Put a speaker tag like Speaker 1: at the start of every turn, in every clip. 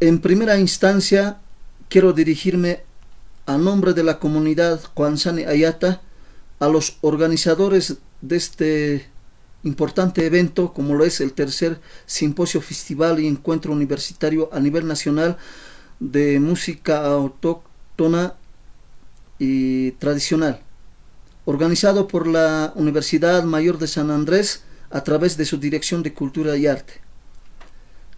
Speaker 1: En primera instancia, quiero dirigirme a nombre de la comunidad Huanzani Ayata a los organizadores de este importante evento, como lo es el tercer simposio, festival y encuentro universitario a nivel nacional de música autóctona y tradicional, organizado por la Universidad Mayor de San Andrés a través de su Dirección de Cultura y Arte.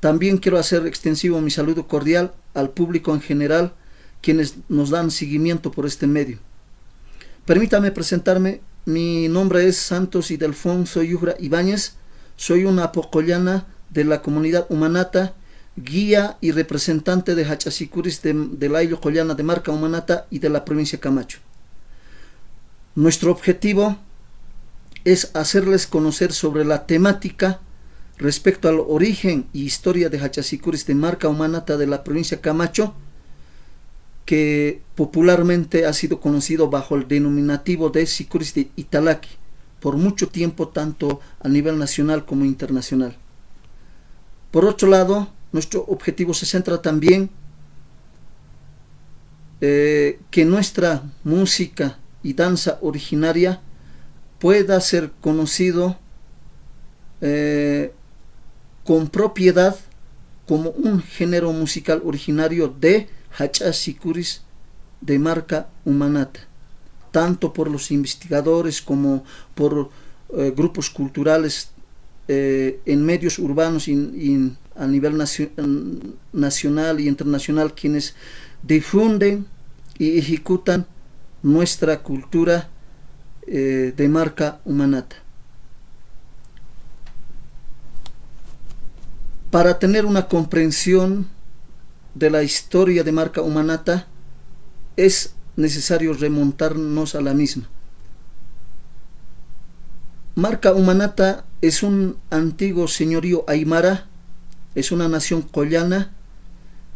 Speaker 1: También quiero hacer extensivo mi saludo cordial al público en general, quienes nos dan seguimiento por este medio. Permítame presentarme. Mi nombre es Santos Idelfonso Yubra Ibáñez. Soy una apocollana de la comunidad Umanata, guía y representante de Hachasicuris de la Ayllu Collana de Marca Umanata y de la provincia de Camacho. Nuestro objetivo es hacerles conocer sobre la temática respecto al origen y historia de Hachasicuris de Marca Umanata de la provincia de Camacho, que popularmente ha sido conocido bajo el denominativo de Sicuris de Italaki por mucho tiempo, tanto a nivel nacional como internacional. Por otro lado, nuestro objetivo se centra también que nuestra música y danza originaria pueda ser conocido con propiedad como un género musical originario de Hachasicuris de Marca Umanata, tanto por los investigadores como por grupos culturales en medios urbanos y a nivel nacional y internacional, quienes difunden y ejecutan nuestra cultura de Marca Umanata. Para tener una comprensión de la historia de Marca Umanata es necesario remontarnos a la misma. Marca Umanata es un antiguo señorío aymara, es una nación collana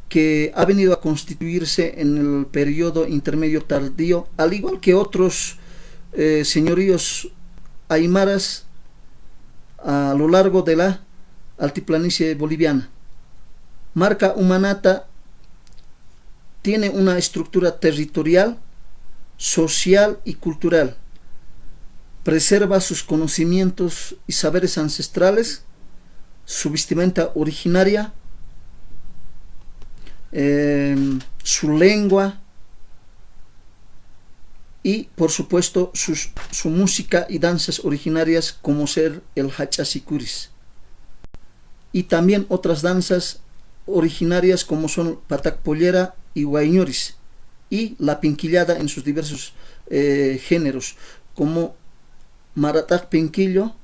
Speaker 1: que ha venido a constituirse en el periodo intermedio tardío, al igual que otros señoríos aymaras a lo largo de la altiplanicie boliviana. Marca Umanata tiene una estructura territorial, social y cultural. Preserva sus conocimientos y saberes ancestrales, su vestimenta originaria, su lengua y, por supuesto, su música y danzas originarias, como ser el Hachasicuris. Y también otras danzas originarias como son Patacpollera y Guayñuris, y la pinquillada en sus diversos géneros, como Maratac Pinquillo,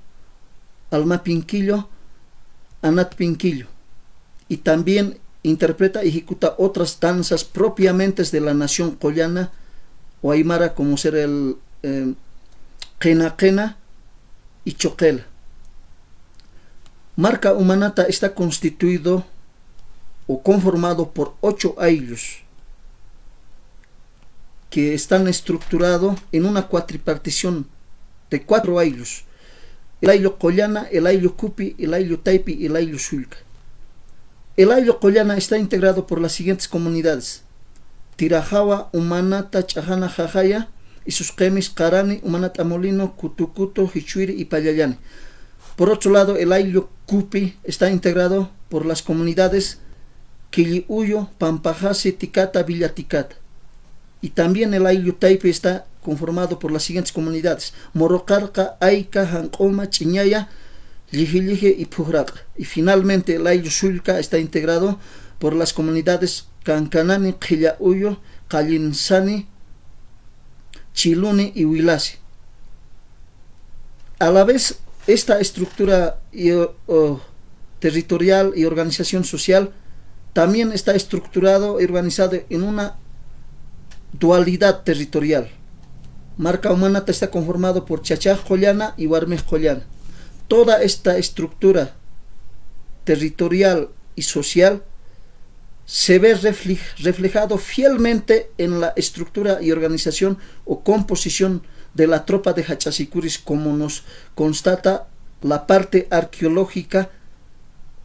Speaker 1: Alma Pinquillo, Anat Pinquillo. Y también interpreta y ejecuta otras danzas propiamente de la nación collana o aymara, como ser el Quena Quena y Choquela. Marca Umanata está constituido o conformado por 8 ayllus que están estructurados en una cuatripartición de 4 ayllus: el ayllu collana, el ayllu cupi, el ayllu taipi y el ayllu sulca. El ayllu collana está integrado por las siguientes comunidades: Tirajawa, Umanata, Chajana, Jajaya y sus quemis Carani, Umanata Molino, Cutucuto, Hichuiri y Payayani. Por otro lado, el ayllu cupi está integrado por las comunidades Quilliuyo, Pampajasi, Ticata, Villa Ticata. Y también el ayllu taipi está conformado por las siguientes comunidades: Morocarca, Ayca, Jancoma, Chiñaya, Lije y Pujraca. Y finalmente el ayllu sulca está integrado por las comunidades Cancanani, Quillauyo, Callinsani, Chiluni y Huilasi. A la vez, esta estructura territorial y organización social también está estructurado y organizado en una dualidad territorial. Marca Umanata está conformado por Chachaj Collana y Guarmej Collana. Toda esta estructura territorial y social se ve reflejado fielmente en la estructura y organización o composición de la tropa de Hachasicuris, como nos constata la parte arqueológica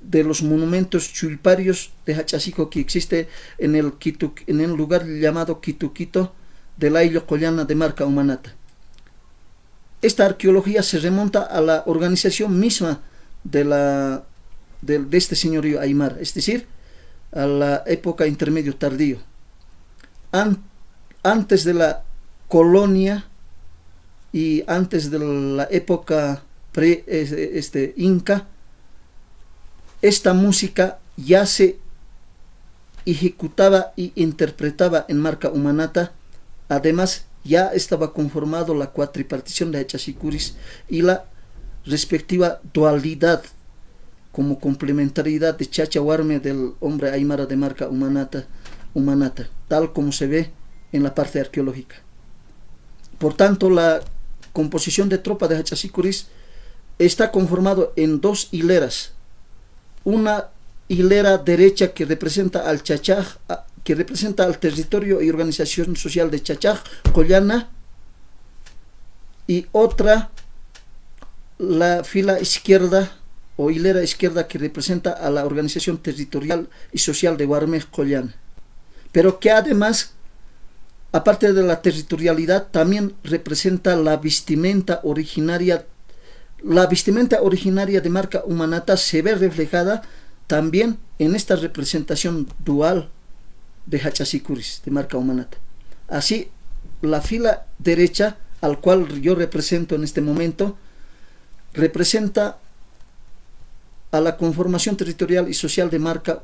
Speaker 1: de los monumentos chulparios de Hachacico que existe en el lugar llamado Quituquito de la isla Collana de Marca Umanata. Esta arqueología se remonta a la organización misma de este señorío Aymara, es decir, a la época intermedio tardío. Antes de la colonia y antes de la época inca, esta música ya se ejecutaba y interpretaba en Marca Umanata. Además, ya estaba conformado la cuatripartición de Hachachicuris y la respectiva dualidad como complementariedad de Chachahuarme del hombre Aymara de Marca Umanata, tal como se ve en la parte arqueológica. Por tanto, la composición de tropa de Hachachicuris está conformado en dos hileras. Una hilera derecha que representa al Chachaj, que representa al territorio y organización social de Chachaj, Collana, y otra, la fila izquierda o hilera izquierda que representa a la organización territorial y social de Guarmej, Collana. Pero que además, aparte de la territorialidad, también representa la vestimenta originaria. La vestimenta originaria de Marca Umanata se ve reflejada también en esta representación dual de Hachachicuris, de Marca Umanata. Así, la fila derecha, al cual yo represento en este momento, representa a la conformación territorial y social de Marca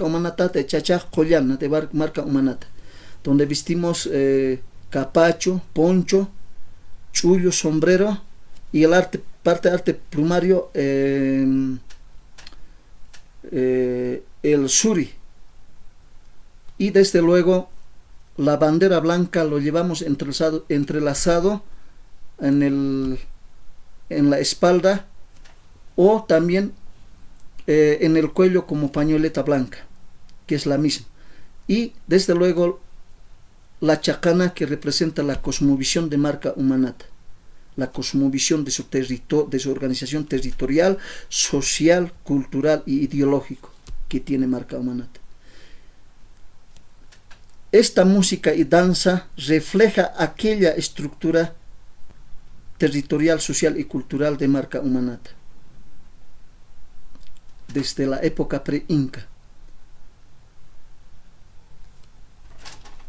Speaker 1: Umanata, de Chachaj Collana, de Marca Umanata, donde vestimos capacho, poncho, chullo, sombrero, y el parte de arte plumario, el suri. Y desde luego la bandera blanca lo llevamos entrelazado en la espalda o también en el cuello como pañoleta blanca, que es la misma. Y desde luego la chacana, que representa la cosmovisión de Marca Umanata, la cosmovisión de su organización territorial, social, cultural y ideológico que tiene Marca Umanata. Esta música y danza refleja aquella estructura territorial, social y cultural de Marca Umanata desde la época pre-inca.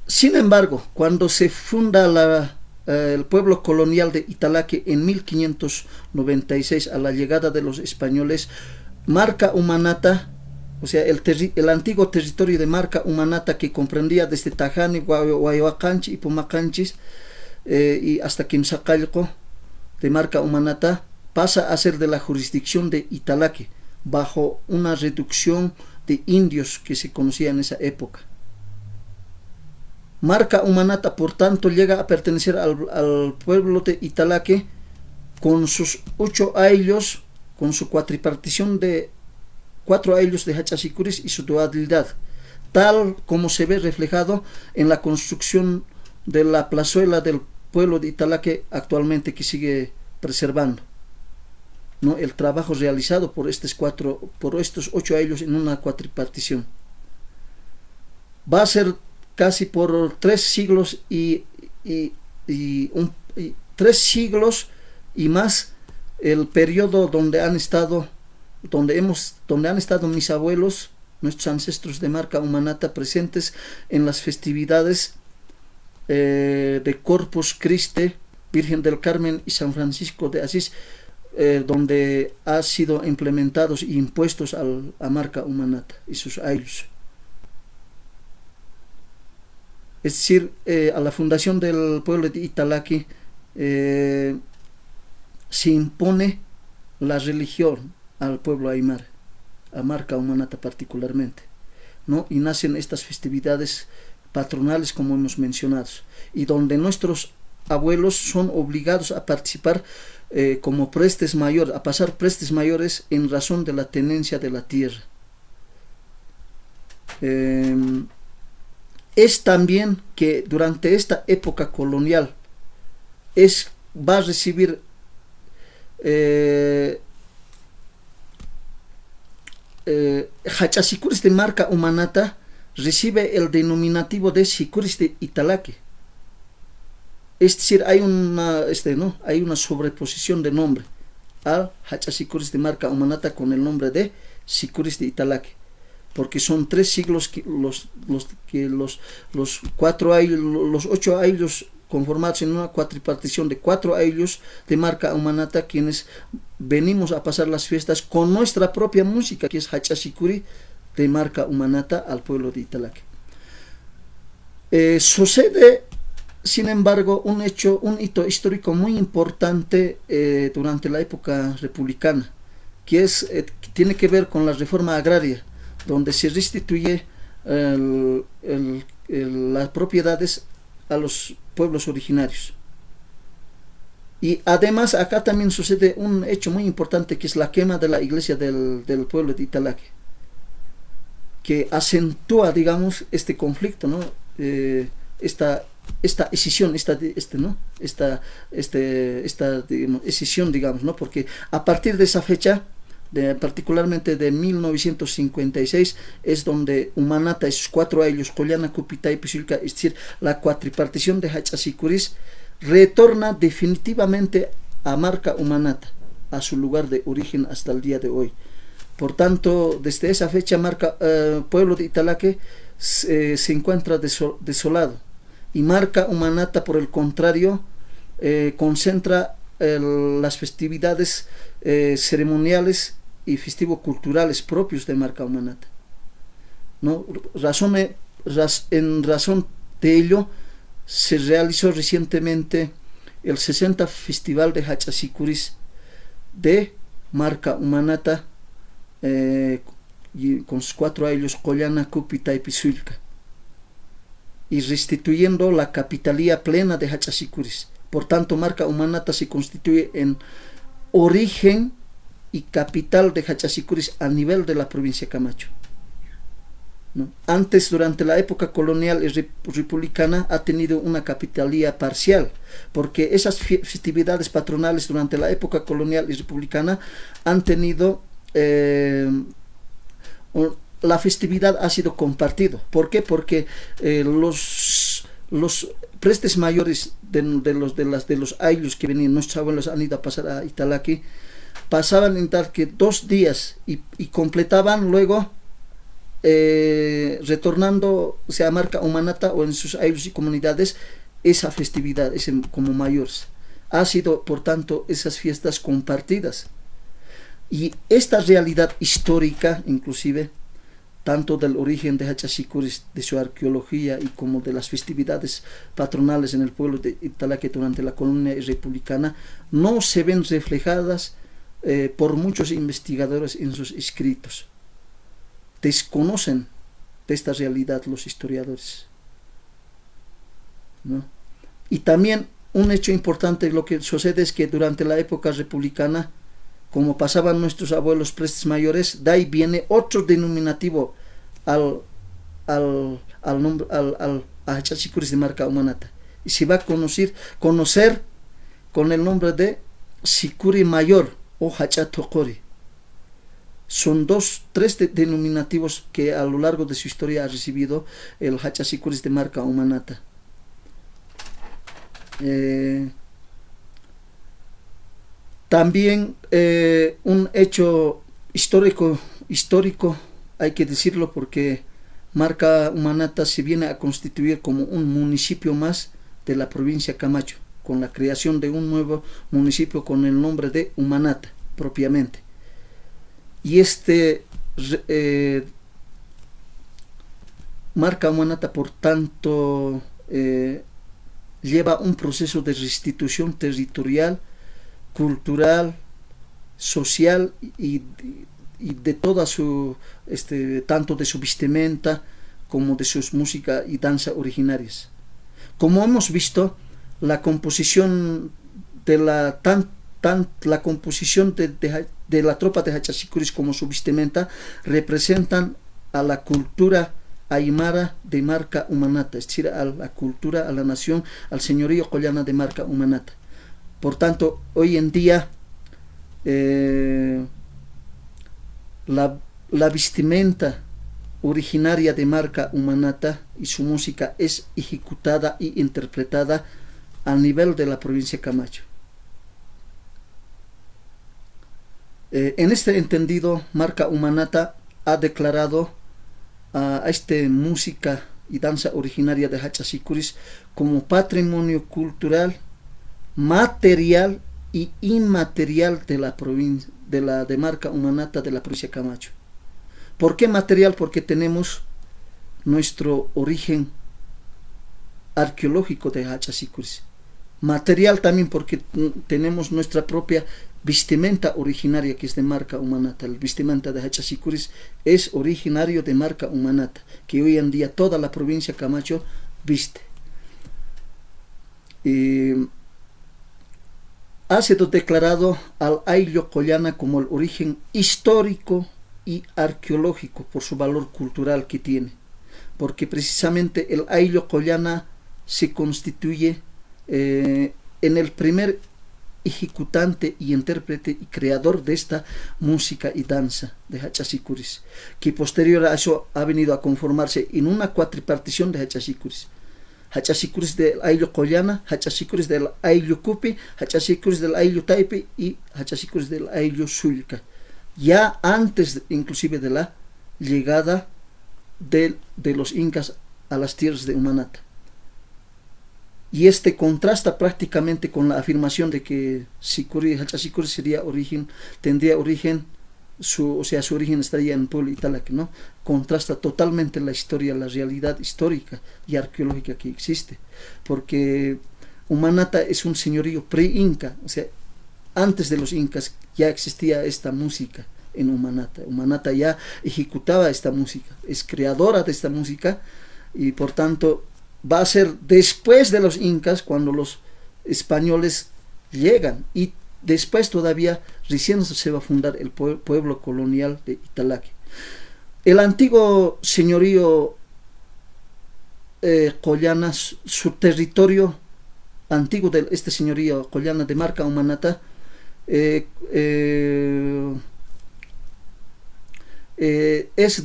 Speaker 1: Sin embargo, cuando se funda el pueblo colonial de Italaque en 1596, a la llegada de los españoles, Marca Umanata, o sea, el antiguo territorio de Marca Umanata, que comprendía desde Tajani, Guayacanchi y Pumacanchis y hasta Quimsacalco de Marca Umanata, pasa a ser de la jurisdicción de Italaque, bajo una reducción de indios que se conocía en esa época. Marca Umanata, por tanto, llega a pertenecer al pueblo de Italaque con sus 8 ayllos, con su cuatripartición de 4 ayllos de Hachachicuris y su dualidad, tal como se ve reflejado en la construcción de la plazuela del pueblo de Italaque actualmente, que sigue preservando, ¿no?, el trabajo realizado por estos 8 ayllos en una cuatripartición. Va a ser casi por 3 siglos y 3 siglos y más el periodo donde han estado mis abuelos, nuestros ancestros de Marca Umanata, presentes en las festividades de Corpus Christi, Virgen del Carmen y San Francisco de Asís, donde ha sido implementados e impuestos a Marca Umanata y sus ayllos. Es decir, a la fundación del pueblo de Italaque se impone la religión al pueblo aymara, a Marca Umanata particularmente, ¿no? Y nacen estas festividades patronales, como hemos mencionado, y donde nuestros abuelos son obligados a participar como prestes mayores, a pasar prestes mayores en razón de la tenencia de la tierra. Es también que durante esta época colonial va a recibir Hachasicuris de marca Umanata recibe el denominativo de sicuris de Italaque. Es decir, hay una sobreposición de nombre al Hachasicuris de marca Umanata con el nombre de sicuris de Italaque, porque son 3 siglos que los 8 ayllos conformados en una cuatripartición de 4 ayllos de marca Umanata, quienes venimos a pasar las fiestas con nuestra propia música, que es Hachasicuri de marca Umanata, al pueblo de Italaque. Sucede, sin embargo, un hito histórico muy importante durante la época republicana, que tiene que ver con la reforma agraria, donde se restituye las propiedades a los pueblos originarios. Y además acá también sucede un hecho muy importante, que es la quema de la iglesia del pueblo de Italaque, que acentúa, digamos, este conflicto, ¿no? Esta escisión, escisión, digamos, ¿no? Porque a partir de esa fecha, particularmente de 1956, es donde Umanata y sus 4 ayllos, Collana, Cupita y Pichilca, es decir, la cuatripartición de Hachasicuris, retorna definitivamente a marca Umanata, a su lugar de origen hasta el día de hoy. Por tanto, desde esa fecha, pueblo de Italaque se encuentra desolado, y marca Umanata, por el contrario, concentra las festividades ceremoniales y festivo-culturales propios de marca Umanata, ¿no? En razón de ello, se realizó recientemente el 60 Festival de Hachasicuris de marca Umanata, con sus 4 ayllos, Collana, Cupita y Pichilca, y restituyendo la capitalía plena de Hachasicuris. Por tanto, marca Umanata se constituye en origen y capital de Hachasicuris a nivel de la provincia de Camacho, ¿no? Antes, durante la época colonial y republicana, ha tenido una capitalía parcial, porque esas festividades patronales durante la época colonial y republicana han tenido, la festividad ha sido compartido. ¿Por qué? Porque los prestes mayores de los ayllos que venían, nuestros abuelos han ido a pasar a Italaque, pasaban en tal que 2 días y completaban luego, retornando, sea marca Umanata o en sus ayllos y comunidades, esa festividad como mayores. Ha sido, por tanto, esas fiestas compartidas. Y esta realidad histórica, inclusive, tanto del origen de Hachasicuris, de su arqueología, y como de las festividades patronales en el pueblo de Italaque durante la colonia republicana, no se ven reflejadas por muchos investigadores en sus escritos. Desconocen de esta realidad los historiadores, ¿no? Y también un hecho importante, lo que sucede es que durante la época republicana, como pasaban nuestros abuelos prestes mayores, de ahí viene otro denominativo a Hachasicuris de marca Umanata, y se va a conocer con el nombre de Sicuri Mayor o Hachatocori. Son 3 denominativos que a lo largo de su historia ha recibido el Hachasicuris de marca Umanata. También un hecho histórico, hay que decirlo, porque marca Umanata se viene a constituir como un municipio más de la provincia de Camacho, con la creación de un nuevo municipio con el nombre de Umanata propiamente. Y marca Umanata, por tanto, lleva un proceso de restitución territorial, cultural, social y de toda su, tanto de su vestimenta como de sus música y danza originarias. Como hemos visto, la composición de la composición de la tropa de Hachasicuris como su vestimenta representan a la cultura aymara de marca Umanata, es decir, a la cultura, a la nación, al señorío collana de marca Umanata. Por tanto, hoy en día la vestimenta originaria de Marca Umanata y su música es ejecutada y interpretada a nivel de la provincia de Camacho. En este entendido, Marca Umanata ha declarado a esta música y danza originaria de Hachachicuris como patrimonio cultural, material y inmaterial de la provincia de Marca Umanata de la provincia de Camacho. ¿Por qué material? Porque tenemos nuestro origen arqueológico de Hachachicuris. Material también porque tenemos nuestra propia vestimenta originaria que es de Marca Umanata. El vestimenta de Hachachicuris es originario de Marca Umanata, que hoy en día toda la provincia de Camacho viste. Ha sido declarado al Ayllo Collana como el origen histórico y arqueológico por su valor cultural que tiene, porque precisamente el Ayllo Collana se constituye en el primer ejecutante y intérprete y creador de esta música y danza de Hachachicuris, que posterior a eso ha venido a conformarse en una cuatripartición de Hachachicuris. Hachachicuris del Ayllo Collana, Hachachicuris del Ayllo Cupi, Hachachicuris del Ayllo Taipe y Hachachicuris del Ayllo Sulca, ya antes inclusive de la llegada de los incas a las tierras de Umanata. Y este contrasta prácticamente con la afirmación de que Hachachicuris tendría origen, su origen estaría en el pueblo Italac, ¿no? Contrasta totalmente la historia, la realidad histórica y arqueológica que existe, porque Umanata es un señorío pre-inca, o sea, antes de los incas ya existía esta música en Umanata. Umanata ya ejecutaba esta música, es creadora de esta música, y por tanto va a ser después de los incas cuando los españoles llegan, y después todavía recién se va a fundar el pueblo colonial de Italaque. El antiguo señorío Collana, su territorio antiguo de este señorío Collana de Marca Umanata es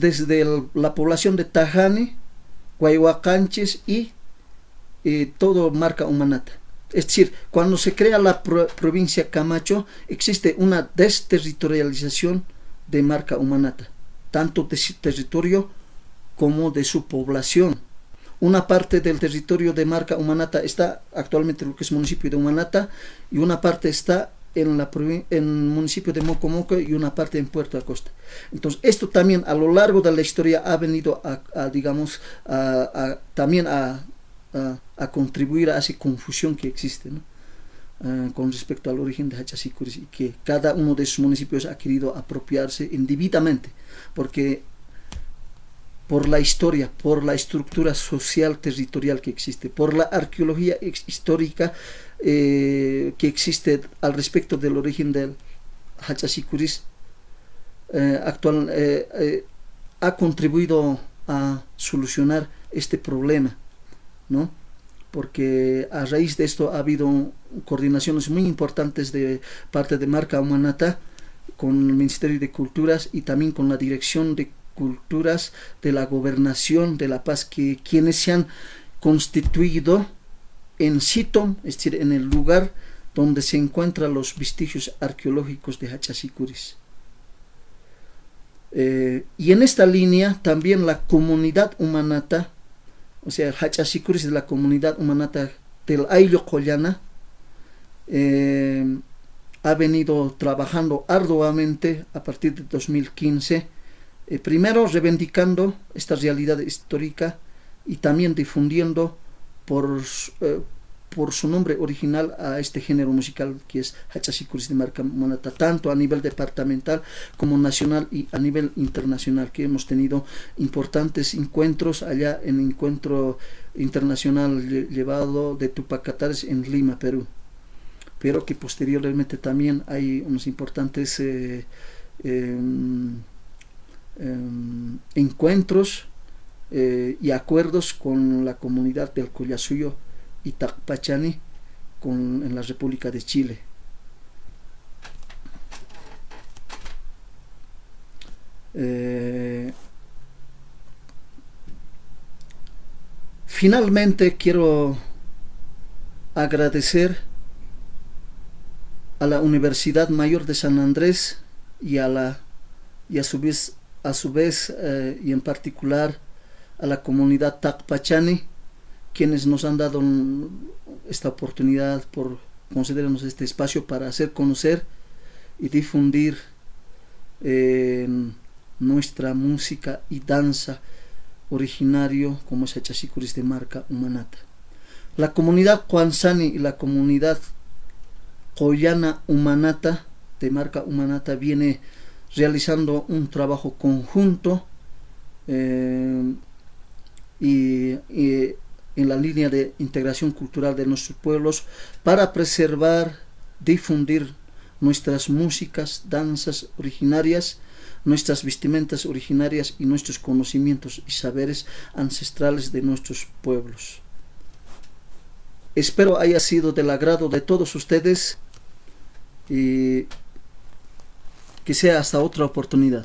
Speaker 1: desde la población de Tajani, Guayhuacanches y todo Marca Umanata. Es decir, cuando se crea la provincia Camacho, existe una desterritorialización de Marca Umanata, tanto de su territorio como de su población. Una parte del territorio de Marca Umanata está actualmente en lo que es municipio de Umanata, y una parte está en el municipio de Mocomoco y una parte en Puerto Acosta. Entonces, esto también a lo largo de la historia ha venido también a contribuir a esa confusión que existe, ¿no? Con respecto al origen de Hachachicuris, y que cada uno de esos municipios ha querido apropiarse indebidamente, porque por la historia, por la estructura social territorial que existe, por la arqueología histórica que existe al respecto del origen del Hachachicuris, ha contribuido a solucionar este problema, ¿no? Porque a raíz de esto ha habido coordinaciones muy importantes de parte de Marca Umanata con el Ministerio de Culturas y también con la Dirección de Culturas de la Gobernación de La Paz, quienes se han constituido en Sitom, es decir, en el lugar donde se encuentran los vestigios arqueológicos de Hachachicuris. Y en esta línea también la comunidad Umanata, o sea, Hachachicuris de la comunidad Umanata del Ayllo Collana, ha venido trabajando arduamente a partir de 2015, primero reivindicando esta realidad histórica y también difundiendo por su nombre original a este género musical que es Hachachicuris de Marca Umanata, tanto a nivel departamental como nacional y a nivel internacional, que hemos tenido importantes encuentros allá en el encuentro internacional llevado de Tupacatares en Lima, Perú, pero que posteriormente también hay unos importantes encuentros y acuerdos con la comunidad del Collasuyo y Tacpachani en la República de Chile. Finalmente quiero agradecer a la Universidad Mayor de San Andrés y a su vez y en particular a la comunidad Tacpachani, quienes nos han dado esta oportunidad por concedernos este espacio para hacer conocer y difundir nuestra música y danza originario como es Chachicuris de marca Umanata. La comunidad Cuanzani y la comunidad Qoyana Umanata de marca Umanata viene realizando un trabajo conjunto y en la línea de integración cultural de nuestros pueblos para preservar, difundir nuestras músicas, danzas originarias, nuestras vestimentas originarias y nuestros conocimientos y saberes ancestrales de nuestros pueblos. Espero haya sido del agrado de todos ustedes y que sea hasta otra oportunidad.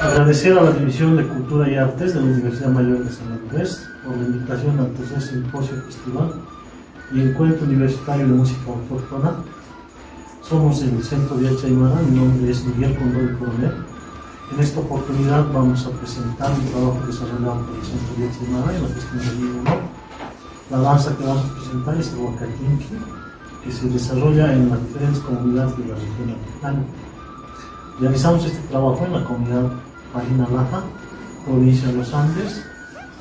Speaker 2: Agradecer a la División de Cultura y Artes de la Universidad Mayor de San Andrés por la invitación al tercer simposio festival y encuentro universitario de música autóctona. Somos el Centro de Yacha Aymara, mi nombre es Miguel Condori Coronel. En esta oportunidad vamos a presentar un trabajo desarrollado por el Centro de Yacha Aymara en la cuestión del libro, ¿no? La danza que vamos a presentar es el Huacatinqui, que se desarrolla en las diferentes comunidades de la región altiplana. Realizamos este trabajo en la comunidad Pajina Laja, provincia de los Andes,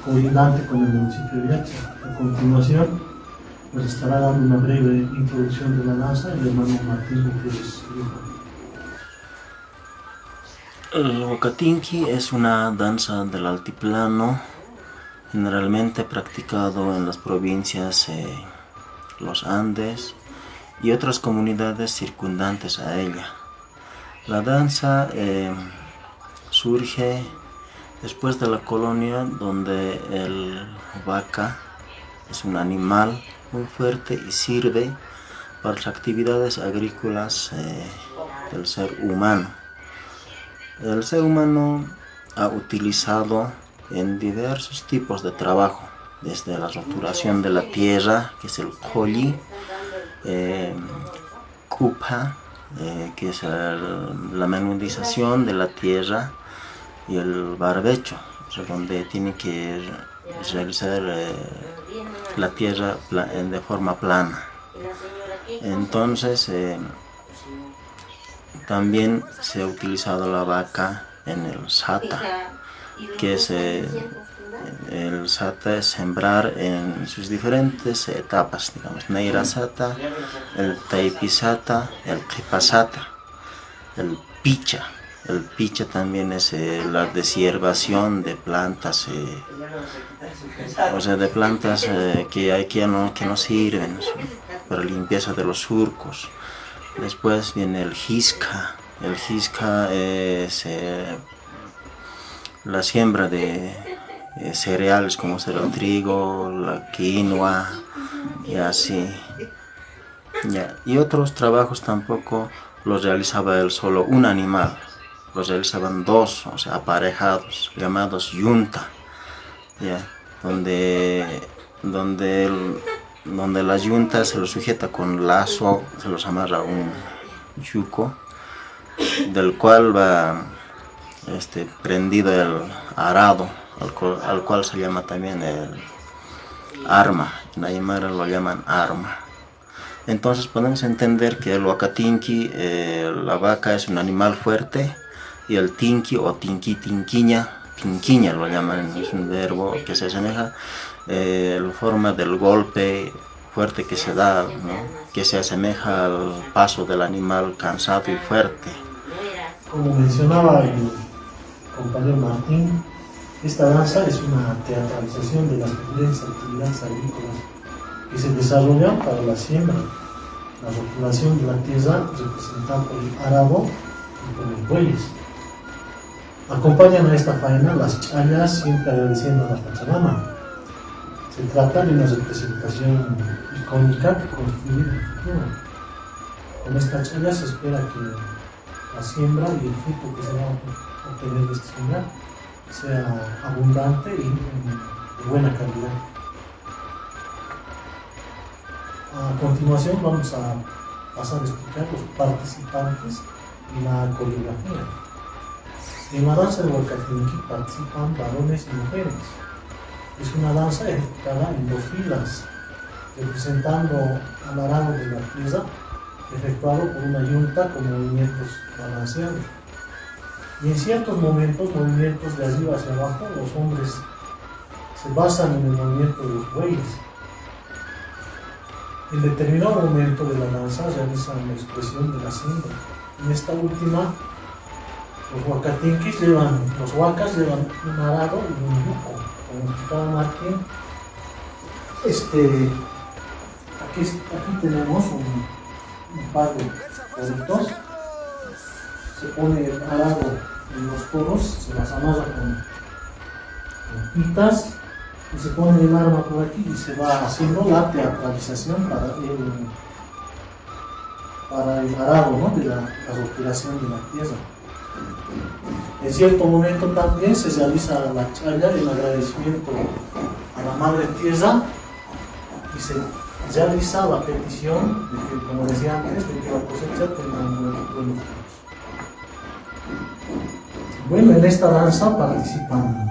Speaker 2: colindante con el municipio de Yacha. A continuación, nos estará dando una breve introducción de la danza el hermano Martín Gutiérrez.
Speaker 3: El Huacatinqui es una danza del altiplano, generalmente practicado en las provincias los Andes y otras comunidades circundantes a ella. La danza surge después de la colonia, donde el huaca es un animal muy fuerte y sirve para las actividades agrícolas del ser humano. El ser humano ha utilizado en diversos tipos de trabajo, desde la roturación de la tierra, que es el colli, cupa, que es la menudizzación de la tierra, y el barbecho, o sea, donde tiene que realizar la tierra de forma plana. Entonces también se ha utilizado la vaca en el sata, que es el sata es sembrar en sus diferentes etapas, digamos, neira sata, el taipi sata, el qipa sata, el picha. El picha también es la deshiervación de plantas, o sea, de plantas que no sirven para limpieza de los surcos. Después viene el jisca. El jisca es la siembra de cereales como será el trigo, la quinoa y así. Ya. Y otros trabajos tampoco los realizaba él solo un animal, los realizaban dos, o sea, aparejados, llamados yunta, ya, donde la yunta se lo sujeta con lazo, se los amarra a un yuco, del cual va prendido el arado, al cual se llama también el arma. En Aymara lo llaman arma. Entonces podemos entender que el huacatinqui, la vaca es un animal fuerte, y el tinqui o tinquiña lo llaman, es un verbo que se asemeja la forma del golpe fuerte que se da, ¿no? Que se asemeja al paso del animal cansado y fuerte.
Speaker 2: Como mencionaba el compañero Martín, esta danza es una teatralización de las diferentes actividades agrícolas que se desarrollan para la siembra, la roturación de la tierra representada por el arado y por los bueyes. Acompañan a esta faena las chayas, siempre agradeciendo a la Pachamama. Se trata de una representación icónica que construye el futuro. Con esta chaya se espera que la siembra y el fruto que se va a obtener de esta siembra sea abundante y de buena calidad. A continuación vamos a pasar a explicar los participantes y la coreografía. En la danza de Huacatinqui participan varones y mujeres. Es una danza ejecutada en 2 filas, representando al arado de la tierra, efectuado por una yunta con movimientos balanceados. Y en ciertos momentos, movimientos de arriba hacia abajo, los hombres se basan en el movimiento de los bueyes. En determinado momento de la danza realizan la expresión de la siembra. En esta última, los huacatinquis los huacas llevan un arado y un yuco. Como explicaba Martín, aquí tenemos un par de toritos. Se pone el arado en los toros, se las amarra con pitas y se pone el arma por aquí y se va haciendo la teatralización para el arado, ¿no? De la roturación de la tierra. En cierto momento también se realiza la chaya en agradecimiento a la madre tierra y se realiza la petición de que, como decía antes, de que la cosecha tenga un buen fruto. Bueno, en esta danza participan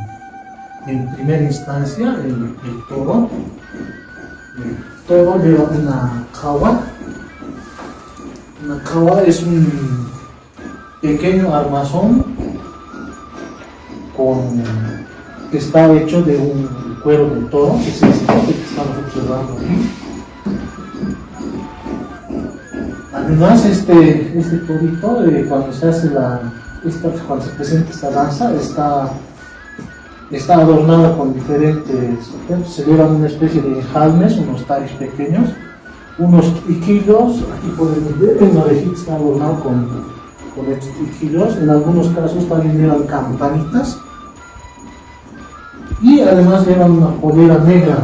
Speaker 2: en primera instancia el toro. El toro lleva una cawa. Una cawa es un pequeño armazón que está hecho de un cuero del toro, que es este que estamos observando aquí. Además, este torito, cuando se hace cuando se presenta esta danza, está adornada con diferentes objetos. Se llevan una especie de enjalmes, unos taris pequeños, unos iquillos. Aquí podemos ver, en la orejita está adornado con estos iquillos. En algunos casos también llevan campanitas. Y además llevan una polera negra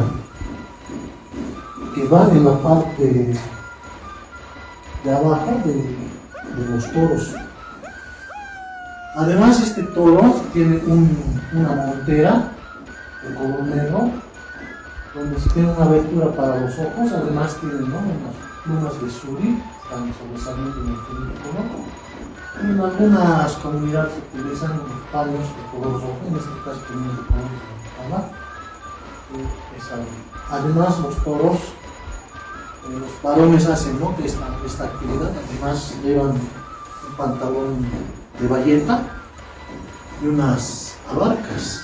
Speaker 2: que va en la parte de abajo de los toros. Además, este toro tiene una montera de color negro donde se tiene una abertura para los ojos, además tiene, ¿no?, unas plumas de suri, están sobresaliendo en el película. En algunas comunidades utilizan los paños de color rojo, en este caso tenemos de color naranja. Además, los toros, los varones hacen, ¿no?, esta actividad. Además, llevan un pantalón de bayeta y unas abarcas.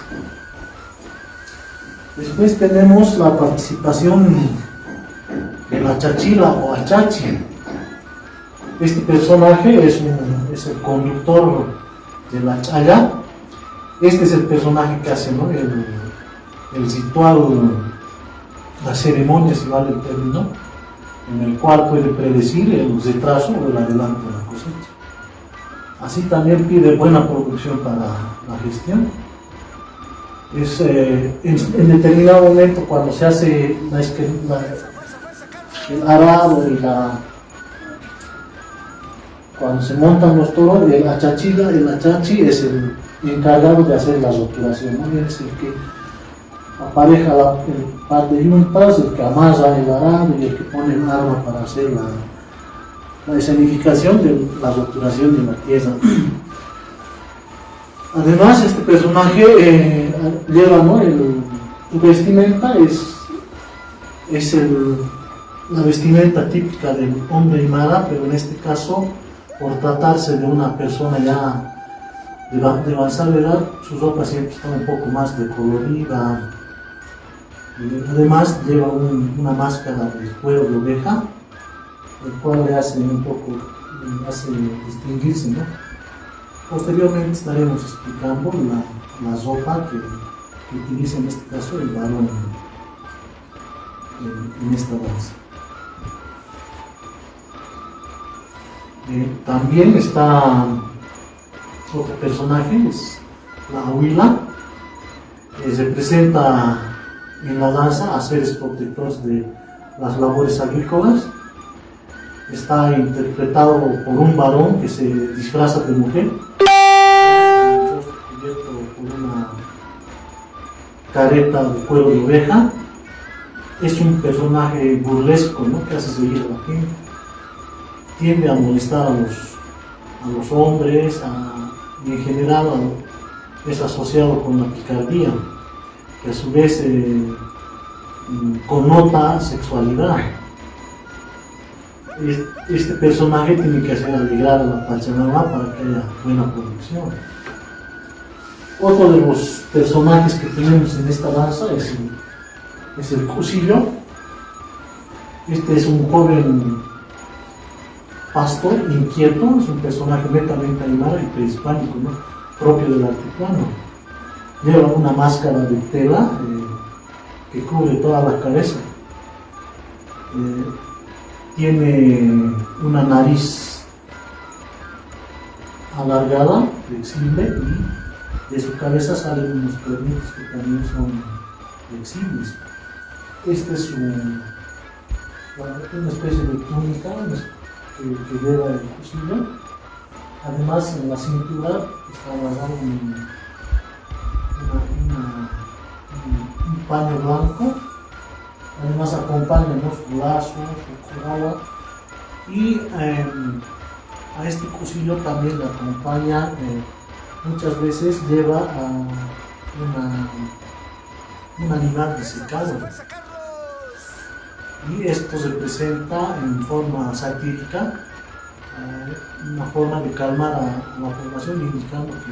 Speaker 2: Después tenemos la participación de la chachila o achachi. Este personaje es el conductor de la chaya. Este es el personaje que hace, ¿no?, el ritual, la ceremonia, si vale el término, en el cual puede predecir el retraso o el adelanto de la cosecha. Así también pide buena producción para la gestión. En determinado momento, cuando se hace el arado y cuando se montan los toros, el achachi es el encargado de hacer la roturación, ¿no? Es el que apareja el par de yuntas, el que amarra el arado y el que pone el arma para hacer la escenificación de la roturación de la tierra. Además, este personaje lleva, ¿no?, su vestimenta es la vestimenta típica del hombre aymara, pero en este caso, por tratarse de una persona ya de avanzada edad, su ropa siempre está un poco más decolorida. Además, lleva una máscara de cuero de oveja, el cual le hace distinguirse, ¿no? Posteriormente estaremos explicando la ropa que utiliza en este caso el varón en esta danza. También está otro personaje, es la huila, que representa en la danza a seres protectores de las labores agrícolas. Está interpretado por un varón que se disfraza de mujer, cubierto por una careta de cuero de oveja. Es un personaje burlesco, ¿no?, que hace reír a la gente. Tiende a molestar a los hombres y en general es asociado con la picardía, que a su vez connota sexualidad. Este personaje tiene que hacer alegrar a la Pachamama para que haya buena producción. Otro de los personajes que tenemos en esta danza es el cusillo. Este es un joven pastor inquieto, es un personaje netamente aymara y prehispánico, ¿no?, propio del altiplano. Lleva una máscara de tela que cubre toda la cabeza. Tiene una nariz alargada, flexible, y de su cabeza salen unos cuernitos que también son flexibles. Este es una especie de túnica que lleva el cuchillo. Además, en la cintura está amarrado un paño blanco. Además, acompaña su lazo, su corala, y a este cuchillo también le acompaña, muchas veces lleva un animal disecado. Y esto representa en forma satírica una forma de calmar a la población, indicando que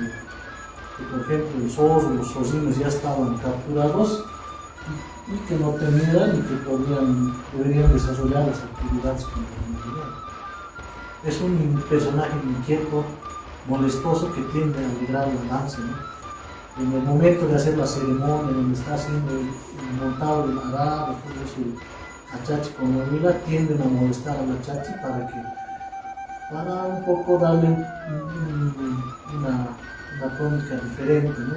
Speaker 2: por ejemplo, los zorros o los zorrines ya estaban capturados y que no temieran y que deberían desarrollar las actividades con normalidad. Es un personaje inquieto, molestoso, que tiende a alegrar la danza, ¿no? En el momento de hacer la ceremonia, donde está haciendo el montado del arado, todo eso, achachi con la huila, tienden a molestar a la achachi para un poco darle una tónica diferente, ¿no?,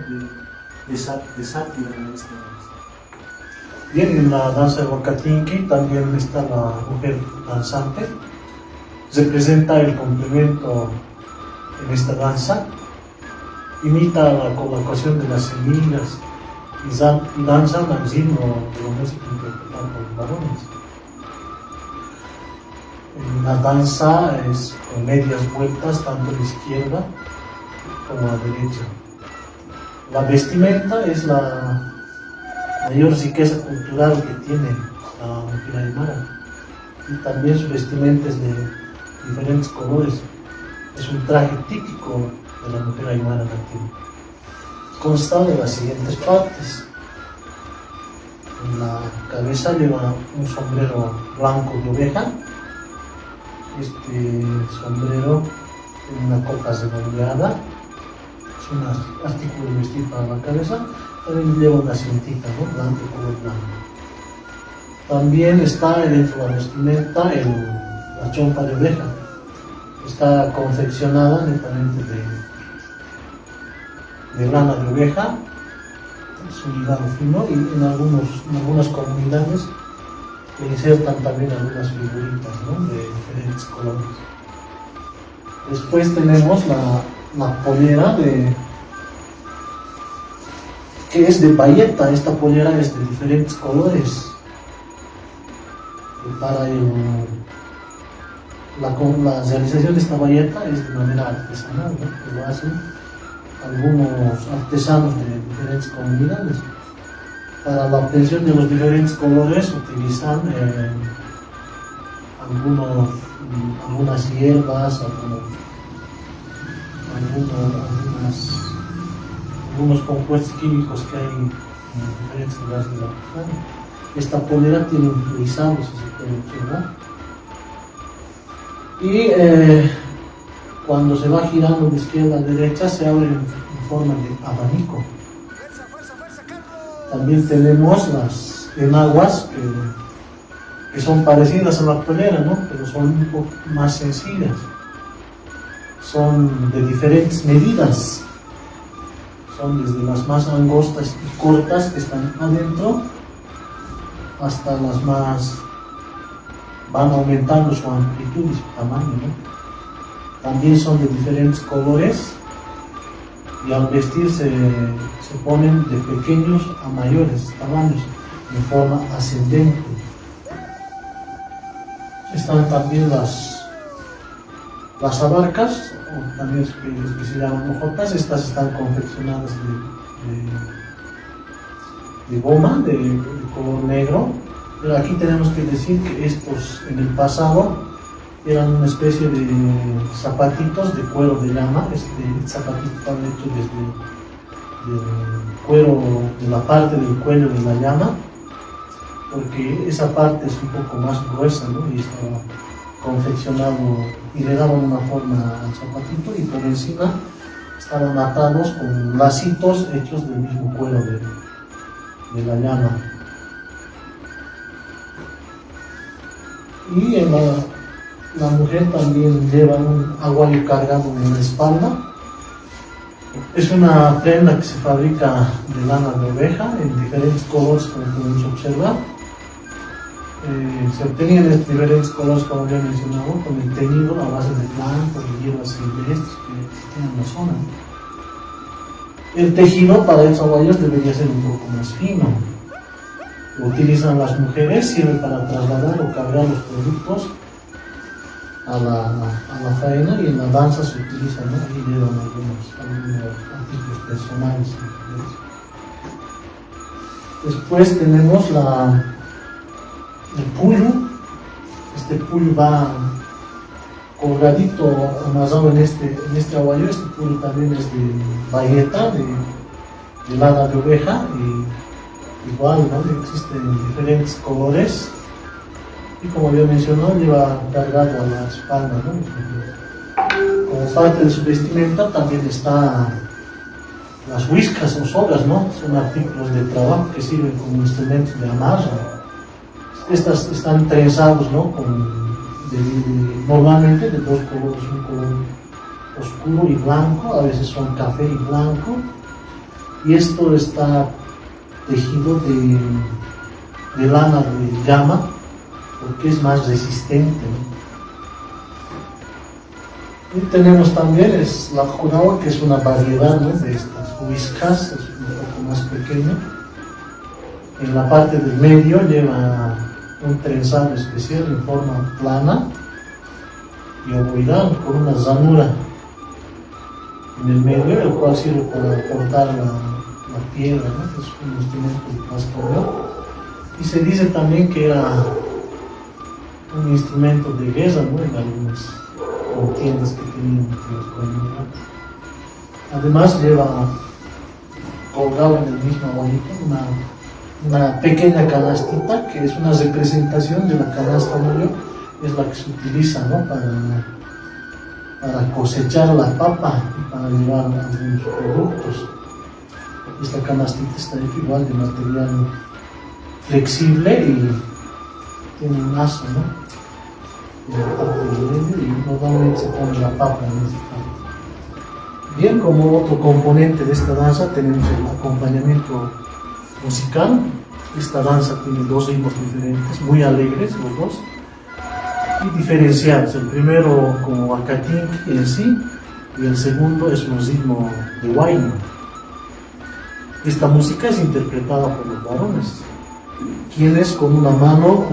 Speaker 2: de sátira a esta danza. Bien, en la danza de Huacatinqui también está la mujer danzante. Representa el complemento en esta danza. Imita la colocación de las semillas, y danzan al ritmo de la música interpretada por varones. La danza es con medias vueltas tanto a la izquierda como a la derecha. La vestimenta es la mayor riqueza cultural que tiene la mujer aymara, y también su vestimenta es de diferentes colores. Es un traje típico de la mujer aymara nativa. Consta de las siguientes partes. En la cabeza lleva un sombrero blanco de oveja. Este sombrero tiene una copa redondeada, es un artículo de vestir para la cabeza. También lleva una cintita, ¿no? Blanco, color blanco. También está dentro de la vestimenta la chompa de oveja. Está confeccionada netamente de lana de oveja, es un hilado fino, y en algunas comunidades le insertan también algunas figuritas, ¿no? De diferentes colores. Después tenemos la pollera que es de payeta. Esta pollera es de diferentes colores. Y para la realización de esta payeta es de manera artesanal, ¿no? Que lo hacen algunos artesanos de diferentes comunidades. Para la obtención de los diferentes colores utilizan algunas hierbas, algunos compuestos químicos que hay en diferentes lugares de la África. Esta polera tiene un rizado, si se puede observar. Y cuando se va girando de izquierda a derecha se abre en forma de abanico. También tenemos las enaguas que son parecidas a la polera, ¿no? Pero son un poco más sencillas. Son de diferentes medidas. Son desde las más angostas y cortas que están adentro hasta las más... van aumentando su amplitud y su tamaño, ¿no? También son de diferentes colores y al vestir se ponen de pequeños a mayores tamaños de forma ascendente. Están también las abarcas, o también que se llaman hojotas. Estas están confeccionadas de goma de color negro, pero aquí tenemos que decir que estos en el pasado eran una especie de zapatitos de cuero de llama. Este zapatito está hecho desde cuero, de la parte del cuello de la llama, porque esa parte es un poco más gruesa, ¿no? Y estaba confeccionado y le daban una forma al zapatito, y por encima estaban atados con lacitos hechos del mismo cuero de la llama. Y la mujer también lleva un aguayo cargado en la espalda. Es una prenda que se fabrica de lana de oveja en diferentes colores, como podemos observar. Se obtenían de diferentes colores, como ya mencionado, con el teñido a base de blancos y hierbas silvestres que existían en la zona. El tejido para esos aguayos debería ser un poco más fino. Lo utilizan las mujeres, sirve para trasladar o cargar los productos a la faena, y en la danza se utiliza, ¿no? Ahí llevan algunos artículos personales. Después tenemos el puyo. Este puyo va colgadito, amasado en este aguayo. Este puyo también es de bayeta, de lana de oveja, y igual, ¿no? Existen diferentes colores. Y como ya mencionó, lleva cargado a la espalda, ¿no? Como parte de su vestimenta también está las whiskas o sogas, ¿no? Son artículos de trabajo que sirven como instrumentos de amarra. Estas están trenzados, ¿no? Normalmente de dos colores, un color oscuro y blanco, a veces son café y blanco. Y esto está tejido de lana de llama, porque es más resistente, ¿no? Y tenemos también la jurawa, que es una variedad, ¿no? De estas whiskas, es un poco más pequeño, En la parte del medio lleva un trenzado especial en forma plana y ovoidal con una ranura en el medio, el cual sirve para cortar la piedra, ¿no? Es un instrumento de pastoreo. Y se dice también que era un instrumento de guerra, ¿no? En algunas contiendas que tenían entre los comunidades. Además lleva colgado en el mismo bonito una pequeña canastita que es una representación de la canasta mayor, es la que se utiliza, ¿no? para cosechar la papa y para llevar algunos productos. Esta canastita está hecha igual de material flexible y tiene un asa, ¿no? En la parte del medio, y normalmente se pone la papa en esta parte. Bien, como otro componente de esta danza tenemos el acompañamiento musical. Esta danza tiene dos ritmos diferentes, muy alegres los dos, y diferenciados. El primero como Huacatinqui en sí, y el segundo es un ritmo de huayno. Esta música es interpretada por los varones, quienes con una mano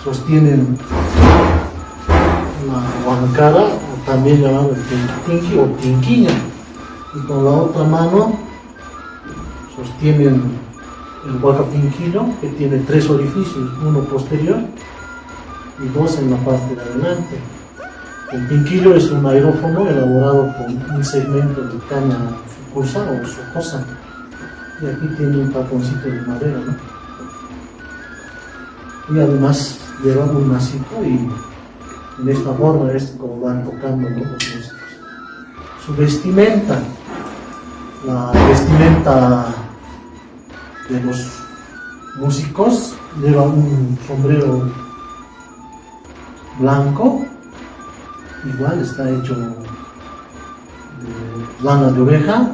Speaker 2: sostienen la huancara, o también llamado el tinqui o tinquiña, y con la otra mano sostienen el huacatinquillo, que tiene 3 orificios, uno posterior y 2 en la parte de adelante. El tinquillo es un aerófono elaborado con un segmento de caña sucosa o socosa, y aquí tiene un taponcito de madera, ¿no? Y además lleva un masito, y en esta forma es como van tocando, ¿no? Los músicos. Su vestimenta, la vestimenta de los músicos, lleva un sombrero blanco, igual está hecho de lana de oveja,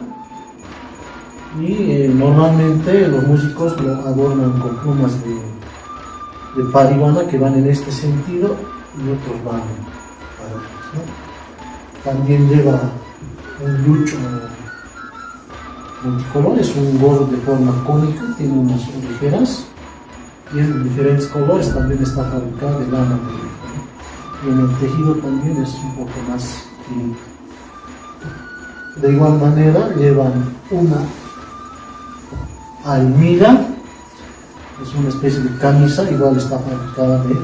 Speaker 2: y normalmente los músicos lo adornan con plumas de parihuana que van en este sentido y otros van para otros, ¿no? También lleva un yucho multicolor, es un gorro de forma cónica, tiene unas orejeras y es de diferentes colores, también está fabricado de lana de oveja, ¿no? Y en el tejido también es un poco más finito. De igual manera llevan una almira, es una especie de camisa, igual está fabricada de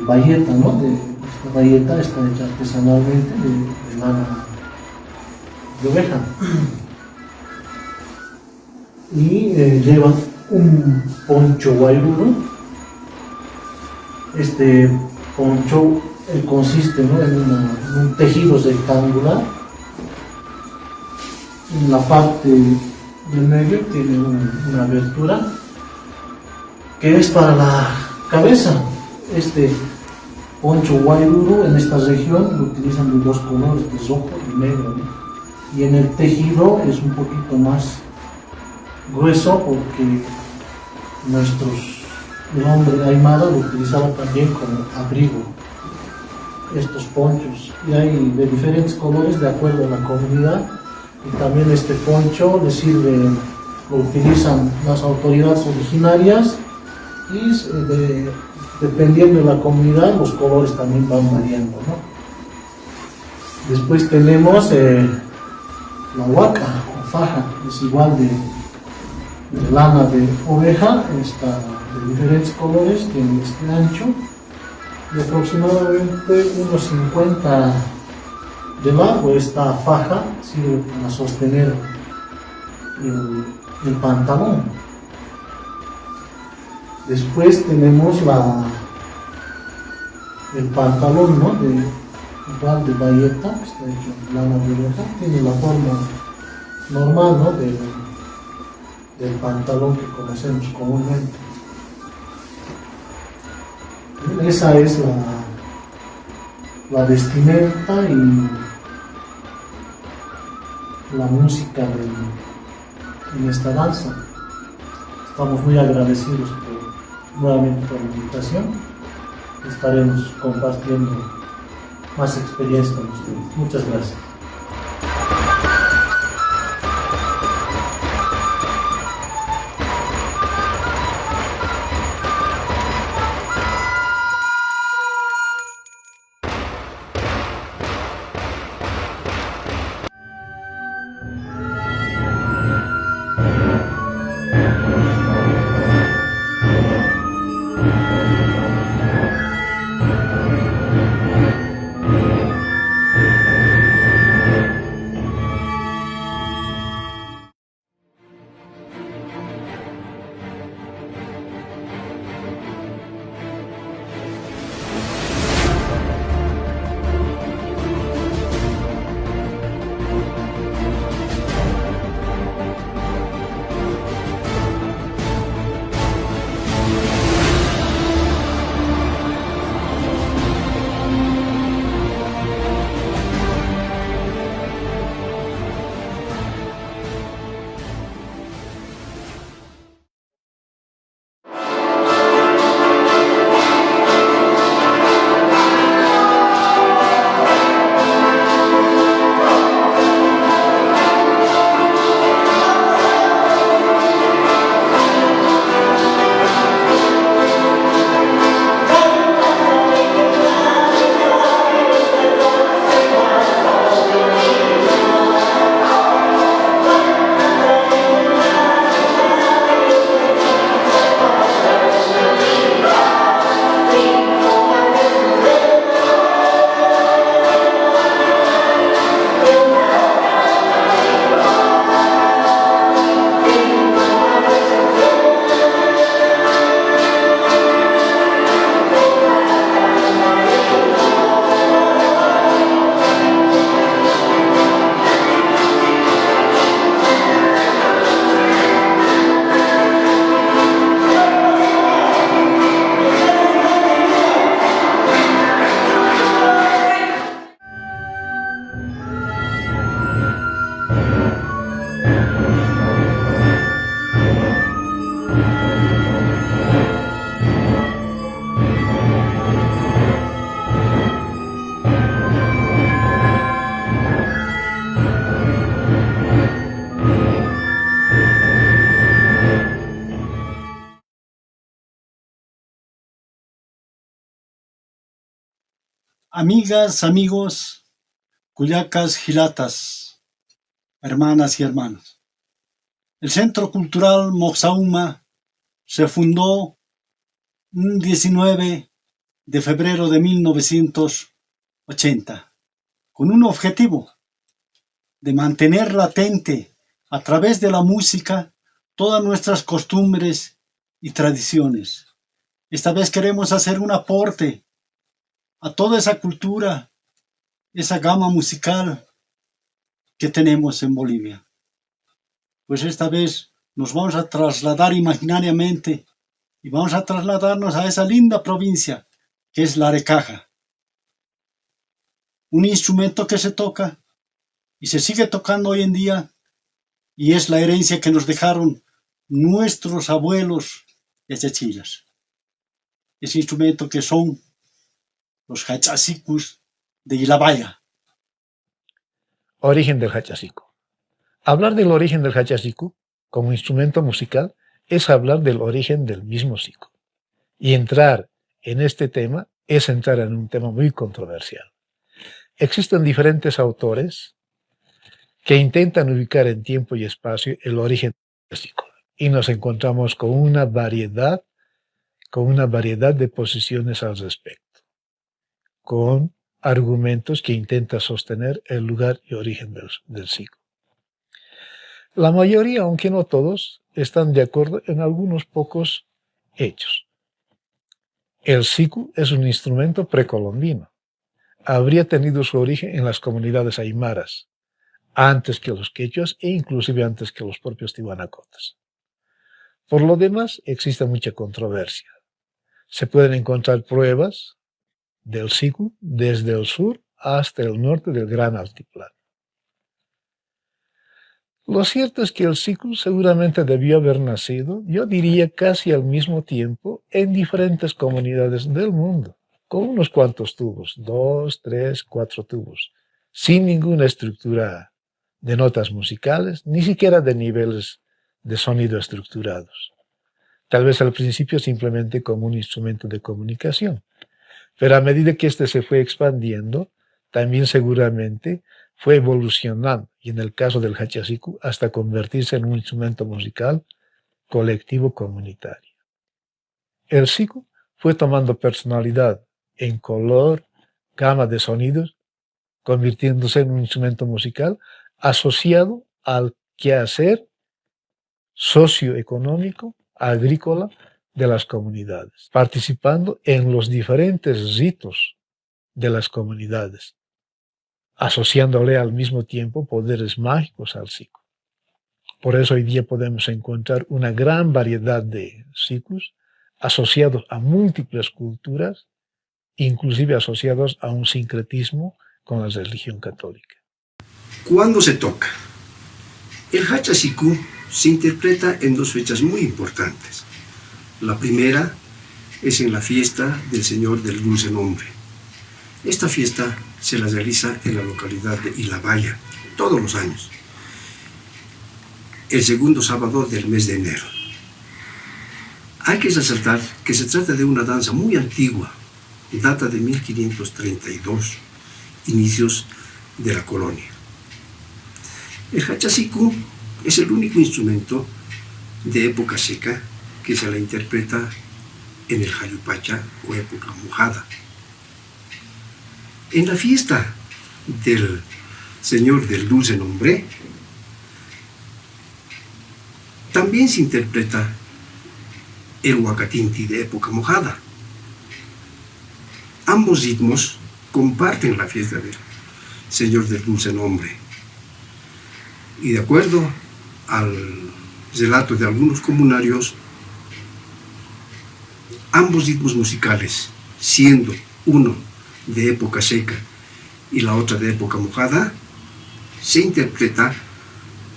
Speaker 2: bayeta, ¿no? Esta bayeta está hecha artesanalmente de lana de oveja. Y llevan un poncho guayrudo. Este poncho consiste, ¿no? en un tejido rectangular. En la parte del medio tiene una abertura que es para la cabeza. Este poncho guairuru en esta región lo utilizan de 2 colores, de rojo y negro, ¿no? Y en el tejido es un poquito más grueso, porque el hombre aymara lo utilizaba también como abrigo, estos ponchos, y hay de diferentes colores de acuerdo a la comunidad. Y también este poncho le sirve, lo utilizan las autoridades originarias, y dependiendo de la comunidad los colores también van variando, ¿no? Después tenemos la huaca o faja, es igual de lana de oveja, está de diferentes colores, tiene este ancho de aproximadamente unos 50 de largo. Esta faja sirve para sostener el pantalón. Después tenemos el pantalón, ¿no? Igual de bayeta, que está hecho de lana de oveja, tiene la forma normal, ¿no? del pantalón que conocemos comúnmente. Esa es la vestimenta y la música en esta danza. Estamos muy agradecidos nuevamente por la invitación. Estaremos compartiendo más experiencias con ustedes. Muchas gracias.
Speaker 4: Amigas, amigos, cuyacas, gilatas, hermanas y hermanos. El Centro Cultural Moxauma se fundó un 19 de febrero de 1980 con un objetivo de mantener latente a través de la música todas nuestras costumbres y tradiciones. Esta vez queremos hacer un aporte a toda esa cultura, esa gama musical que tenemos en Bolivia. Pues esta vez nos vamos a trasladar imaginariamente y vamos a trasladarnos a esa linda provincia que es la Arecaja. Un instrumento que se toca y se sigue tocando hoy en día y es la herencia que nos dejaron nuestros abuelos yachachiras. Ese instrumento que son los hachasicus de Ilabaya.
Speaker 5: Origen del hachasiku. Hablar del origen del hachasiku como instrumento musical es hablar del origen del mismo siku. Y entrar en este tema es entrar en un tema muy controversial. Existen diferentes autores que intentan ubicar en tiempo y espacio el origen del hachasiku. Y nos encontramos con una variedad de posiciones al respecto, con argumentos que intentan sostener el lugar y origen del siku. La mayoría, aunque no todos, están de acuerdo en algunos pocos hechos. El siku es un instrumento precolombino. Habría tenido su origen en las comunidades aymaras, antes que los quechuas e inclusive antes que los propios tiwanacotas. Por lo demás, existe mucha controversia. Se pueden encontrar pruebas del siku desde el sur hasta el norte del Gran Altiplano. Lo cierto es que el siku seguramente debió haber nacido, yo diría casi al mismo tiempo, en diferentes comunidades del mundo, con unos cuantos tubos, 2, 3, 4 tubos, sin ninguna estructura de notas musicales, ni siquiera de niveles de sonido estructurados. Tal vez al principio simplemente como un instrumento de comunicación, pero a medida que este se fue expandiendo, también seguramente fue evolucionando, y en el caso del hachasiku, hasta convertirse en un instrumento musical colectivo comunitario. El siku fue tomando personalidad en color, gama de sonidos, convirtiéndose en un instrumento musical asociado al quehacer socioeconómico, agrícola de las comunidades, participando en los diferentes ritos de las comunidades, asociándole al mismo tiempo poderes mágicos al siku. Por eso hoy día podemos encontrar una gran variedad de sikus asociados a múltiples culturas, inclusive asociados a un sincretismo con la religión católica.
Speaker 6: ¿Cuándo se toca? El hachasiku se interpreta en dos fechas muy importantes. La primera es en la fiesta del Señor del Dulce Nombre. Esta fiesta se la realiza en la localidad de Ilabaya todos los años, el segundo sábado del mes de enero. Hay que resaltar que se trata de una danza muy antigua, data de 1532, inicios de la colonia. El hachasiku es el único instrumento de época seca que se la interpreta en el Jayupacha o época mojada. En la fiesta del Señor del Dulce Nombre también se interpreta el huacatinti de época mojada. Ambos ritmos comparten la fiesta del Señor del Dulce Nombre. Y de acuerdo al relato de algunos comunarios, ambos ritmos musicales, siendo uno de época seca y la otra de época mojada, se interpreta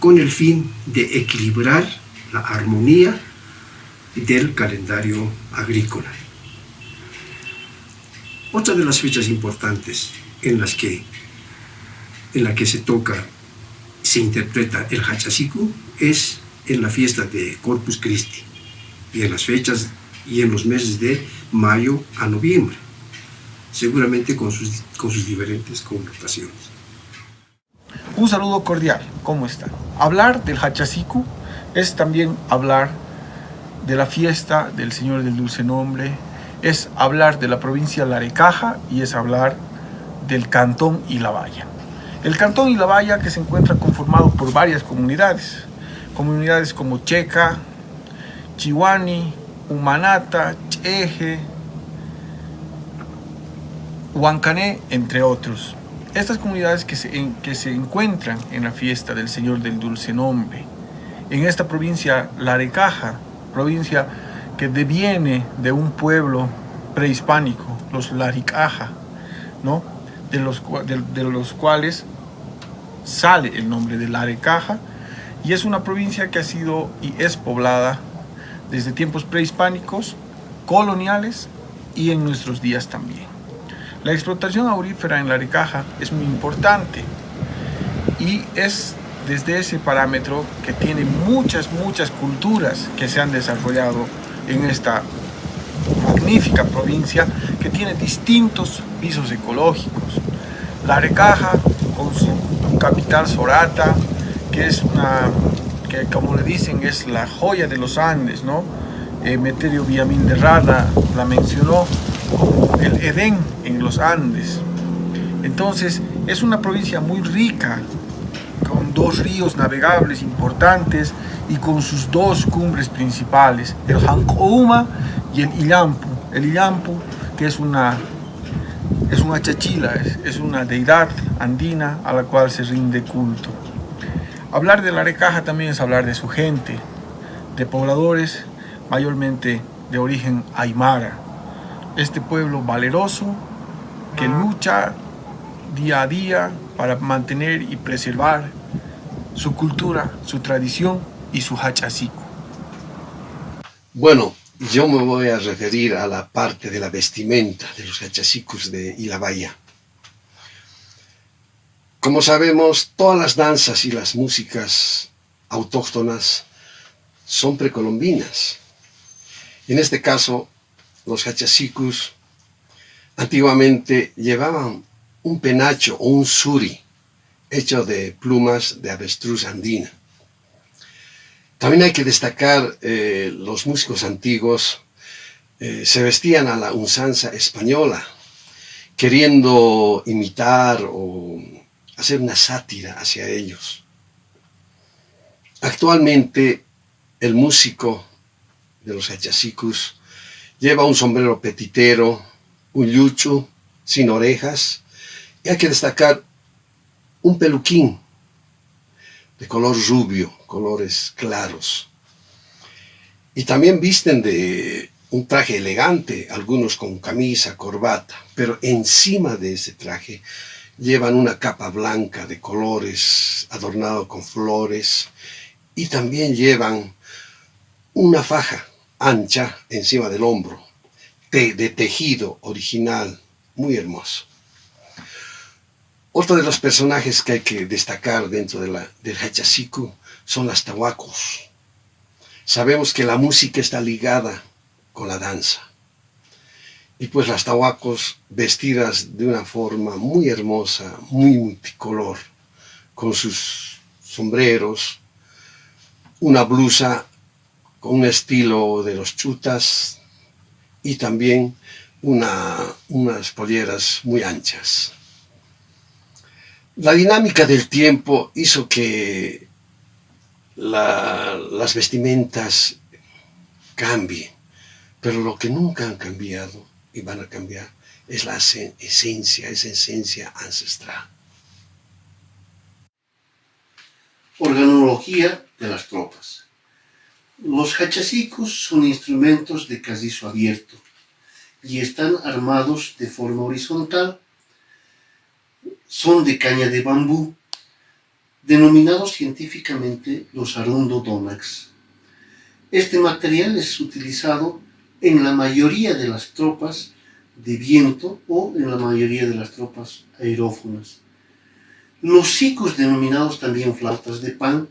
Speaker 6: con el fin de equilibrar la armonía del calendario agrícola. Otra de las fechas importantes en la que se toca, se interpreta el hachasiku es en la fiesta de Corpus Christi y en las fechas y en los meses de mayo a noviembre. seguramente con sus diferentes connotaciones.
Speaker 7: Un saludo cordial, ¿cómo están? Hablar del Hachasiku es también hablar de la fiesta del Señor del Dulce Nombre, es hablar de la provincia de Larecaja y es hablar del Cantón Ilabaya. El Cantón Ilabaya, que se encuentra conformado por varias comunidades como Checa, Chihuani, Humanata, Cheje, Huancané, entre otros. Estas comunidades que se encuentran en la fiesta del Señor del Dulce Nombre, en esta provincia Larecaja, provincia que deviene de un pueblo prehispánico, los Laricaja, ¿no? de los cuales sale el nombre de Larecaja, y es una provincia que ha sido y es poblada desde tiempos prehispánicos, coloniales y en nuestros días también. La explotación aurífera en Larecaja es muy importante y es desde ese parámetro que tiene muchas culturas que se han desarrollado en esta magnífica provincia que tiene distintos pisos ecológicos. Larecaja con su capital Sorata, que como le dicen es la joya de los Andes, ¿no? Meterio Villaminderrada la mencionó como el Edén en los Andes. Entonces es una provincia muy rica, con dos ríos navegables importantes y con sus dos cumbres principales, el Jancouma y el Illampu. El Illampu, que es una chachila, es una deidad andina a la cual se rinde culto. Hablar de Larecaja también es hablar de su gente, de pobladores mayormente de origen aymara. Este pueblo valeroso que lucha día a día para mantener y preservar su cultura, su tradición y su Hachasiku.
Speaker 6: Bueno, yo me voy a referir a la parte de la vestimenta de los Hachasikus de Ilabaya. Como sabemos, todas las danzas y las músicas autóctonas son precolombinas. En este caso, los Hachasikus antiguamente llevaban un penacho o un suri hecho de plumas de avestruz andina. También hay que destacar los músicos antiguos se vestían a la usanza española, queriendo imitar o hacer una sátira hacia ellos. Actualmente el músico de los Hachasikus lleva un sombrero petitero, un yuchu sin orejas, y hay que destacar un peluquín de color rubio, colores claros. Y también visten de un traje elegante, algunos con camisa, corbata, pero encima de ese traje llevan una capa blanca de colores adornado con flores, y también llevan una faja ancha encima del hombro, de tejido original, muy hermoso. Otro de los personajes que hay que destacar dentro del Hachasiku son las tahuacos. Sabemos que la música está ligada con la danza. Y pues las tahuacos vestidas de una forma muy hermosa, muy multicolor, con sus sombreros, una blusa con un estilo de los chutas y también unas polleras muy anchas. La dinámica del tiempo hizo que las vestimentas cambien, pero lo que nunca han cambiado y van a cambiar es la esencia, esa esencia ancestral.
Speaker 1: Organología de las tropas. Los hachasicus son instrumentos de carrizo abierto y están armados de forma horizontal. Son de caña de bambú, denominados científicamente los Arundo Donax. Este material es utilizado en la mayoría de las tropas de viento o en la mayoría de las tropas aerófonas. Los sicus, denominados también flautas de pan,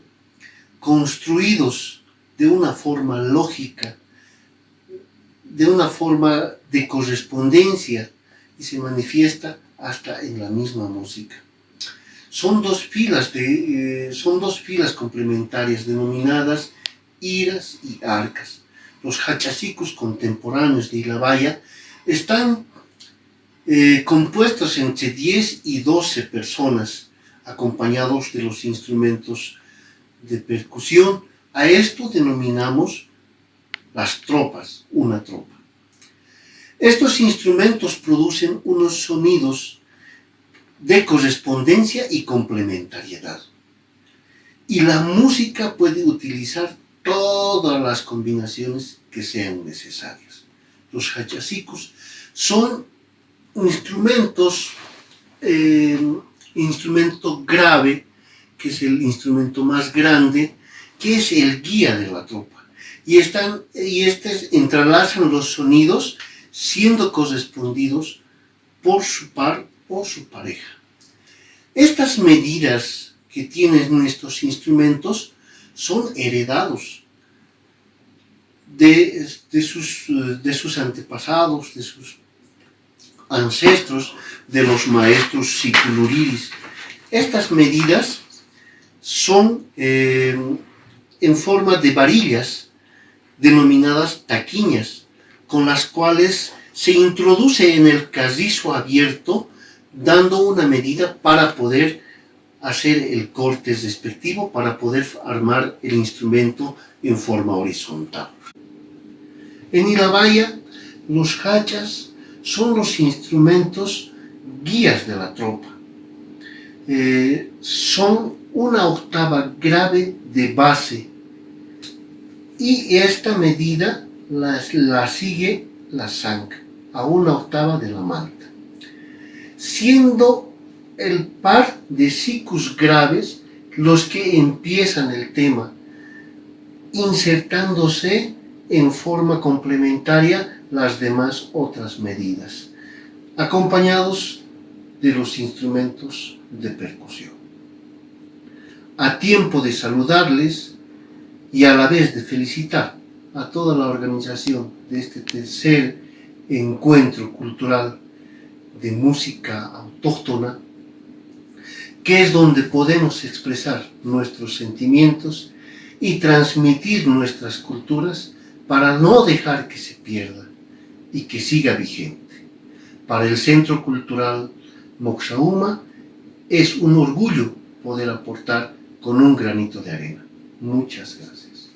Speaker 1: construidos de una forma lógica, de una forma de correspondencia
Speaker 6: y se manifiesta hasta en la misma música. Son dos filas complementarias denominadas iras y arcas. Los hachasicus contemporáneos de Ilhabaya están compuestos entre 10 y 12 personas, acompañados de los instrumentos de percusión. A esto denominamos las tropas, una tropa. Estos instrumentos producen unos sonidos de correspondencia y complementariedad. Y la música puede utilizar todas las combinaciones que sean necesarias. Los hachasicus son instrumento grave, que es el instrumento más grande, que es el guía de la tropa. Y estos entrelazan los sonidos siendo correspondidos por su par o su pareja. Estas medidas que tienen estos instrumentos son heredados de sus antepasados, de sus ancestros, de los maestros siculuriris. Estas medidas son en forma de varillas denominadas taquiñas, con las cuales se introduce en el carrizo abierto, dando una medida para poder hacer el corte respectivo, para poder armar el instrumento en forma horizontal. En Ilhabaya, los hachas son los instrumentos guías de la tropa. Son una octava grave de base, y esta medida la sigue la zanca, a una octava de la malta, siendo el par de sicus graves los que empiezan el tema, insertándose en forma complementaria las demás otras medidas, acompañados de los instrumentos de percusión. A tiempo de saludarles y a la vez de felicitar a toda la organización de este tercer encuentro cultural de música autóctona, que es donde podemos expresar nuestros sentimientos y transmitir nuestras culturas para no dejar que se pierda y que siga vigente. Para el Centro Cultural Moxahuma es un orgullo poder aportar con un granito de arena. Muchas gracias.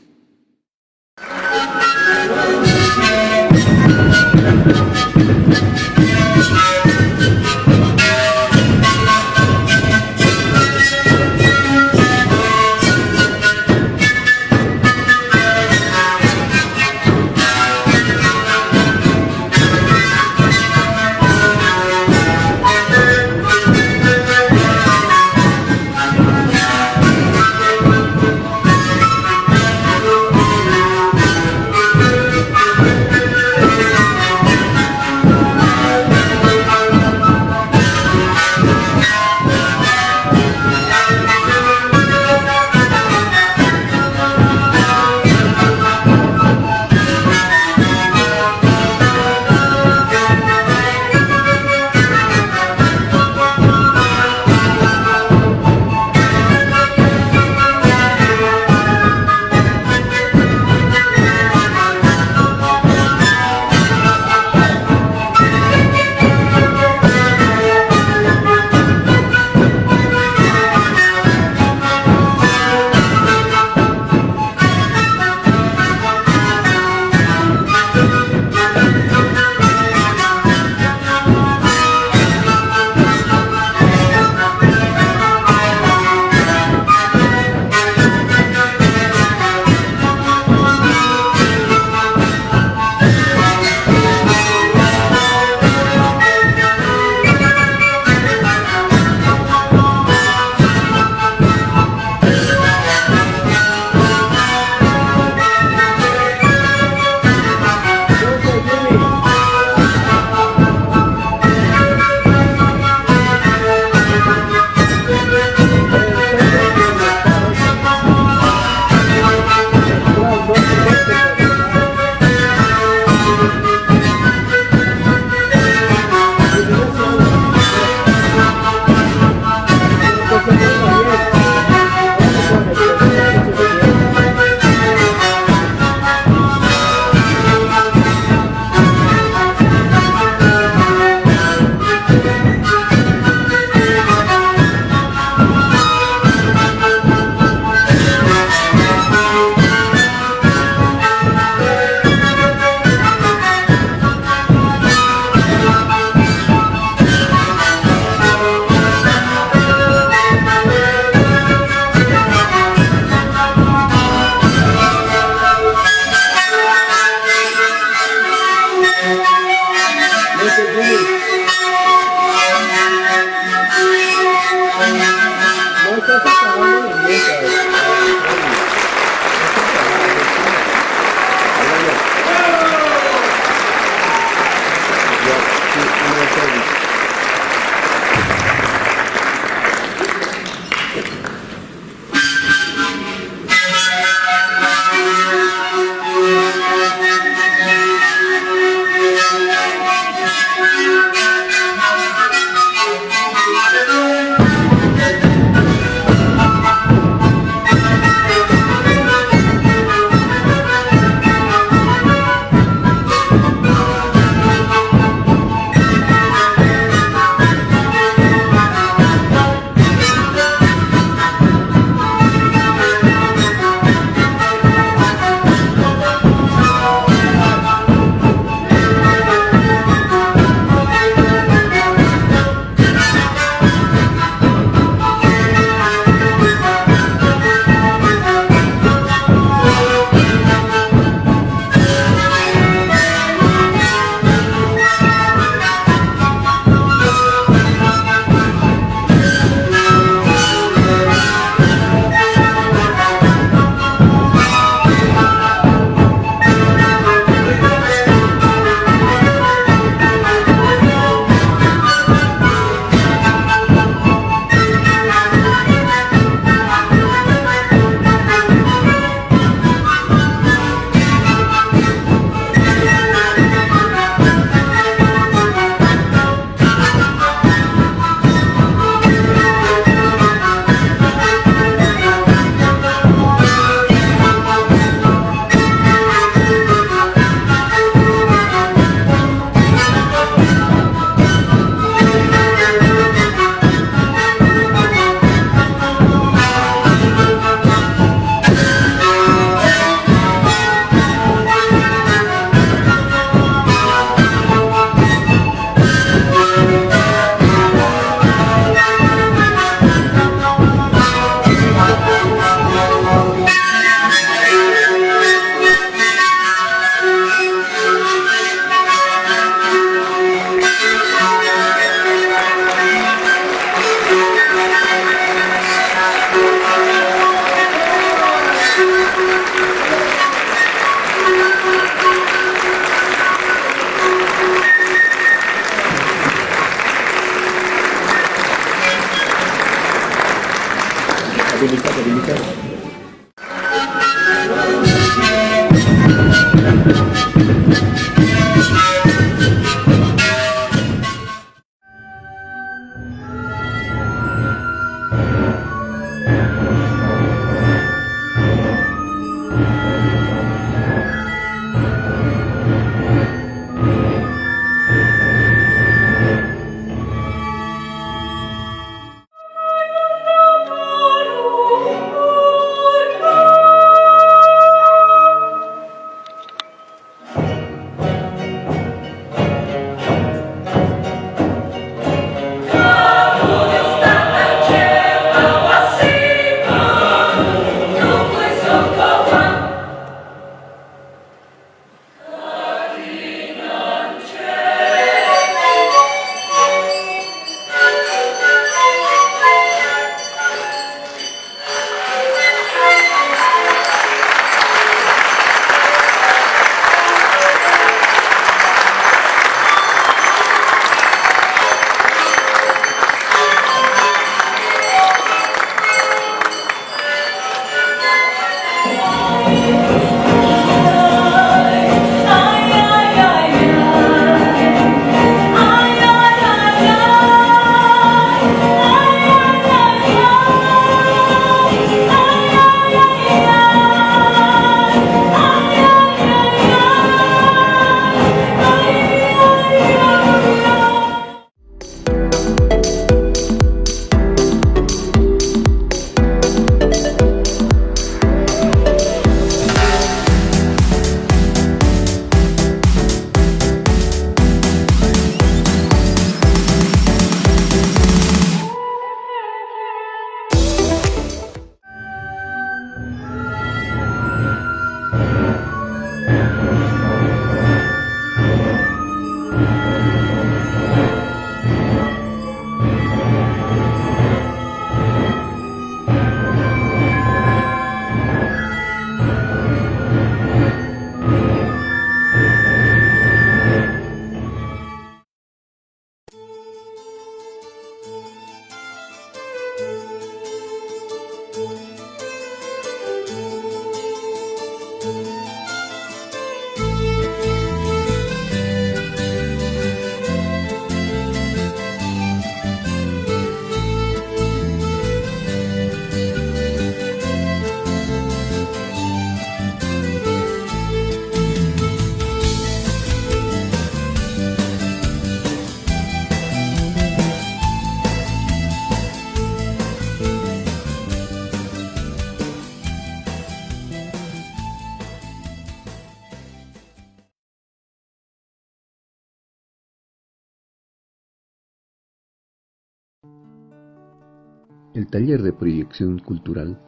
Speaker 8: El Taller de Proyección Cultural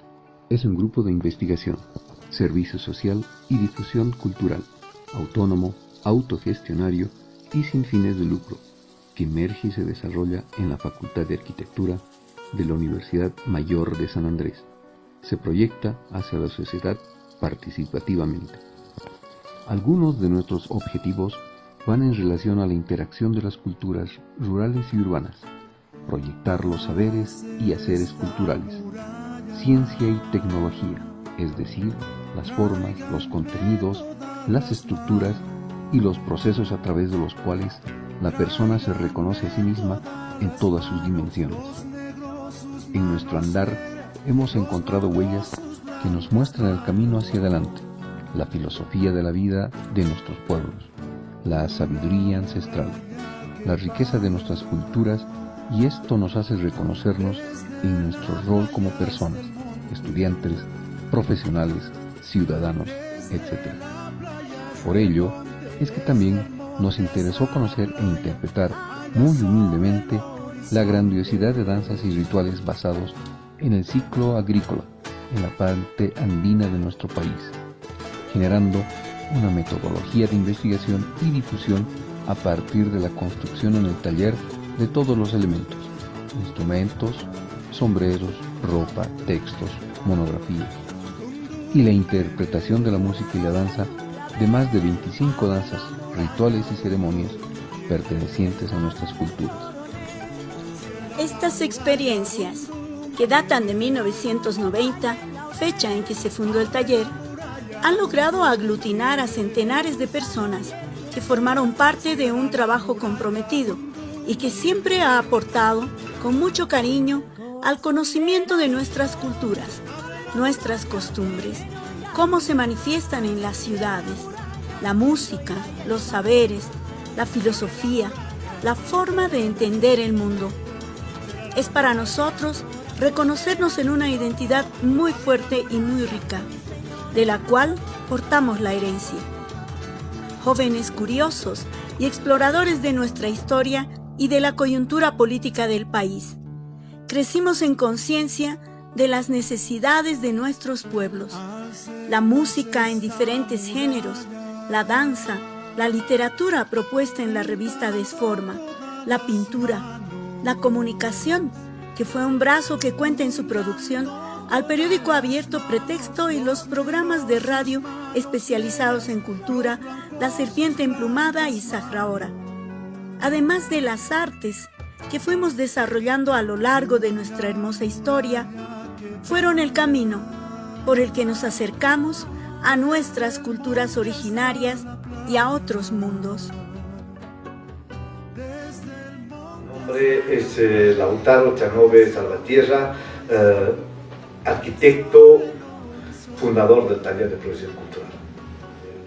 Speaker 8: es un grupo de investigación, servicio social y difusión cultural, autónomo, autogestionario y sin fines de lucro, que emerge y se desarrolla en la Facultad de Arquitectura de la Universidad Mayor de San Andrés. Se proyecta hacia la sociedad participativamente. Algunos de nuestros objetivos van en relación a la interacción de las culturas rurales y urbanas, proyectar los saberes y haceres culturales, ciencia y tecnología, es decir, las formas, los contenidos, las estructuras y los procesos a través de los cuales la persona se reconoce a sí misma en todas sus dimensiones. En nuestro andar hemos encontrado huellas que nos muestran el camino hacia adelante, la filosofía de la vida de nuestros pueblos, la sabiduría ancestral, la riqueza de nuestras culturas, y esto nos hace reconocernos en nuestro rol como personas, estudiantes, profesionales, ciudadanos, etc. Por ello, es que también nos interesó conocer e interpretar muy humildemente la grandiosidad de danzas y rituales basados en el ciclo agrícola en la parte andina de nuestro país, generando una metodología de investigación y difusión a partir de la construcción en el taller de todos los elementos, instrumentos, sombreros, ropa, textos, monografías, y la interpretación de la música y la danza de más de 25 danzas, rituales y ceremonias pertenecientes a nuestras culturas.
Speaker 9: Estas experiencias, que datan de 1990, fecha en que se fundó el taller, han logrado aglutinar a centenares de personas que formaron parte de un trabajo comprometido y que siempre ha aportado con mucho cariño al conocimiento de nuestras culturas, nuestras costumbres, cómo se manifiestan en las ciudades, la música, los saberes, la filosofía, la forma de entender el mundo. Es para nosotros reconocernos en una identidad muy fuerte y muy rica, de la cual portamos la herencia. Jóvenes curiosos y exploradores de nuestra historia y de la coyuntura política del país, crecimos en conciencia de las necesidades de nuestros pueblos. La música en diferentes géneros, la danza, la literatura propuesta en la revista Desforma, la pintura, la comunicación, que fue un brazo que cuenta en su producción al periódico abierto Pretexto y los programas de radio especializados en cultura, La Serpiente Emplumada y Sahraora. Además de las artes que fuimos desarrollando a lo largo de nuestra hermosa historia, fueron el camino por el que nos acercamos a nuestras culturas originarias y a otros mundos.
Speaker 10: Mi nombre es Lautaro Chanove Salvatierra, arquitecto, fundador del Taller de Producción Cultural.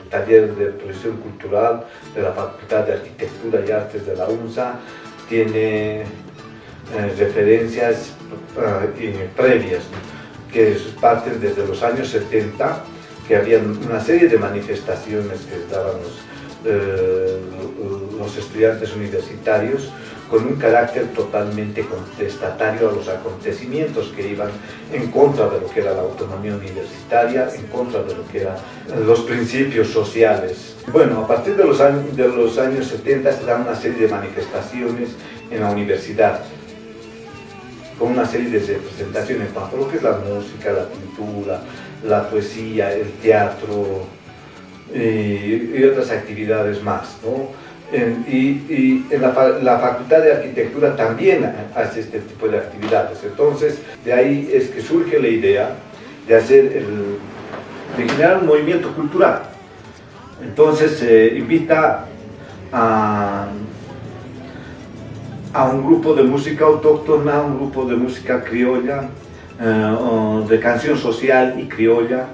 Speaker 10: El Taller de Producción Cultural de la Facultad de Arquitectura y Artes de la UNSA tiene referencias previas, que parten desde los años 70, que había una serie de manifestaciones que daban los estudiantes universitarios con un carácter totalmente contestatario a los acontecimientos que iban en contra de lo que era la autonomía universitaria, en contra de lo que eran los principios sociales. Bueno, a partir de los años 70 se dan una serie de manifestaciones en la universidad, con una serie de representaciones, tanto lo que es la música, la pintura, la poesía, el teatro y otras actividades más, ¿no? Y en la Facultad de Arquitectura también hace este tipo de actividades. Entonces, de ahí es que surge la idea de generar un movimiento cultural. Entonces se invita a un grupo de música autóctona, un grupo de música criolla, de canción social y criolla,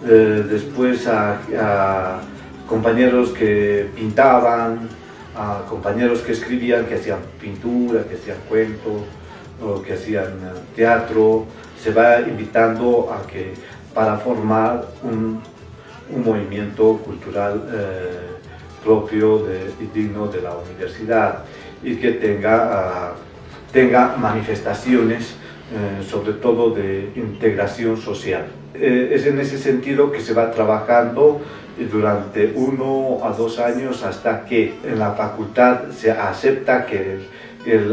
Speaker 10: después a compañeros que pintaban, a compañeros que escribían, que hacían pintura, que hacían cuentos, o que hacían teatro. Se va invitando para formar un movimiento cultural propio y digno de la universidad, y que tenga manifestaciones sobre todo de integración social. Es en ese sentido que se va trabajando durante 1 a 2 años hasta que en la facultad se acepta que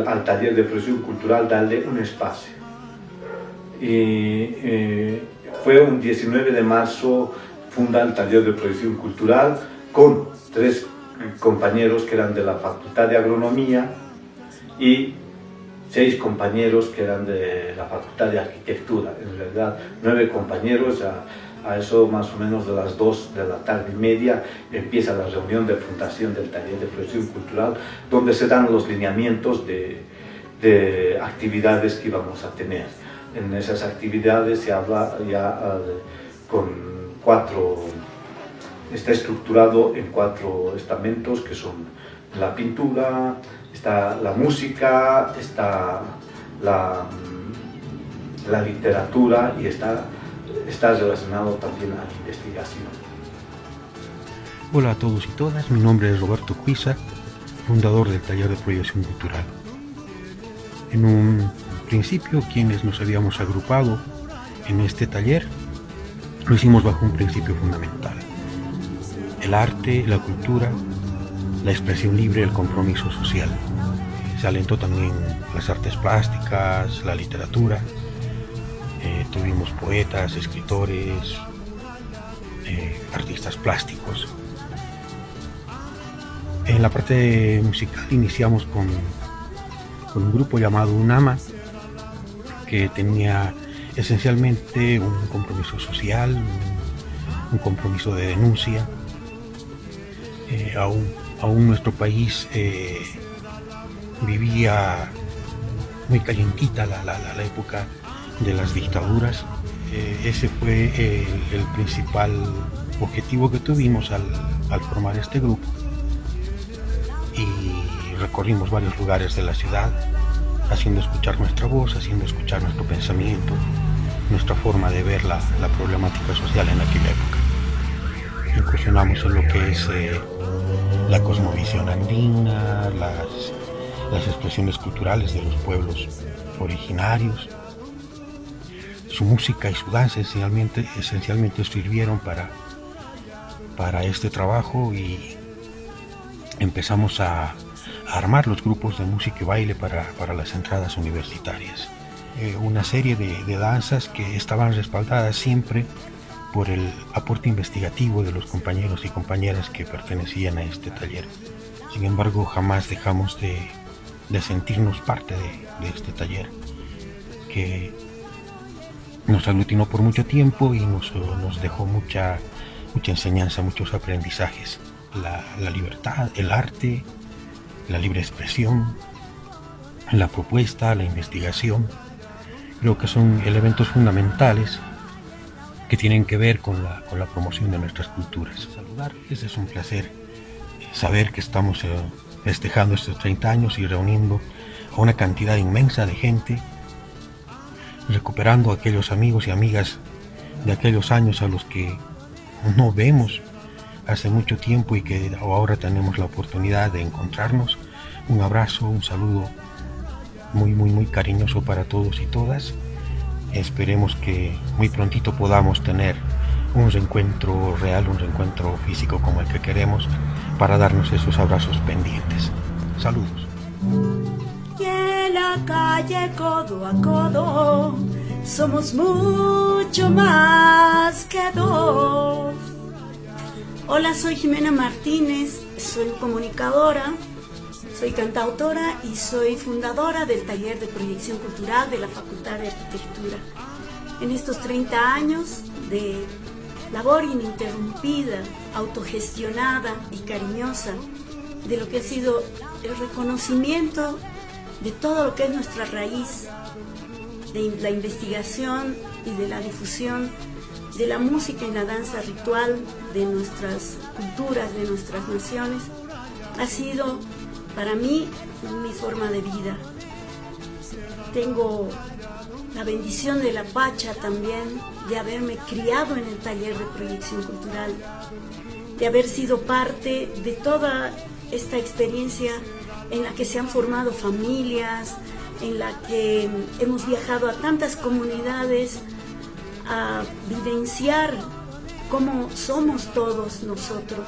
Speaker 10: al taller de producción cultural darle un espacio. Y fue un 19 de marzo funda el taller de producción cultural con 3 compañeros que eran de la Facultad de Agronomía y 6 compañeros que eran de la Facultad de Arquitectura. En realidad 9 compañeros. A eso más o menos de las 2 de la tarde y media empieza la reunión de fundación del taller de producción cultural, donde se dan los lineamientos de actividades que íbamos a tener. En esas actividades se habla ya está estructurado en 4 estamentos, que son la pintura, está la música, está la literatura y está relacionado también a la investigación.
Speaker 11: Hola a todos y todas, mi nombre es Roberto Cuiza, fundador del Taller de Proyección Cultural. En un principio, quienes nos habíamos agrupado en este taller, lo hicimos bajo un principio fundamental: el arte, la cultura, la expresión libre, el compromiso social. Se alentó también las artes plásticas, la literatura. Tuvimos poetas, escritores, artistas plásticos. En la parte musical iniciamos con un grupo llamado UNAMA, que tenía esencialmente un compromiso social, un compromiso de denuncia. Aún nuestro país vivía muy calientita la época de las dictaduras. Ese fue el principal objetivo que tuvimos al formar este grupo, y recorrimos varios lugares de la ciudad haciendo escuchar nuestra voz, haciendo escuchar nuestro pensamiento, nuestra forma de ver la problemática social en aquella época. Incursionamos en lo que es la cosmovisión andina, las expresiones culturales de los pueblos originarios. Su música y su danza esencialmente sirvieron para este trabajo, y empezamos a armar los grupos de música y baile para las entradas universitarias. Una serie de danzas que estaban respaldadas siempre por el aporte investigativo de los compañeros y compañeras que pertenecían a este taller. Sin embargo, jamás dejamos de sentirnos parte de este taller, que nos aglutinó por mucho tiempo y nos dejó mucha enseñanza, muchos aprendizajes. La libertad, el arte, la libre expresión, la propuesta, la investigación, creo que son elementos fundamentales que tienen que ver con la promoción de nuestras culturas. Saludarles, es un placer saber que estamos festejando estos 30 años y reuniendo a una cantidad inmensa de gente, recuperando a aquellos amigos y amigas de aquellos años a los que no vemos hace mucho tiempo y que ahora tenemos la oportunidad de encontrarnos. Un abrazo, un saludo muy, muy, muy cariñoso para todos y todas. Esperemos que muy prontito podamos tener un reencuentro real, un reencuentro físico como el que queremos, para darnos esos abrazos pendientes. Saludos.
Speaker 9: Y en la calle codo a codo somos mucho más que dos. Hola, soy Jimena Martínez, soy comunicadora, soy cantautora y soy fundadora del Taller de Proyección Cultural de la Facultad de Arquitectura. En estos 30 años de labor ininterrumpida, autogestionada y cariñosa, de lo que ha sido el reconocimiento de todo lo que es nuestra raíz, de la investigación y de la difusión de la música y la danza ritual de nuestras culturas, de nuestras naciones, ha sido para mí mi forma de vida. Tengo la bendición de la Pacha también, de haberme criado en el Taller de Proyección Cultural, de haber sido parte de toda esta experiencia en la que se han formado familias, en la que hemos viajado a tantas comunidades a vivenciar cómo somos todos nosotros,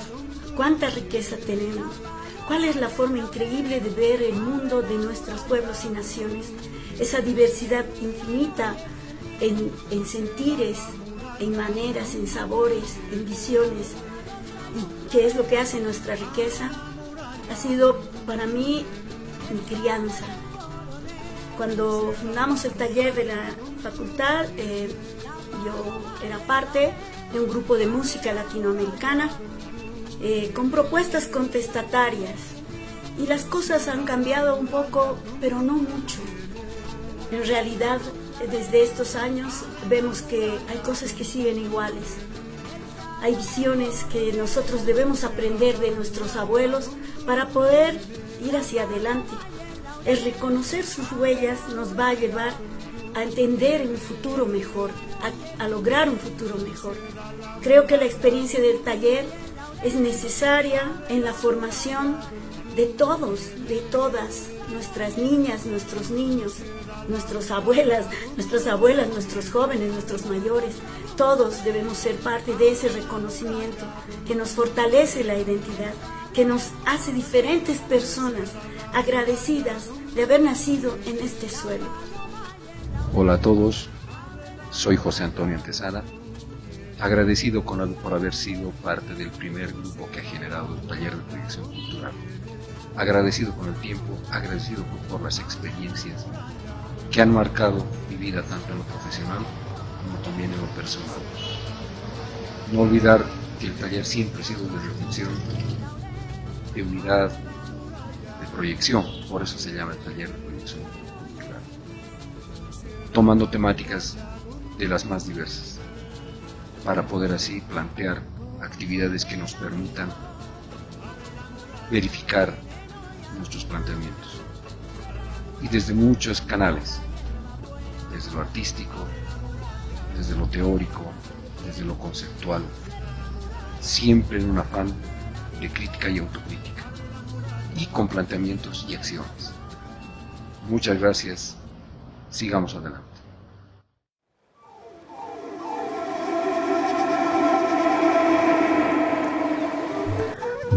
Speaker 9: cuánta riqueza tenemos, cuál es la forma increíble de ver el mundo de nuestros pueblos y naciones, esa diversidad infinita en sentires, en maneras, en sabores, en visiones, y qué es lo que hace nuestra riqueza. Ha sido para mí mi crianza. Cuando fundamos el taller de la facultad, yo era parte de un grupo de música latinoamericana con propuestas contestatarias, y las cosas han cambiado un poco, pero no mucho. En realidad, desde estos años vemos que hay cosas que siguen iguales. Hay visiones que nosotros debemos aprender de nuestros abuelos para poder ir hacia adelante. El reconocer sus huellas nos va a llevar a entender un futuro mejor, a lograr un futuro mejor. Creo que la experiencia del taller es necesaria en la formación de todos, de todas, nuestras niñas, nuestros niños, nuestras abuelas, nuestros jóvenes, nuestros mayores. Todos debemos ser parte de ese reconocimiento que nos fortalece la identidad, que nos hace diferentes personas, agradecidas de haber nacido en este suelo.
Speaker 8: Hola a todos, soy José Antonio Antesana, agradecido por haber sido parte del primer grupo que ha generado el Taller de Proyección Cultural. Agradecido con el tiempo, agradecido por las experiencias que han marcado mi vida tanto en lo profesional como también en lo personal. No olvidar que el taller siempre ha sido de reflexión, de unidad, de proyección, por eso se llama el taller de proyección cultural, tomando temáticas de las más diversas, para poder así plantear actividades que nos permitan verificar nuestros planteamientos, y desde muchos canales, desde lo artístico, desde lo teórico, desde lo conceptual, siempre en un afán de crítica y autocrítica, y con planteamientos y acciones. Muchas gracias, sigamos adelante.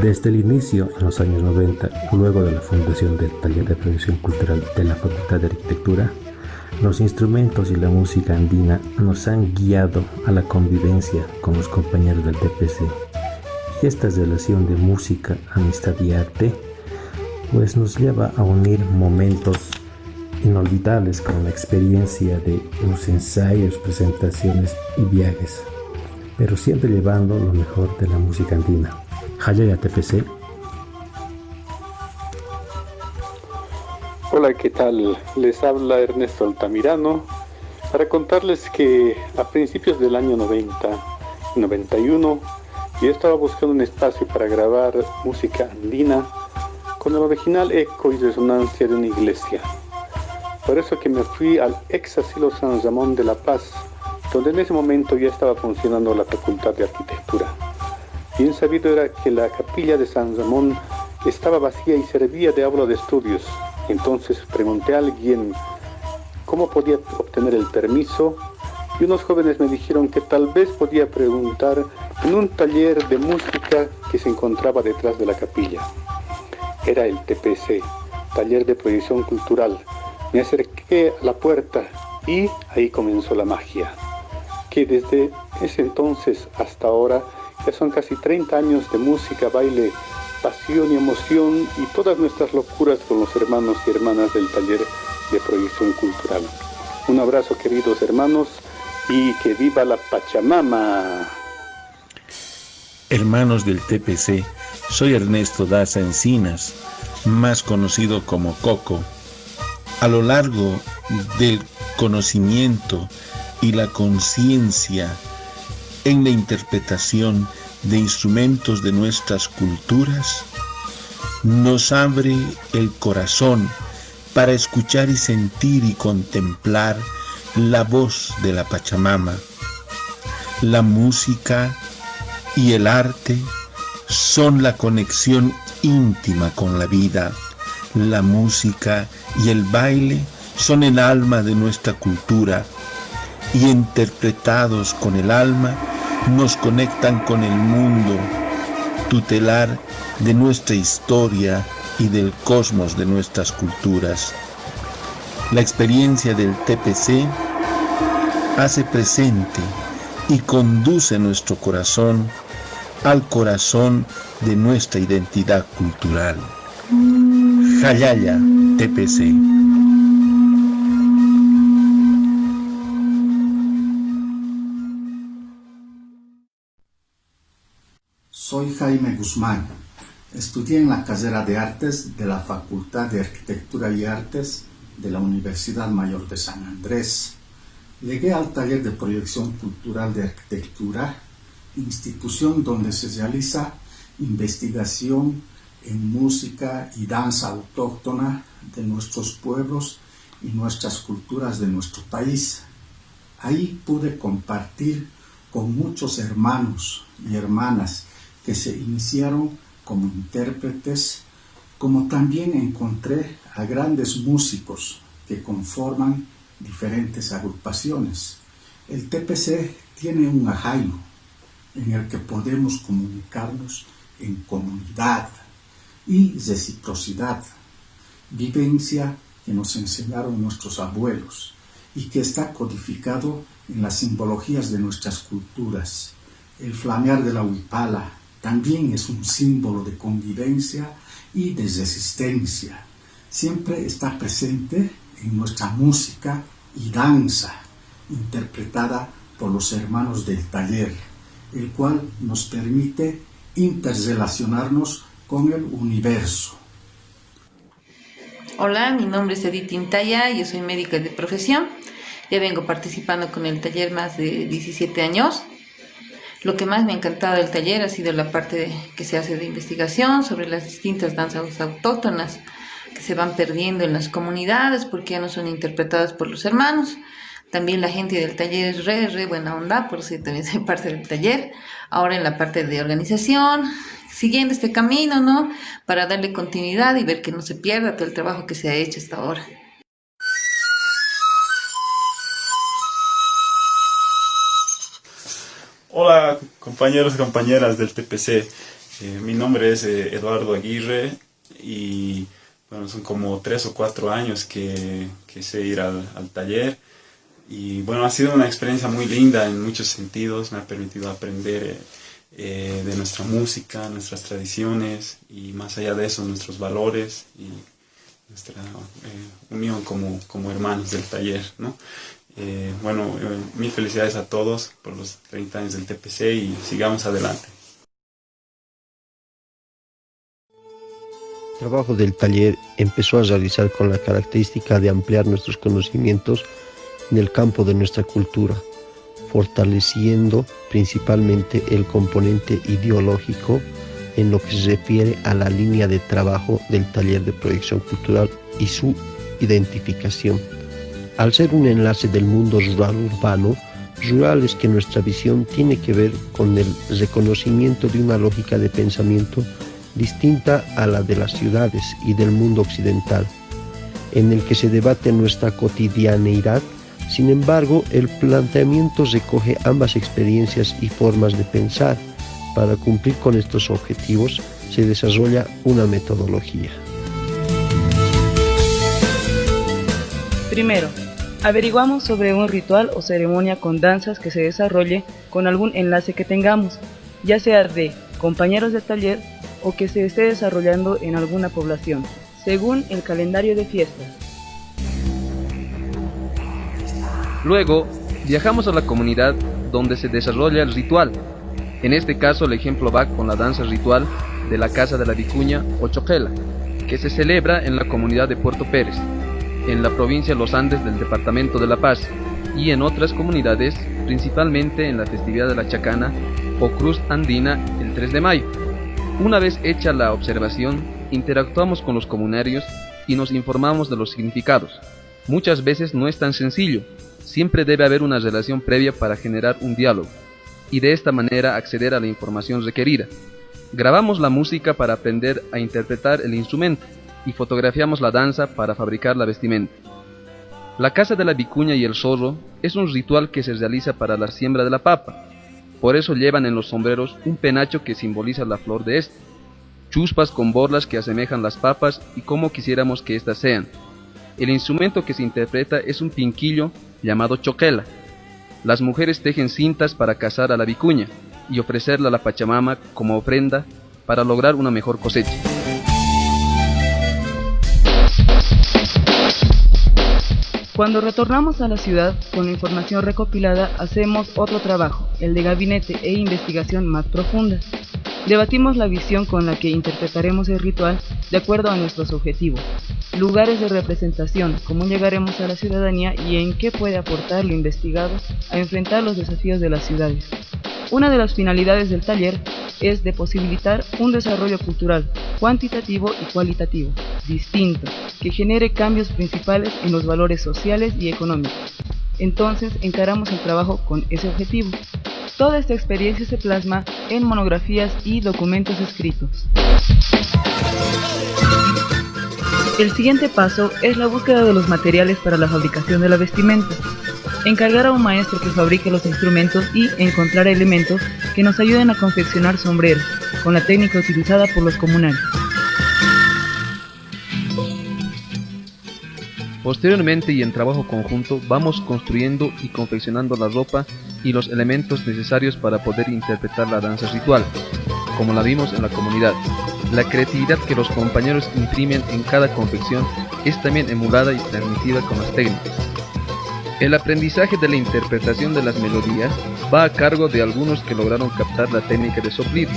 Speaker 12: Desde el inicio, en los años 90, luego de la fundación del Taller de Proyección Cultural de la Facultad de Arquitectura, los instrumentos y la música andina nos han guiado a la convivencia con los compañeros del TPC. Y esta relación de música, amistad y arte, pues nos lleva a unir momentos inolvidables con la experiencia de los ensayos, presentaciones y viajes, pero siempre llevando lo mejor de la música andina. Jayaya TPC.
Speaker 13: Hola, ¿qué tal? Les habla Ernesto Altamirano para contarles que a principios del año 91 yo estaba buscando un espacio para grabar música andina con el original eco y resonancia de una iglesia. Por eso que me fui al ex asilo San Ramón de La Paz, donde en ese momento ya estaba funcionando la Facultad de Arquitectura. Bien sabido era que la capilla de San Ramón estaba vacía y servía de aula de estudios. Entonces pregunté a alguien cómo podía obtener el permiso y unos jóvenes me dijeron que tal vez podía preguntar en un taller de música que se encontraba detrás de la capilla. Era el TPC, Taller de Proyección Cultural. Me acerqué a la puerta y ahí comenzó la magia, que desde ese entonces hasta ahora ya son casi 30 años de música, baile, pasión y emoción y todas nuestras locuras con los hermanos y hermanas del Taller de Proyección Cultural. Un abrazo, queridos hermanos, y que viva la Pachamama.
Speaker 14: Hermanos del TPC, soy Ernesto Daza Encinas, más conocido como Coco. A lo largo del conocimiento y la conciencia en la interpretación de instrumentos de nuestras culturas, nos abre el corazón para escuchar y sentir y contemplar la voz de la Pachamama. La música y el arte son la conexión íntima con la vida. La música y el baile son el alma de nuestra cultura y interpretados con el alma nos conectan con el mundo tutelar de nuestra historia y del cosmos de nuestras culturas. La experiencia del TPC hace presente y conduce nuestro corazón al corazón de nuestra identidad cultural. Jayaya TPC.
Speaker 15: Soy Jaime Guzmán. Estudié en la carrera de Artes de la Facultad de Arquitectura y Artes de la Universidad Mayor de San Andrés. Llegué al Taller de Proyección Cultural de Arquitectura, institución donde se realiza investigación en música y danza autóctona de nuestros pueblos y nuestras culturas de nuestro país. Ahí pude compartir con muchos hermanos y hermanas que se iniciaron como intérpretes, como también encontré a grandes músicos que conforman diferentes agrupaciones. El TPC tiene un ajayo en el que podemos comunicarnos en comunidad y reciprocidad, vivencia que nos enseñaron nuestros abuelos y que está codificado en las simbologías de nuestras culturas. El flamear de la huipala también es un símbolo de convivencia y de resistencia. Siempre está presente en nuestra música y danza, interpretada por los hermanos del taller. el cual nos permite interrelacionarnos con el universo.
Speaker 16: Hola, mi nombre es Edith Intaya, yo soy médica de profesión. Ya vengo participando con el taller más de 17 años. Lo que más me ha encantado del taller ha sido la parte que se hace de investigación sobre las distintas danzas autóctonas que se van perdiendo en las comunidades porque ya no son interpretadas por los hermanos. También la gente del taller es re buena onda, por eso también soy parte del taller. Ahora en la parte de organización, siguiendo este camino, ¿no? Para darle continuidad y ver que no se pierda todo el trabajo que se ha hecho hasta ahora.
Speaker 17: Hola compañeros y compañeras del TPC, mi nombre es Eduardo Aguirre y bueno, son como 3 o 4 años que sé ir al taller y bueno, ha sido una experiencia muy linda en muchos sentidos, me ha permitido aprender de nuestra música, nuestras tradiciones y más allá de eso nuestros valores y nuestra unión como hermanos del taller, ¿no? Mil felicidades a todos por los 30 años del TPC y sigamos adelante.
Speaker 18: El trabajo del taller empezó a realizar con la característica de ampliar nuestros conocimientos en el campo de nuestra cultura, fortaleciendo principalmente el componente ideológico en lo que se refiere a la línea de trabajo del taller de proyección cultural y su identificación. Al ser un enlace del mundo rural-urbano, rural es que nuestra visión tiene que ver con el reconocimiento de una lógica de pensamiento distinta a la de las ciudades y del mundo occidental, en el que se debate nuestra cotidianeidad. Sin embargo, el planteamiento recoge ambas experiencias y formas de pensar. Para cumplir con estos objetivos, se desarrolla una metodología.
Speaker 19: Primero, averiguamos sobre un ritual o ceremonia con danzas que se desarrolle con algún enlace que tengamos, ya sea de compañeros de taller o que se esté desarrollando en alguna población, según el calendario de fiestas.
Speaker 20: Luego, viajamos a la comunidad donde se desarrolla el ritual. En este caso, el ejemplo va con la danza ritual de la Casa de la Vicuña o Choquela, que se celebra en la comunidad de Puerto Pérez, en la provincia de Los Andes del departamento de La Paz, y en otras comunidades, principalmente en la festividad de la Chacana o Cruz Andina el 3 de mayo. Una vez hecha la observación, interactuamos con los comunarios y nos informamos de los significados. Muchas veces no es tan sencillo, siempre debe haber una relación previa para generar un diálogo, y de esta manera acceder a la información requerida. Grabamos la música para aprender a interpretar el instrumento, y fotografiamos la danza para fabricar la vestimenta. La Casa de la Vicuña y el Zorro es un ritual que se realiza para la siembra de la papa. Por eso llevan en los sombreros un penacho que simboliza la flor de este, chuspas con borlas que asemejan las papas y como quisiéramos que éstas sean. El instrumento que se interpreta es un pinquillo llamado choquela. Las mujeres tejen cintas para cazar a la vicuña y ofrecerla a la Pachamama como ofrenda para lograr una mejor cosecha.
Speaker 19: Cuando retornamos a la ciudad con la información recopilada, hacemos otro trabajo, el de gabinete e investigación más profunda. Debatimos la visión con la que interpretaremos el ritual de acuerdo a nuestros objetivos, lugares de representación, cómo llegaremos a la ciudadanía y en qué puede aportar lo investigado a enfrentar los desafíos de las ciudades. Una de las finalidades del taller es de posibilitar un desarrollo cultural, cuantitativo y cualitativo, distinto, que genere cambios principales en los valores sociales y económicos. Entonces encaramos el trabajo con ese objetivo. Toda esta experiencia se plasma en monografías y documentos escritos. El siguiente paso es la búsqueda de los materiales para la fabricación de la vestimenta. Encargar a un maestro que fabrique los instrumentos y encontrar elementos que nos ayuden a confeccionar sombreros, con la técnica utilizada por los comunarios.
Speaker 20: Posteriormente y en trabajo conjunto vamos construyendo y confeccionando la ropa y los elementos necesarios para poder interpretar la danza ritual, como la vimos en la comunidad. La creatividad que los compañeros imprimen en cada confección es también emulada y transmitida con las técnicas. El aprendizaje de la interpretación de las melodías va a cargo de algunos que lograron captar la técnica de soplido.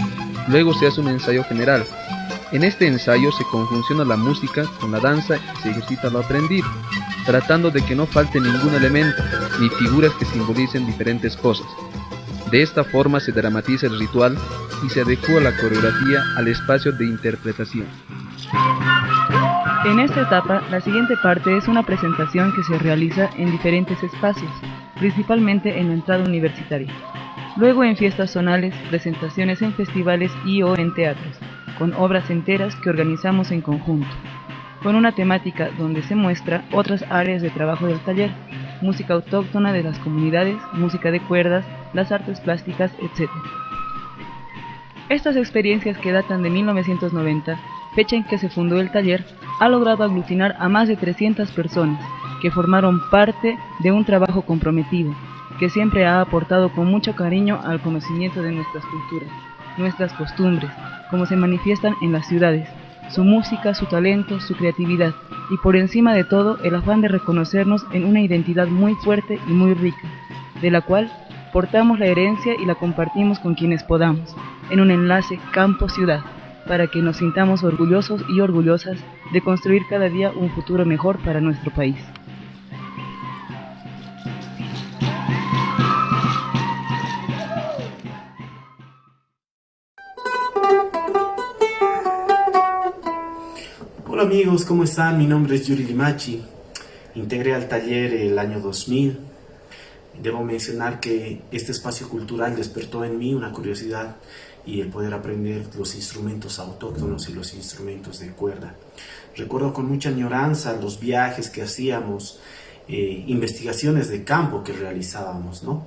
Speaker 20: Luego se hace un ensayo general. En este ensayo se conjunciona la música con la danza y se ejercita lo aprendido, tratando de que no falte ningún elemento, ni figuras que simbolicen diferentes cosas. De esta forma se dramatiza el ritual y se adecua la coreografía al espacio de interpretación.
Speaker 19: En esta etapa, la siguiente parte es una presentación que se realiza en diferentes espacios, principalmente en la entrada universitaria. Luego en fiestas zonales, presentaciones en festivales y o en teatros, con obras enteras que organizamos en conjunto, con una temática donde se muestra otras áreas de trabajo del taller, música autóctona de las comunidades, música de cuerdas, las artes plásticas, etc. Estas experiencias que datan de 1990, fecha en que se fundó el taller, ha logrado aglutinar a más de 300 personas que formaron parte de un trabajo comprometido, que siempre ha aportado con mucho cariño al conocimiento de nuestras culturas, nuestras costumbres, cómo se manifiestan en las ciudades, su música, su talento, su creatividad y por encima de todo el afán de reconocernos en una identidad muy fuerte y muy rica, de la cual portamos la herencia y la compartimos con quienes podamos, en un enlace campo-ciudad, para que nos sintamos orgullosos y orgullosas de construir cada día un futuro mejor para nuestro país.
Speaker 21: Hola amigos, ¿cómo están? Mi nombre es Yuri Limachi. Integré al taller el año 2000. Debo mencionar que este espacio cultural despertó en mí una curiosidad y el poder aprender los instrumentos autóctonos y los instrumentos de cuerda. Recuerdo con mucha añoranza los viajes que hacíamos, investigaciones de campo que realizábamos, ¿no?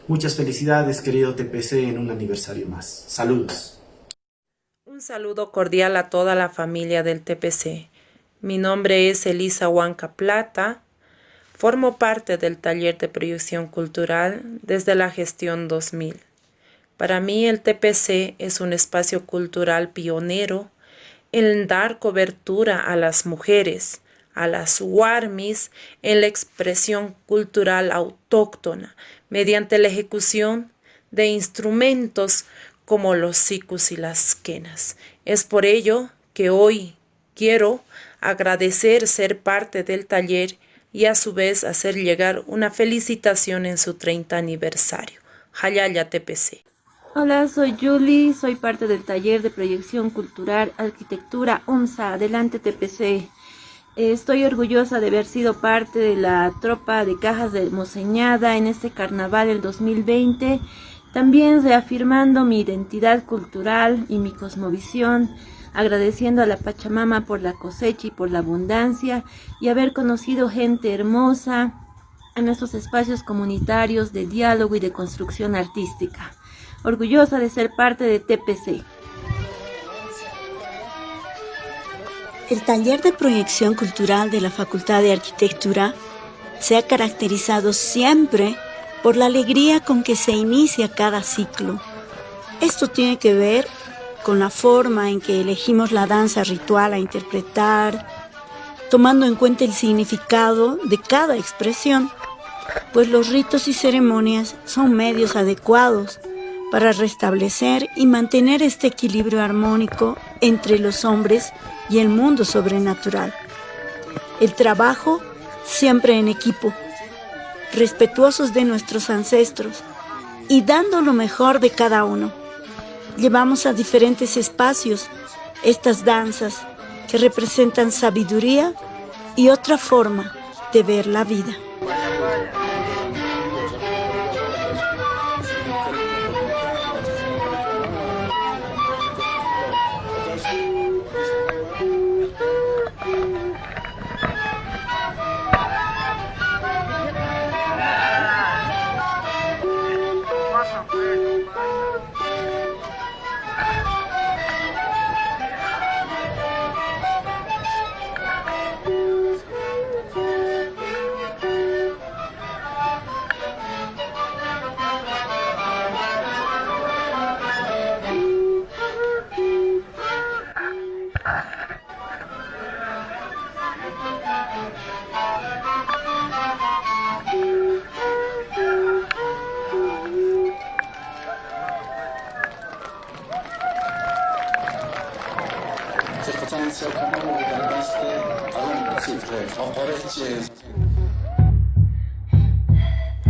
Speaker 21: Muchas felicidades, querido TPC, en un aniversario más. Saludos.
Speaker 22: Un saludo cordial a toda la familia del TPC. Mi nombre es Elisa Huanca Plata. Formo parte del taller de proyección cultural desde la gestión 2000. Para mí el TPC es un espacio cultural pionero en dar cobertura a las mujeres, a las huarmis, en la expresión cultural autóctona, mediante la ejecución de instrumentos como los sicus y las quenas. Es por ello que hoy quiero agradecer ser parte del taller y a su vez hacer llegar una felicitación en su 30 aniversario. Hayaya TPC.
Speaker 23: Hola, soy Julie, soy parte del taller de proyección cultural, arquitectura UNSA. Adelante TPC. Estoy orgullosa de haber sido parte de la tropa de cajas de Moseñada en este carnaval del 2020, también reafirmando mi identidad cultural y mi cosmovisión, agradeciendo a la Pachamama por la cosecha y por la abundancia y haber conocido gente hermosa en estos espacios comunitarios de diálogo y de construcción artística. Orgullosa de ser parte de TPC.
Speaker 9: El taller de proyección cultural de la Facultad de Arquitectura se ha caracterizado siempre por la alegría con que se inicia cada ciclo. Esto tiene que ver con la forma en que elegimos la danza ritual a interpretar, tomando en cuenta el significado de cada expresión, pues los ritos y ceremonias son medios adecuados para restablecer y mantener este equilibrio armónico entre los hombres y el mundo sobrenatural. El trabajo siempre en equipo, respetuosos de nuestros ancestros y dando lo mejor de cada uno. Llevamos a diferentes espacios estas danzas que representan sabiduría y otra forma de ver la vida.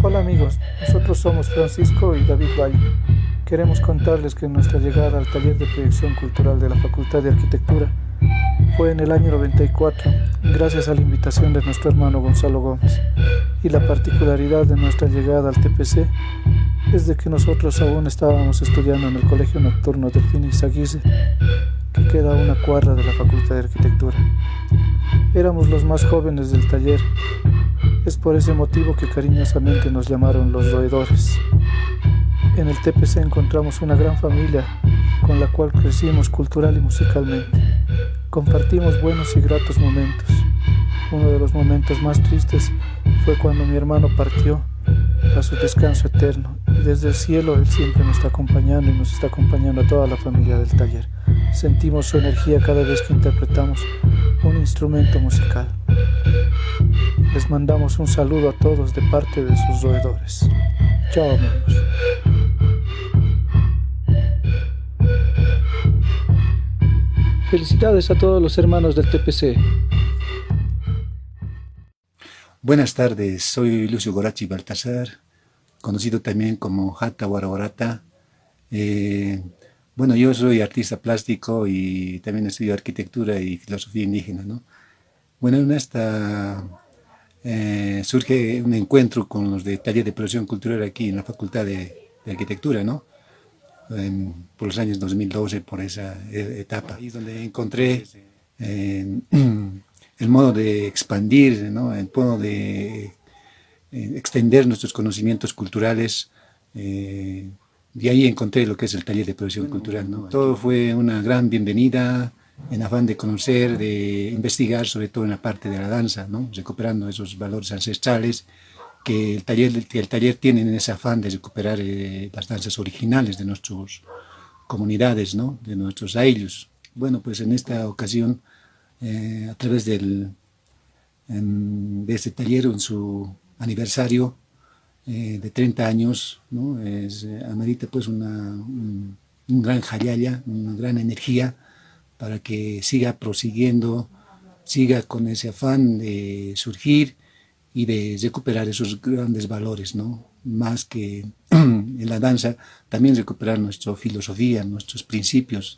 Speaker 2: Hola amigos, nosotros somos Francisco y David Valle. Queremos contarles que nuestra llegada al taller de proyección cultural de la Facultad de Arquitectura fue en el año 94, gracias a la invitación de nuestro hermano Gonzalo Gómez. Y la particularidad de nuestra llegada al TPC es de que nosotros aún estábamos estudiando en el Colegio Nocturno Delfín Izaguirre, que queda a una cuadra de la Facultad de Arquitectura. Éramos los más jóvenes del taller. Es por ese motivo que cariñosamente nos llamaron los roedores. En el TPC encontramos una gran familia con la cual crecimos cultural y musicalmente. Compartimos buenos y gratos momentos. Uno de los momentos más tristes fue cuando mi hermano partió a su descanso eterno, y desde el cielo él siempre nos está acompañando y nos está acompañando a toda la familia del taller. Sentimos su energía cada vez que interpretamos un instrumento musical. Les mandamos un saludo a todos de parte de sus roedores. Chao amigos. Felicidades a todos los hermanos del TPC.
Speaker 3: Buenas tardes, soy Lucio Gorachi Baltasar, conocido también como Jata Guaraguarata. Bueno, yo soy artista plástico y también estudio arquitectura y filosofía indígena, ¿no? Bueno, en esta surge un encuentro con los de taller de producción cultural aquí en la Facultad de Arquitectura, ¿no? Por los años 2012, por esa etapa. Ahí es donde encontré el modo de expandir, ¿no? El modo de extender nuestros conocimientos culturales. De ahí encontré lo que es el taller de producción cultural, ¿no? Todo fue una gran bienvenida, en afán de conocer, de investigar, sobre todo en la parte de la danza, ¿no? Recuperando esos valores ancestrales que el taller tiene en ese afán de recuperar las danzas originales de nuestras comunidades, ¿no? De nuestros aylus. Bueno, pues en esta ocasión, a través de este taller, en su aniversario de 30 años, ¿no? Amerita pues un gran jayaya, una gran energía para que siga prosiguiendo, siga con ese afán de surgir y de recuperar esos grandes valores, ¿no? Más que en la danza, también recuperar nuestra filosofía, nuestros principios,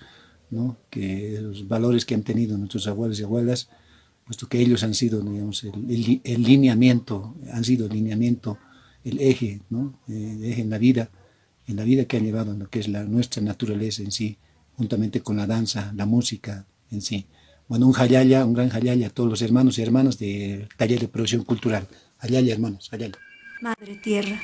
Speaker 3: ¿no? Que los valores que han tenido nuestros abuelos y abuelas, puesto que ellos han sido, digamos, el lineamiento, el eje, ¿no? El eje en la vida que han llevado en lo que es nuestra naturaleza en sí, juntamente con la danza, la música en sí. Bueno, un gran jayaya a todos los hermanos y hermanas del taller de producción cultural. Jayaya, hermanos, jayaya.
Speaker 9: Madre Tierra.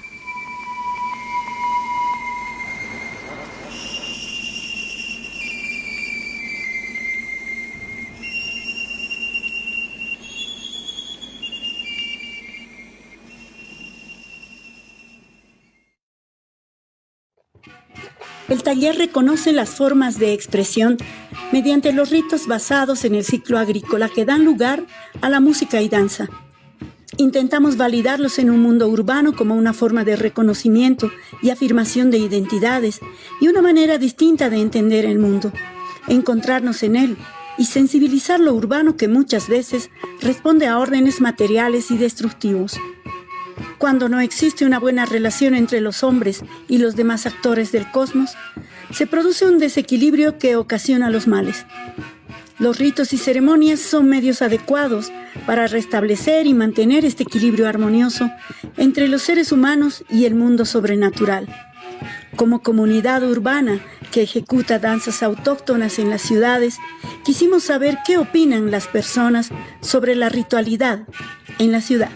Speaker 9: El taller reconoce las formas de expresión mediante los ritos basados en el ciclo agrícola que dan lugar a la música y danza. Intentamos validarlos en un mundo urbano como una forma de reconocimiento y afirmación de identidades y una manera distinta de entender el mundo, encontrarnos en él y sensibilizar lo urbano que muchas veces responde a órdenes materiales y destructivos. Cuando no existe una buena relación entre los hombres y los demás actores del cosmos, se produce un desequilibrio que ocasiona los males. Los ritos y ceremonias son medios adecuados para restablecer y mantener este equilibrio armonioso entre los seres humanos y el mundo sobrenatural. Como comunidad urbana que ejecuta danzas autóctonas en las ciudades, quisimos saber qué opinan las personas sobre la ritualidad en la ciudad.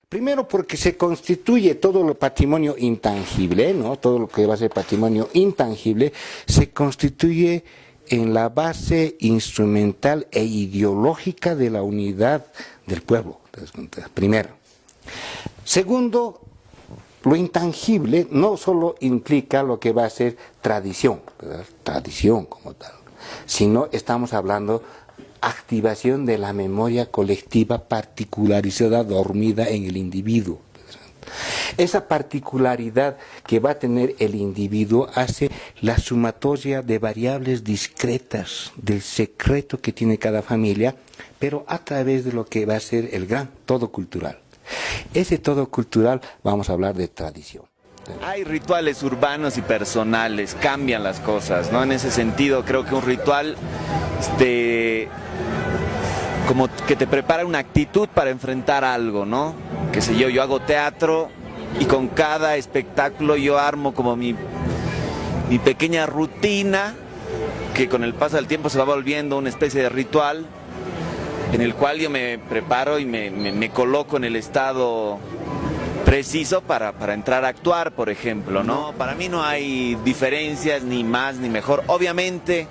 Speaker 4: Primero porque se constituye todo lo patrimonio intangible, ¿no? Todo lo que va a ser patrimonio intangible se constituye en la base instrumental e ideológica de la unidad del pueblo, primero. Segundo, lo intangible no solo implica lo que va a ser tradición, ¿verdad? Tradición como tal, sino estamos hablando activación de la memoria colectiva particularizada dormida en el individuo. Esa particularidad que va a tener el individuo hace la sumatoria de variables discretas del secreto que tiene cada familia, pero a través de lo que va a ser el gran todo cultural. Ese todo cultural, vamos a hablar de tradición.
Speaker 1: Hay rituales urbanos y personales, cambian las cosas, ¿no? En ese sentido, creo que un ritual como que te prepara una actitud para enfrentar algo, ¿no? Qué sé yo hago teatro y con cada espectáculo yo armo como mi pequeña rutina que con el paso del tiempo se va volviendo una especie de ritual en el cual yo me preparo y me coloco en el estado preciso para entrar a actuar, por ejemplo, ¿no? Para mí no hay diferencias ni más ni mejor. Obviamente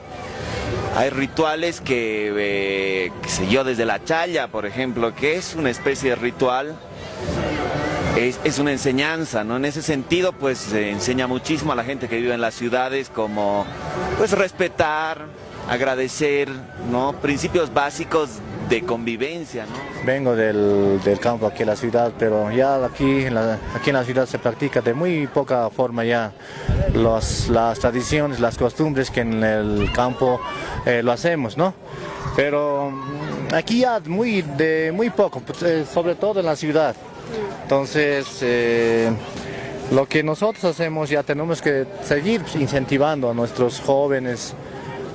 Speaker 1: hay rituales qué sé yo, desde la chaya, por ejemplo, que es una especie de ritual, es una enseñanza, ¿no? En ese sentido, pues se enseña muchísimo a la gente que vive en las ciudades como, pues, respetar, agradecer, ¿no? Principios básicos de convivencia, ¿no?
Speaker 5: Vengo del campo aquí en la ciudad, pero ya aquí en la ciudad se practica de muy poca forma ya las tradiciones, las costumbres que en el campo lo hacemos, ¿no? Pero aquí ya de muy poco, sobre todo en la ciudad. Entonces, lo que nosotros hacemos ya tenemos que seguir incentivando a nuestros jóvenes,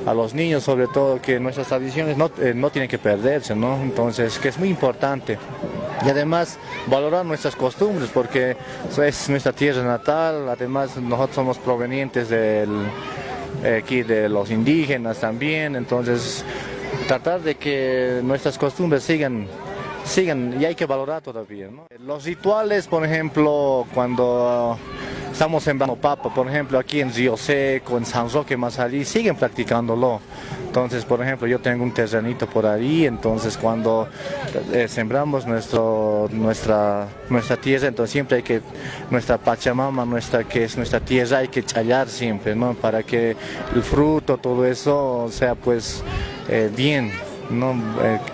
Speaker 5: a los niños sobre todo, que nuestras tradiciones no tienen que perderse, ¿no? Entonces, que es muy importante. Y además valorar nuestras costumbres, porque es nuestra tierra natal. Además nosotros somos provenientes aquí de los indígenas también. Entonces tratar de que nuestras costumbres sigan y hay que valorar todavía, ¿no? Los rituales, por ejemplo, cuando estamos sembrando papa, por ejemplo, aquí en Río Seco, en San Roque más allí, siguen practicándolo. Entonces, por ejemplo, yo tengo un terrenito por ahí, entonces cuando sembramos nuestra tierra, entonces siempre hay que, nuestra Pachamama, que es nuestra tierra, hay que chayar siempre, ¿no? Para que el fruto, todo eso sea pues bien, ¿no?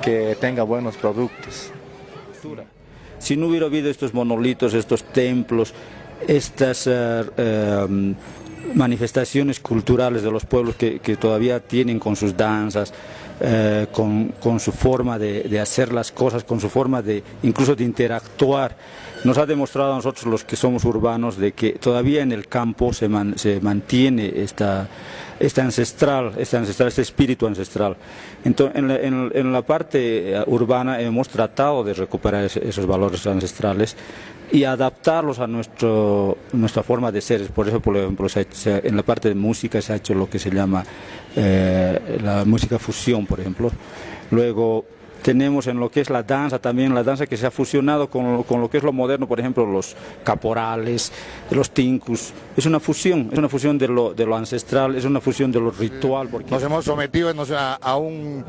Speaker 5: Que tenga buenos productos.
Speaker 7: Si no hubiera habido estos monolitos, estos templos, estas manifestaciones culturales de los pueblos que todavía tienen con sus danzas, con su forma de hacer las cosas, con su forma incluso de interactuar, nos ha demostrado a nosotros los que somos urbanos de que todavía en el campo se mantiene este espíritu ancestral. Entonces, en la parte urbana hemos tratado de recuperar esos valores ancestrales y adaptarlos a nuestra forma de ser. Por eso, por ejemplo, en la parte de música se ha hecho lo que se llama la música fusión, por ejemplo. Luego tenemos en lo que es la danza también, la danza que se ha fusionado con lo que es lo moderno, por ejemplo, los caporales, los tincus. Es una fusión de lo ancestral, es una fusión de lo ritual.
Speaker 24: Nos hemos sometido a un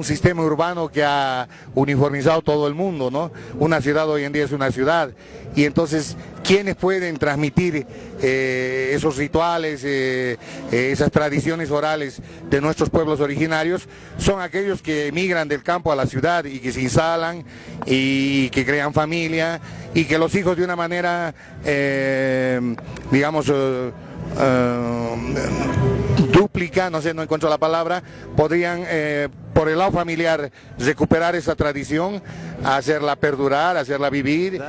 Speaker 24: sistema urbano que ha uniformizado todo el mundo, ¿no? Una ciudad hoy en día es una ciudad, y entonces, ¿quiénes pueden transmitir esos rituales, esas tradiciones orales de nuestros pueblos originarios? Son aquellos que emigran del campo a la ciudad y que se instalan y que crean familia, y que los hijos de una manera, digamos, dúplica, no sé, no encuentro la palabra, podrían por el lado familiar recuperar esa tradición, hacerla perdurar, hacerla vivir.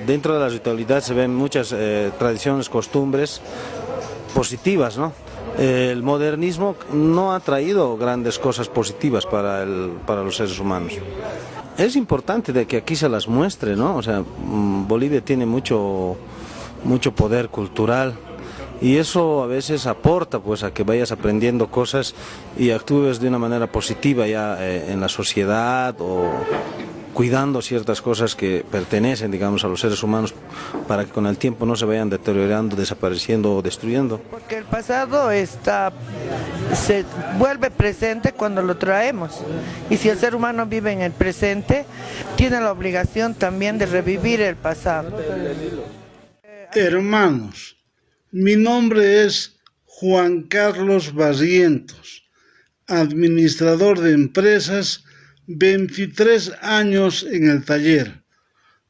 Speaker 25: Dentro de la ritualidad se ven muchas tradiciones, costumbres positivas, ¿no? El modernismo no ha traído grandes cosas positivas para los seres humanos. Es importante de que aquí se las muestre, ¿no? O sea, Bolivia tiene mucho poder cultural, y eso a veces aporta pues a que vayas aprendiendo cosas y actúes de una manera positiva ya en la sociedad, o cuidando ciertas cosas que pertenecen, digamos, a los seres humanos, para que con el tiempo no se vayan deteriorando, desapareciendo o destruyendo.
Speaker 26: Porque el pasado se vuelve presente cuando lo traemos, y si el ser humano vive en el presente, tiene la obligación también de revivir el pasado.
Speaker 27: Hermanos, mi nombre es Juan Carlos Barrientos, administrador de empresas, 23 años en el taller.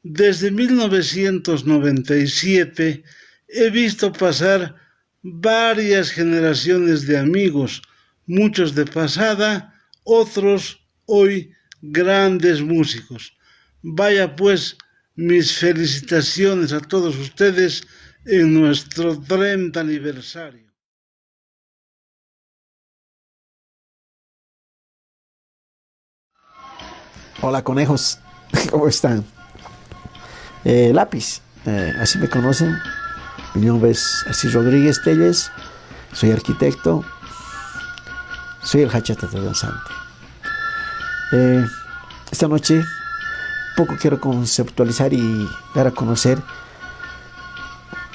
Speaker 27: Desde 1997 he visto pasar varias generaciones de amigos, muchos de pasada, otros hoy grandes músicos. Vaya pues mis felicitaciones a todos ustedes en nuestro 30 aniversario.
Speaker 6: Hola conejos, ¿cómo están? Lápiz, así me conocen. Mi nombre es Asís Rodríguez Telles, soy arquitecto, soy el Hachatata danzante. Esta noche un poco quiero conceptualizar y dar a conocer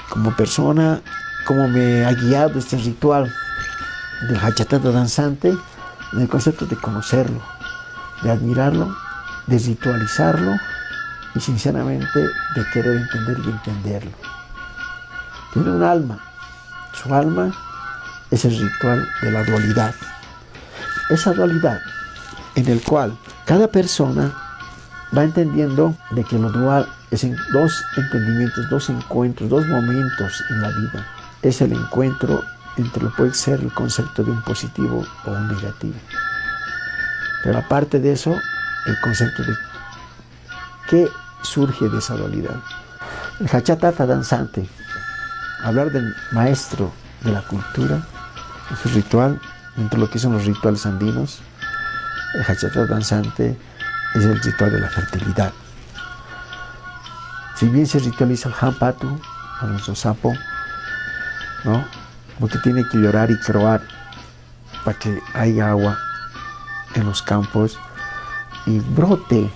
Speaker 6: como persona cómo me ha guiado este ritual del Hachatata danzante en el concepto de conocerlo, de admirarlo, de ritualizarlo y sinceramente de querer entender y entenderlo. Tiene un alma, su alma es el ritual de la dualidad. Esa dualidad en el cual cada persona va entendiendo de que lo dual es en dos entendimientos, dos encuentros, dos momentos en la vida. Es el encuentro entre lo que puede ser el concepto de un positivo o un negativo. Pero aparte de eso, el concepto de qué surge de esa dualidad. El Hachatata danzante, hablar del maestro de la cultura, de su ritual, dentro de lo que son los rituales andinos, el Hachatata danzante es el ritual de la fertilidad. Si bien se ritualiza el Hampatu, a nuestro sapo, ¿no? Porque tiene que llorar y croar para que haya agua en los campos y brote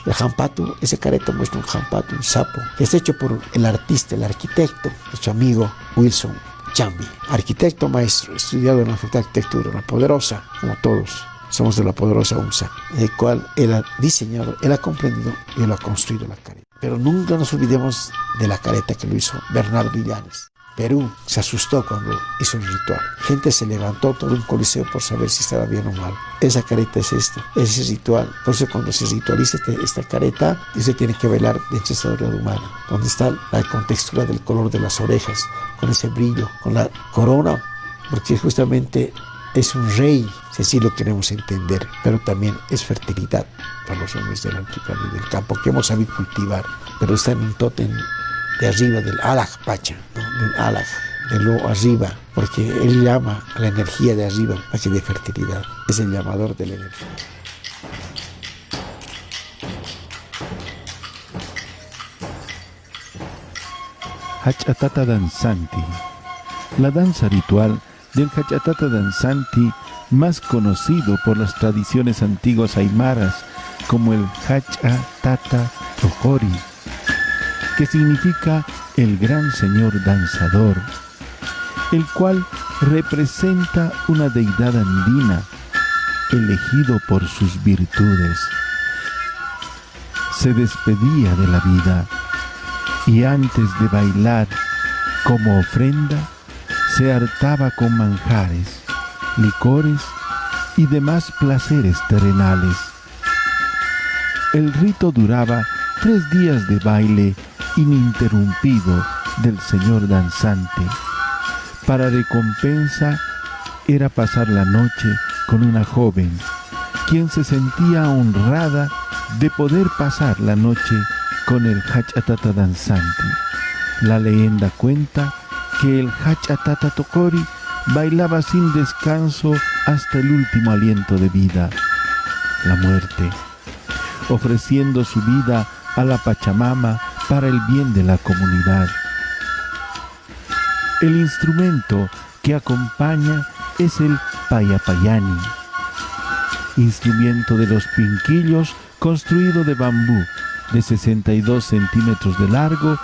Speaker 6: el Hampatu. Ese careto muestra un Hampatu, un sapo, que es hecho por el artista, el arquitecto, nuestro amigo Wilson Chambi, arquitecto maestro, estudiado en la Facultad de Arquitectura, una poderosa, como todos, somos de la poderosa UNSA, el cual él ha diseñado, él ha comprendido y él ha construido la careta. Pero nunca nos olvidemos de la careta que lo hizo Bernardo Illanes. Perú se asustó cuando hizo el ritual. Gente se levantó todo un coliseo por saber si estaba bien o mal. Esa careta es esta, ese ritual. Por eso cuando se ritualiza esta careta, se tiene que bailar de encestadura humana, donde está la contextura del color de las orejas, con ese brillo, con la corona, porque justamente es un rey, si así lo queremos entender, pero también es fertilidad para los hombres del altiplano y del campo que hemos sabido cultivar, pero está en un tótem de arriba del Alaj Pacha, ¿no? Del Alaj, de lo arriba, porque él llama a la energía de arriba para que dé fertilidad, es el llamador de la energía.
Speaker 8: Hachatata danzanti, la danza ritual del Hachatata danzanti, más conocido por las tradiciones antiguas aymaras como el Hachatata Toqori, que significa el gran señor danzador, el cual representa una deidad andina, elegido por sus virtudes. Se despedía de la vida y antes de bailar como ofrenda, se hartaba con manjares, licores y demás placeres terrenales. El rito duraba 3 días de baile ininterrumpido del señor danzante. Para recompensa era pasar la noche con una joven, quien se sentía honrada de poder pasar la noche con el Hachatata danzante. La leyenda cuenta que el Hachatata Toqori bailaba sin descanso hasta el último aliento de vida, la muerte, ofreciendo su vida a la Pachamama para el bien de la comunidad. El instrumento que acompaña es el payapayani, instrumento de los pinquillos construido de bambú de 62 centímetros de largo,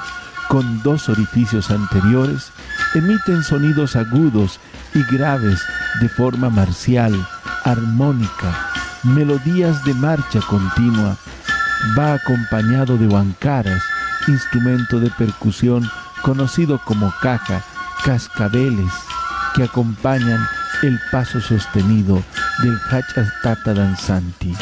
Speaker 8: con 2 orificios anteriores, emiten sonidos agudos y graves de forma marcial, armónica, melodías de marcha continua. Va acompañado de huancaras, instrumento de percusión conocido como caja, cascabeles, que acompañan el paso sostenido del Hachatata danzanti.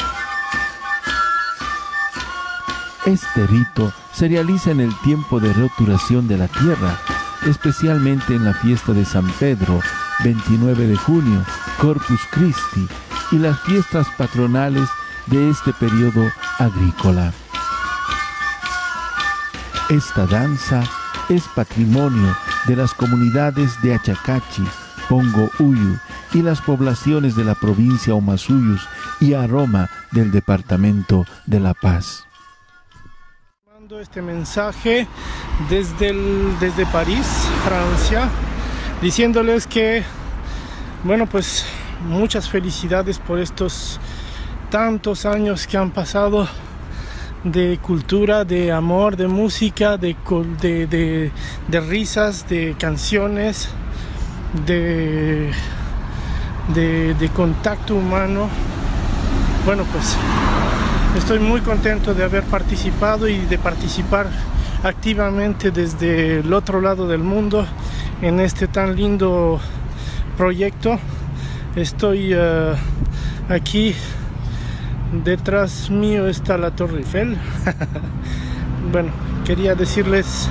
Speaker 8: Este rito se realiza en el tiempo de roturación de la tierra, especialmente en la fiesta de San Pedro, 29 de junio, Corpus Christi, y las fiestas patronales de este periodo agrícola. Esta danza es patrimonio de las comunidades de Achacachi, Pongo Uyu y las poblaciones de la provincia Omasuyus y Aroma del departamento de La Paz.
Speaker 2: Mando este mensaje desde París, Francia, diciéndoles que, bueno, pues muchas felicidades por estos tantos años que han pasado de cultura, de amor, de música, de risas, de canciones, de contacto humano. Bueno, pues estoy muy contento de haber participado y de participar activamente desde el otro lado del mundo en este tan lindo proyecto. Estoy aquí, detrás mío está la Torre Eiffel. Bueno, quería decirles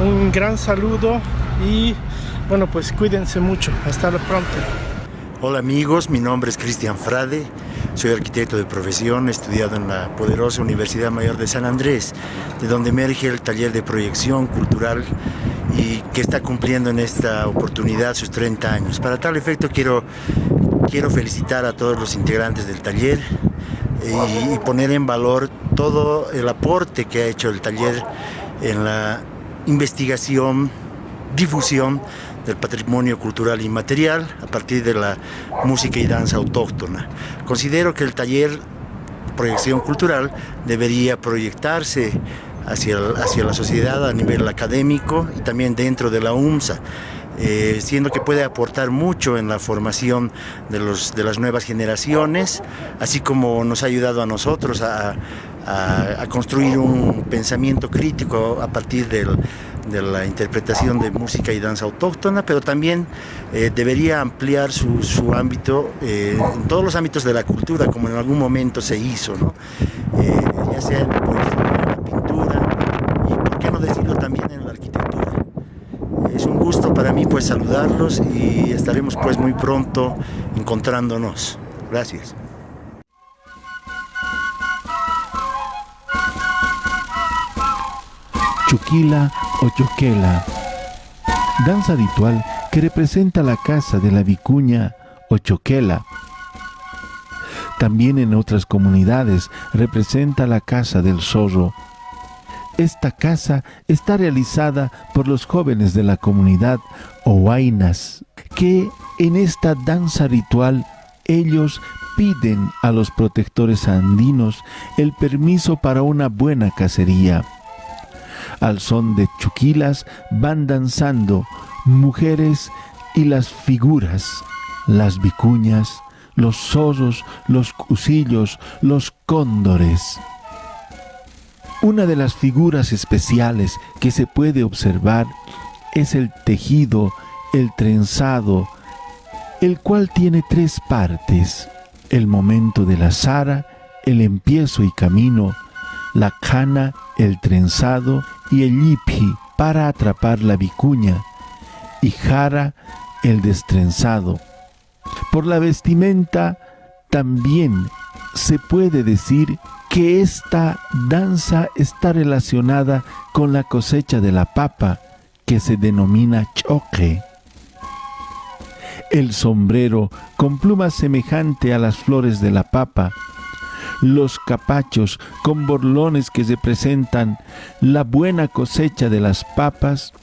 Speaker 2: un gran saludo y bueno, pues cuídense mucho. Hasta pronto.
Speaker 10: Hola amigos, mi nombre es Cristian Frade, soy arquitecto de profesión, he estudiado en la poderosa Universidad Mayor de San Andrés, de donde emerge el taller de proyección cultural y que está cumpliendo en esta oportunidad sus 30 años. Para tal efecto quiero felicitar a todos los integrantes del taller y poner en valor todo el aporte que ha hecho el taller en la investigación, difusión del patrimonio cultural inmaterial a partir de la música y danza autóctona. Considero que el taller Proyección Cultural debería proyectarse hacia la sociedad a nivel académico y también dentro de la UMSA, siendo que puede aportar mucho en la formación de las nuevas generaciones, así como nos ha ayudado a nosotros a construir un pensamiento crítico a partir de la interpretación de música y danza autóctona, pero también debería ampliar su ámbito en todos los ámbitos de la cultura, como en algún momento se hizo, ¿no? Ya sea en la pintura y, por qué no decirlo, también en la arquitectura. Es un gusto para mí pues saludarlos y estaremos pues muy pronto encontrándonos. Gracias.
Speaker 8: Chuquila o Choquela, danza ritual que representa la casa de la vicuña o choquela. También en otras comunidades representa la casa del zorro. Esta casa está realizada por los jóvenes de la comunidad o huaynas, que en esta danza ritual ellos piden a los protectores andinos el permiso para una buena cacería. Al son de chuquilas van danzando mujeres y las figuras, las vicuñas, los zorros, los cusillos, los cóndores. Una de las figuras especiales que se puede observar es el tejido, el trenzado, el cual tiene 3 partes: el momento de la zara, el empiezo y camino, la cana, el trenzado, y el yipi para atrapar la vicuña, y jara, el destrenzado. Por la vestimenta también se puede decir que esta danza está relacionada con la cosecha de la papa, que se denomina choque. El sombrero con plumas semejante a las flores de la papa, los capachos con borlones que representan la buena cosecha de las papas,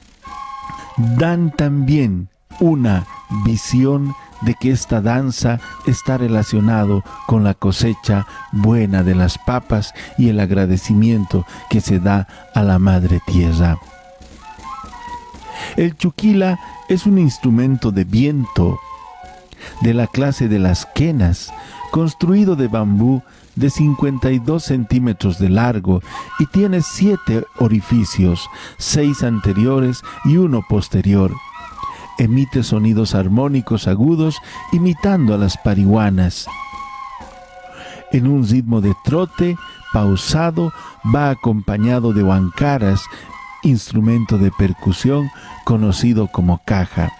Speaker 8: dan también una visión de que esta danza está relacionado con la cosecha buena de las papas y el agradecimiento que se da a la madre tierra. El chuquila es un instrumento de viento de la clase de las quenas, construido de bambú de 52 centímetros de largo y tiene 7 orificios, 6 anteriores y 1 posterior. Emite sonidos armónicos agudos imitando a las parihuanas. En un ritmo de trote pausado va acompañado de huancaras, instrumento de percusión conocido como caja.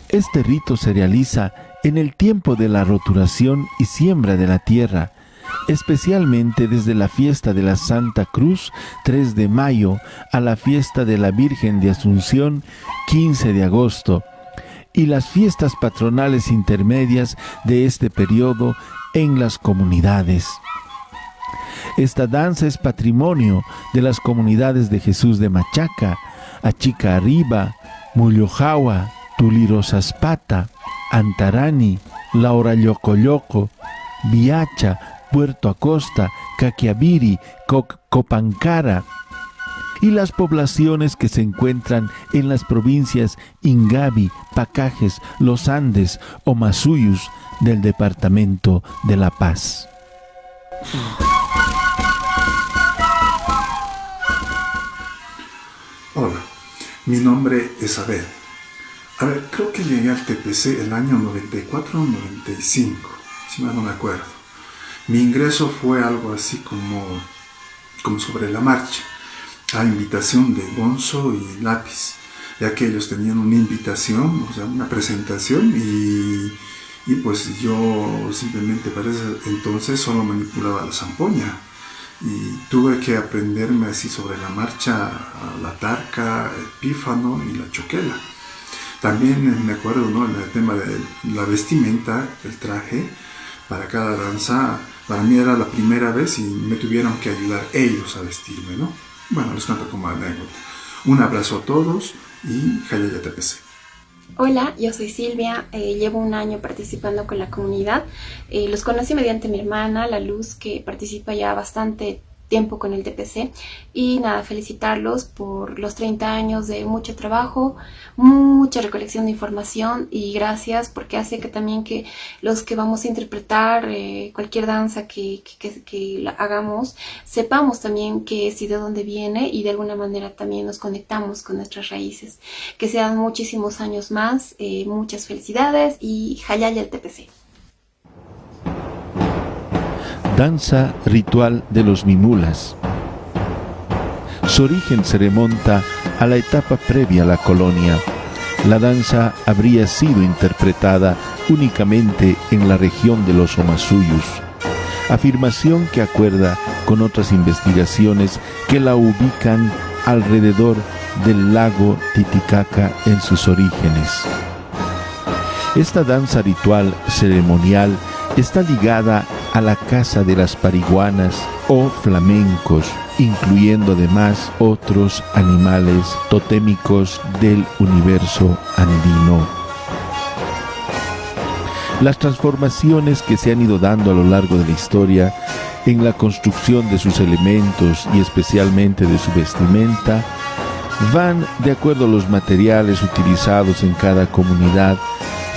Speaker 8: Este rito se realiza en el tiempo de la roturación y siembra de la tierra, especialmente desde la fiesta de la Santa Cruz, 3 de mayo, a la fiesta de la Virgen de Asunción, 15 de agosto, y las fiestas patronales intermedias de este periodo en las comunidades. Esta danza es patrimonio de las comunidades de Jesús de Machaca, Achica Arriba, Mullojawa, Tulirosaspata, Antarani, Laurayocoyoco, Viacha, Puerto Acosta, Caquiaviri, Copancara, y las poblaciones que se encuentran en las provincias Ingavi, Pacajes, Los Andes o Masuyus del departamento de La Paz.
Speaker 11: Hola, mi nombre es Abel. Creo que llegué al TPC el año 94-95, si mal no me acuerdo. Mi ingreso fue algo así como sobre la marcha, a invitación de Gonzo y Lápiz, ya que ellos tenían una invitación, o sea, una presentación, y pues yo simplemente para ese entonces solo manipulaba la zampoña, y tuve que aprenderme así sobre la marcha la tarca, el pífano y la choquela. También me acuerdo, ¿no?, en el tema de la vestimenta, el traje para cada danza. Para mí era la primera vez y me tuvieron que ayudar ellos a vestirme, ¿no? Bueno, les cuento como anécdota. Un abrazo a todos y Jayaya TPC.
Speaker 12: Hola, yo soy Silvia, llevo un año participando con la comunidad. Los conocí mediante mi hermana, La Luz, que participa ya bastante tiempo con el TPC, y nada, felicitarlos por los 30 años de mucho trabajo, mucha recolección de información, y gracias porque hace que también que los que vamos a interpretar cualquier danza que la hagamos, sepamos también qué es y de dónde viene, y de alguna manera también nos conectamos con nuestras raíces. Que sean muchísimos años más, muchas felicidades y Jayaya el TPC.
Speaker 8: Danza ritual de los Mimulas. Su origen se remonta a la etapa previa a la colonia. La danza habría sido interpretada únicamente en la región de los Omasuyus, afirmación que acuerda con otras investigaciones que la ubican alrededor del lago Titicaca en sus orígenes. Esta danza ritual ceremonial está ligada a la caza de las pariguanas o flamencos, incluyendo además otros animales totémicos del universo andino. Las transformaciones que se han ido dando a lo largo de la historia en la construcción de sus elementos y especialmente de su vestimenta van de acuerdo a los materiales utilizados en cada comunidad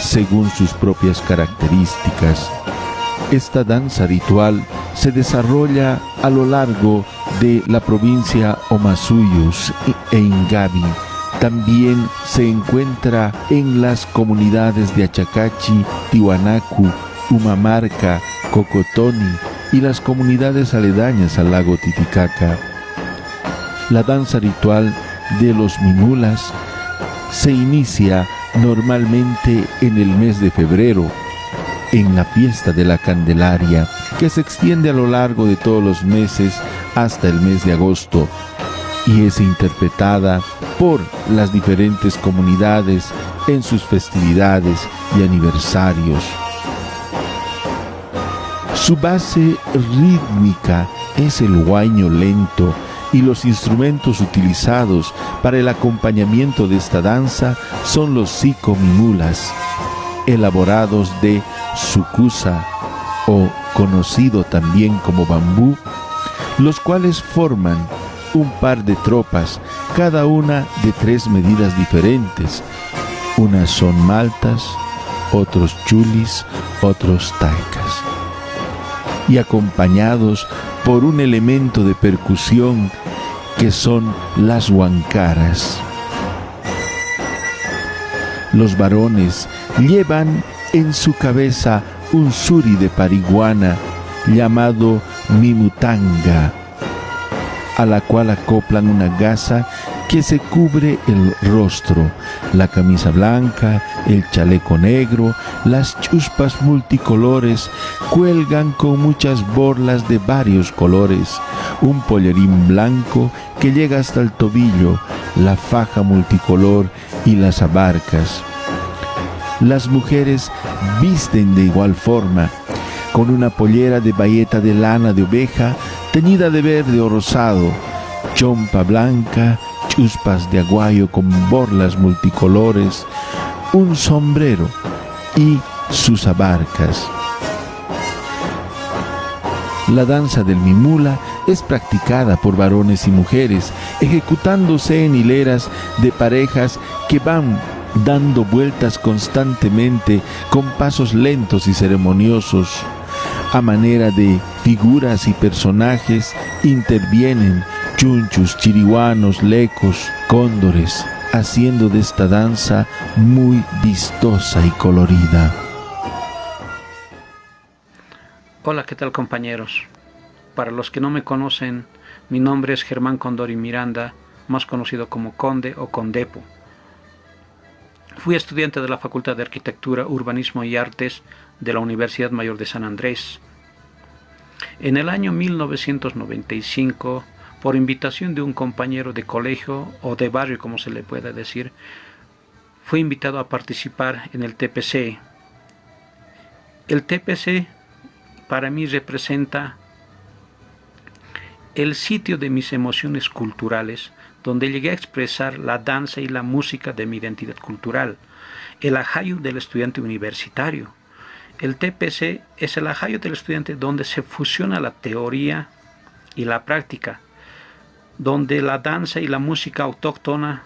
Speaker 8: según sus propias características. Esta danza ritual se desarrolla a lo largo de la provincia Omasuyus e Ingavi. También se encuentra en las comunidades de Achacachi, Tiwanaku, Humamarca, Cocotoni y las comunidades aledañas al lago Titicaca. La danza ritual de los Mimulas se inicia normalmente en el mes de febrero, en la fiesta de la Candelaria, que se extiende a lo largo de todos los meses hasta el mes de agosto, y es interpretada por las diferentes comunidades en sus festividades y aniversarios. Su base rítmica es el huayno lento, y los instrumentos utilizados para el acompañamiento de esta danza son los psicomimulas, elaborados de sucusa o conocido también como bambú, los cuales forman un par de tropas, cada una de 3 medidas diferentes. Unas son maltas, otros chulis, otros taicas, y acompañados por un elemento de percusión que son las huancaras. Los varones llevan en su cabeza un suri de pariguana llamado mimutanga, a la cual acoplan una gasa que se cubre el rostro, la camisa blanca, el chaleco negro, las chuspas multicolores cuelgan con muchas borlas de varios colores, un pollerín blanco que llega hasta el tobillo, la faja multicolor y las abarcas. Las mujeres visten de igual forma, con una pollera de bayeta de lana de oveja teñida de verde o rosado, chompa blanca, chuspas de aguayo con borlas multicolores, un sombrero y sus abarcas. La danza del mimula es practicada por varones y mujeres, ejecutándose en hileras de parejas que van dando vueltas constantemente con pasos lentos y ceremoniosos. A manera de figuras y personajes intervienen chunchus, chiriguanos, lecos, cóndores, haciendo de esta danza muy vistosa y colorida.
Speaker 13: Hola, ¿qué tal, compañeros? Para los que no me conocen, mi nombre es Germán Condori Miranda, más conocido como Conde o Condepo. Fui estudiante de la Facultad de Arquitectura, Urbanismo y Artes de la Universidad Mayor de San Andrés. En el año 1995, por invitación de un compañero de colegio o de barrio, como se le pueda decir, fui invitado a participar en el TPC. El TPC para mí representa el sitio de mis emociones culturales, donde llegué a expresar la danza y la música de mi identidad cultural, el ajayu del estudiante universitario. El TPC es el ajayu del estudiante donde se fusiona la teoría y la práctica, donde la danza y la música autóctona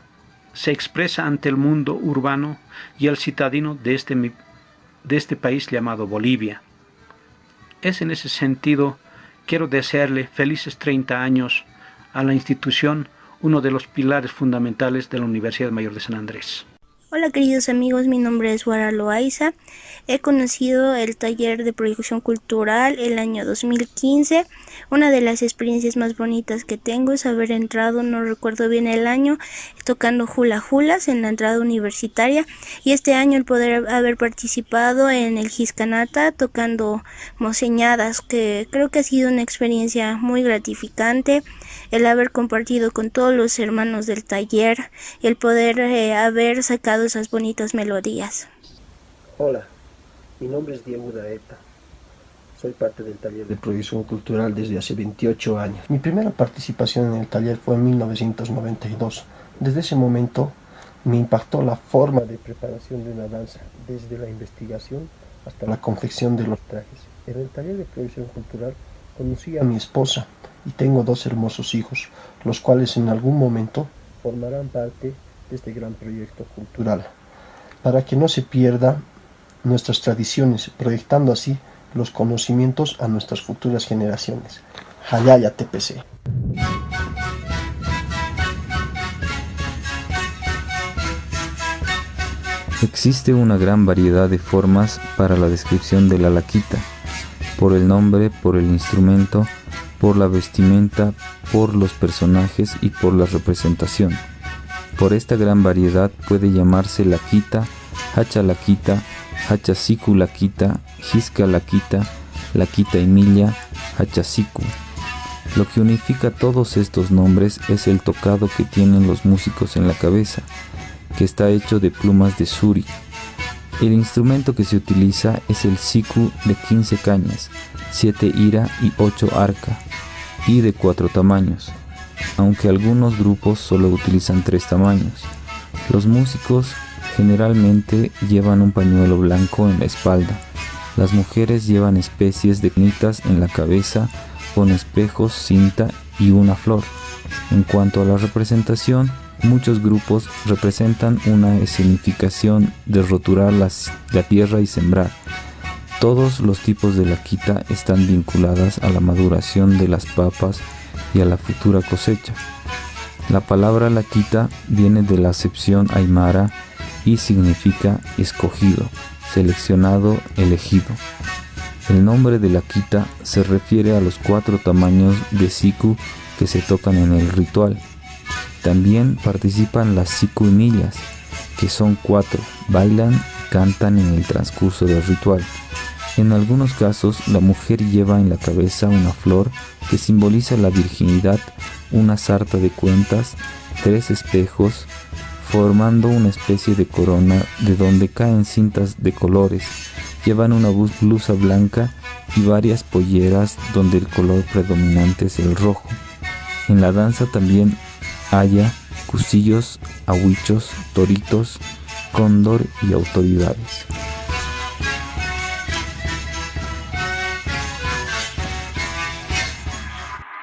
Speaker 13: se expresa ante el mundo urbano y el citadino de este país llamado Bolivia. Es en ese sentido, quiero desearle felices 30 años a la institución, uno de los pilares fundamentales de la Universidad Mayor de San Andrés.
Speaker 14: Hola queridos amigos, mi nombre es Guara Loaiza. He conocido el taller de proyección cultural el año 2015. Una de las experiencias más bonitas que tengo es haber entrado, no recuerdo bien el año, tocando hula hulas en la entrada universitaria, y este año el poder haber participado en el Giscanata tocando moseñadas, que creo que ha sido una experiencia muy gratificante, el haber compartido con todos los hermanos del taller y el poder haber sacado esas bonitas melodías.
Speaker 6: Hola, mi nombre es Diego Daeta. Soy parte del taller de proyección cultural desde hace 28 años. Mi primera participación en el taller fue en 1992. Desde ese momento me impactó la forma de preparación de una danza, desde la investigación hasta la confección de los trajes. En el taller de proyección cultural conocí a mi esposa y tengo 2 hermosos hijos, los cuales en algún momento formarán parte de este gran proyecto cultural, para que no se pierda nuestras tradiciones, proyectando así los conocimientos a nuestras futuras generaciones. Hayaya TPC.
Speaker 15: Existe una gran variedad de formas para la descripción de la laquita, por el nombre, por el instrumento, por la vestimenta, por los personajes y por la representación. Por esta gran variedad puede llamarse laquita, hacha laquita, hachasiku laquita, jisca laquita, laquita imilla, hachasiku. Lo que unifica todos estos nombres es el tocado que tienen los músicos en la cabeza, que está hecho de plumas de suri. El instrumento que se utiliza es el siku de 15 cañas, 7 ira y 8 arca, y de 4 tamaños, aunque algunos grupos solo utilizan 3 tamaños. Los músicos generalmente llevan un pañuelo blanco en la espalda. Las mujeres llevan especies de nitas en la cabeza con espejos, cinta y una flor. En cuanto a la representación, muchos grupos representan una escenificación de roturar la tierra y sembrar. Todos los tipos de laquita están vinculadas a la maduración de las papas y a la futura cosecha. La palabra laquita viene de la acepción aymara y significa escogido, seleccionado, elegido. El nombre de la quita se refiere a los 4 tamaños de siku que se tocan en el ritual. También participan las siku-millas, que son 4, bailan y cantan en el transcurso del ritual. En algunos casos, la mujer lleva en la cabeza una flor que simboliza la virginidad, una sarta de cuentas, 3 espejos, formando una especie de corona de donde caen cintas de colores. Llevan una blusa blanca y varias polleras donde el color predominante es el rojo. En la danza también haya cusillos, ahuichos, toritos, cóndor y autoridades.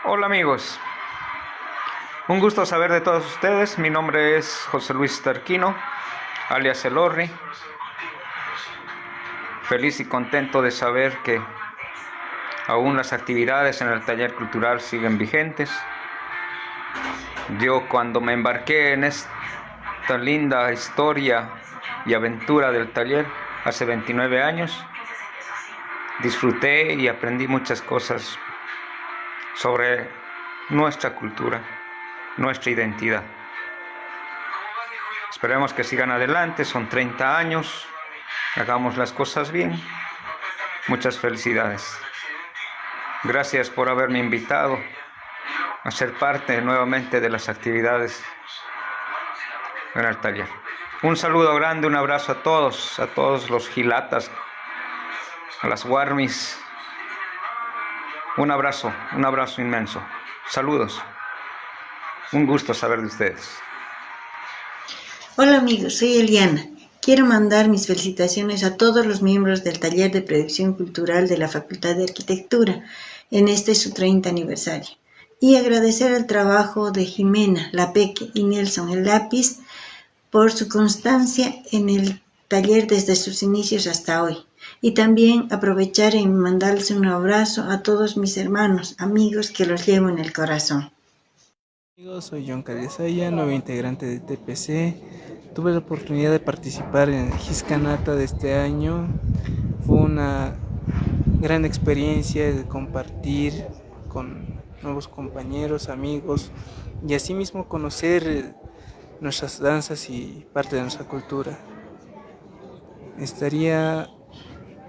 Speaker 16: Hola amigos, un gusto saber de todos ustedes. Mi nombre es José Luis Tarquino, alias El Orri. Feliz y contento de saber que aún las actividades en el taller cultural siguen vigentes. Yo, cuando me embarqué en esta linda historia y aventura del taller hace 29 años, disfruté y aprendí muchas cosas sobre nuestra cultura, nuestra identidad. Esperemos que sigan adelante, son 30 años, hagamos las cosas bien. Muchas felicidades. Gracias por haberme invitado a ser parte nuevamente de las actividades en el taller. Un saludo grande, un abrazo a todos los gilatas, a las warmis. Un abrazo inmenso. Saludos. Un gusto saber de ustedes.
Speaker 9: Hola amigos, soy Eliana. Quiero mandar mis felicitaciones a todos los miembros del Taller de Producción Cultural de la Facultad de Arquitectura en su 30 aniversario. Y agradecer el trabajo de Jimena, la Peque y Nelson, el Lápiz, por su constancia en el taller desde sus inicios hasta hoy. Y también aprovechar y mandarles un abrazo a todos mis hermanos, amigos que los llevo en el corazón.
Speaker 17: Amigos, soy John Calesaya, nuevo integrante de TPC. Tuve la oportunidad de participar en el Giscanata de este año. Fue una gran experiencia de compartir con nuevos compañeros, amigos y asimismo conocer nuestras danzas y parte de nuestra cultura. Estaría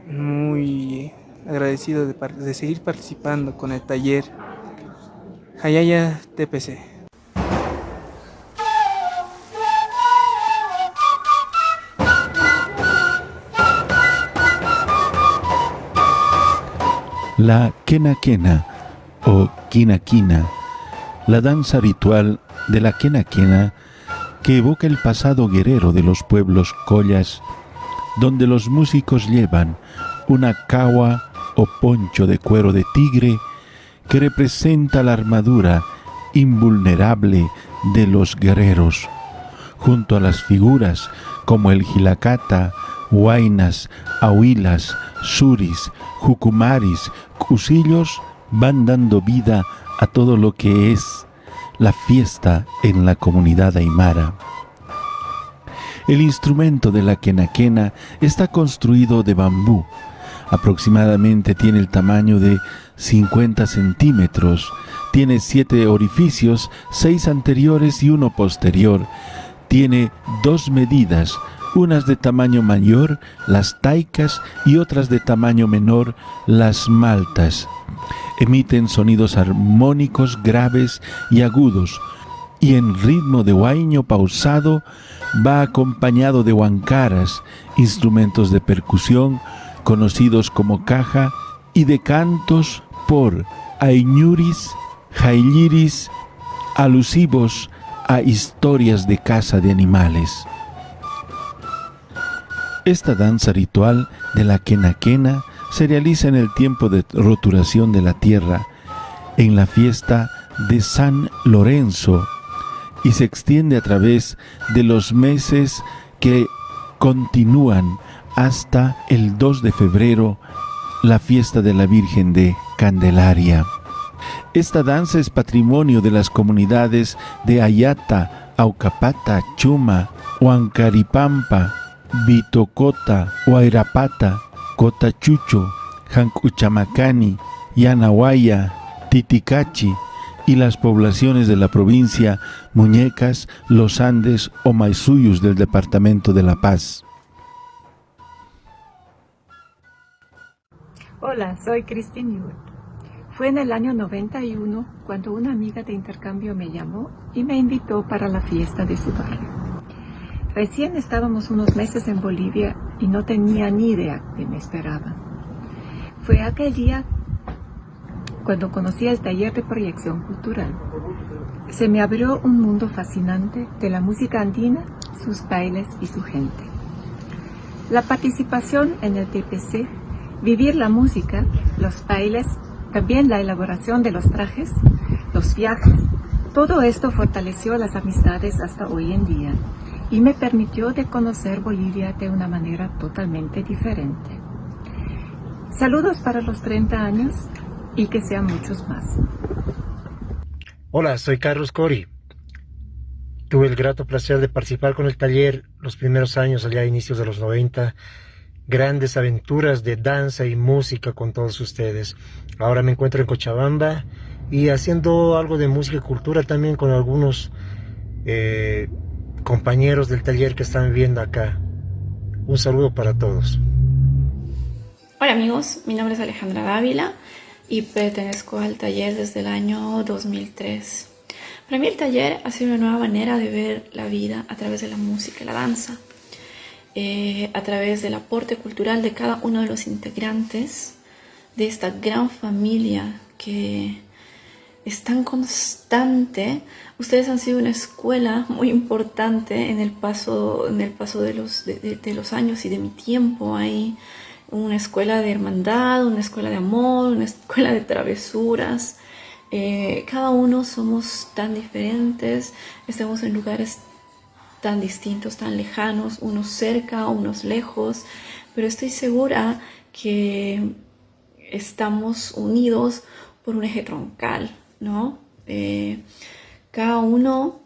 Speaker 17: muy agradecido de seguir participando con el taller Hayaya TPC.
Speaker 8: La quena quena o quina quina, la danza ritual de la quena quena que evoca el pasado guerrero de los pueblos collas, donde los músicos llevan una cawa o poncho de cuero de tigre que representa la armadura invulnerable de los guerreros, junto a las figuras como el jilacata, huaynas, ahuilas, suris, jucumaris, cusillos, van dando vida a todo lo que es la fiesta en la comunidad aymara. El instrumento de la quena quena está construido de bambú. Aproximadamente tiene el tamaño de 50 centímetros. Tiene 7 orificios, 6 anteriores y 1 posterior. Tiene 2 medidas, unas de tamaño mayor, las taicas, y otras de tamaño menor, las maltas. Emiten sonidos armónicos, graves y agudos, y en ritmo de huayño pausado va acompañado de huancaras, instrumentos de percusión conocidos como caja, y de cantos por aiñuris, jailiris, alusivos a historias de caza de animales. Esta danza ritual de la quena quena se realiza en el tiempo de roturación de la tierra, en la fiesta de San Lorenzo, y se extiende a través de los meses que continúan hasta el 2 de febrero, la fiesta de la Virgen de Candelaria. Esta danza es patrimonio de las comunidades de Ayata, Aucapata, Chuma, Huancaripampa, Vitocota, Huayrapata, Cotachucho, Jancuchamacani, Yanahuaya, Titicachi y las poblaciones de la provincia Muñecas, Los Andes o Maizuyus del departamento de La Paz.
Speaker 3: Hola, soy Christine Yu. Fue en el año 91 cuando una amiga de intercambio me llamó y me invitó para la fiesta de su barrio. Recién estábamos unos meses en Bolivia y no tenía ni idea de qué me esperaba. Fue aquel día cuando conocí el taller de proyección cultural. Se me abrió un mundo fascinante de la música andina, sus bailes y su gente. La participación en el TPC, vivir la música, los bailes, también la elaboración de los trajes, los viajes, todo esto fortaleció las amistades hasta hoy en día y me permitió de conocer Bolivia de una manera totalmente diferente. Saludos para los 30 años y que sean muchos más.
Speaker 18: Hola, soy Carlos Cori. Tuve el grato placer de participar con el taller los primeros años, allá a inicios de los 90. Grandes aventuras de danza y música con todos ustedes. Ahora me encuentro en Cochabamba y haciendo algo de música y cultura también con algunos compañeros del taller que están viendo acá. Un saludo para todos.
Speaker 19: Hola amigos, mi nombre es Alejandra Dávila y pertenezco al taller desde el año 2003. Para mí el taller ha sido una nueva manera de ver la vida a través de la música y la danza. A través del aporte cultural de cada uno de los integrantes de esta gran familia que es tan constante. Ustedes han sido una escuela muy importante en el paso de los años y de mi tiempo ahí. Una escuela de hermandad, una escuela de amor, una escuela de travesuras. Cada uno somos tan diferentes, estamos en lugares tan distintos, tan lejanos, unos cerca, unos lejos, pero estoy segura que estamos unidos por un eje troncal, ¿no? Cada uno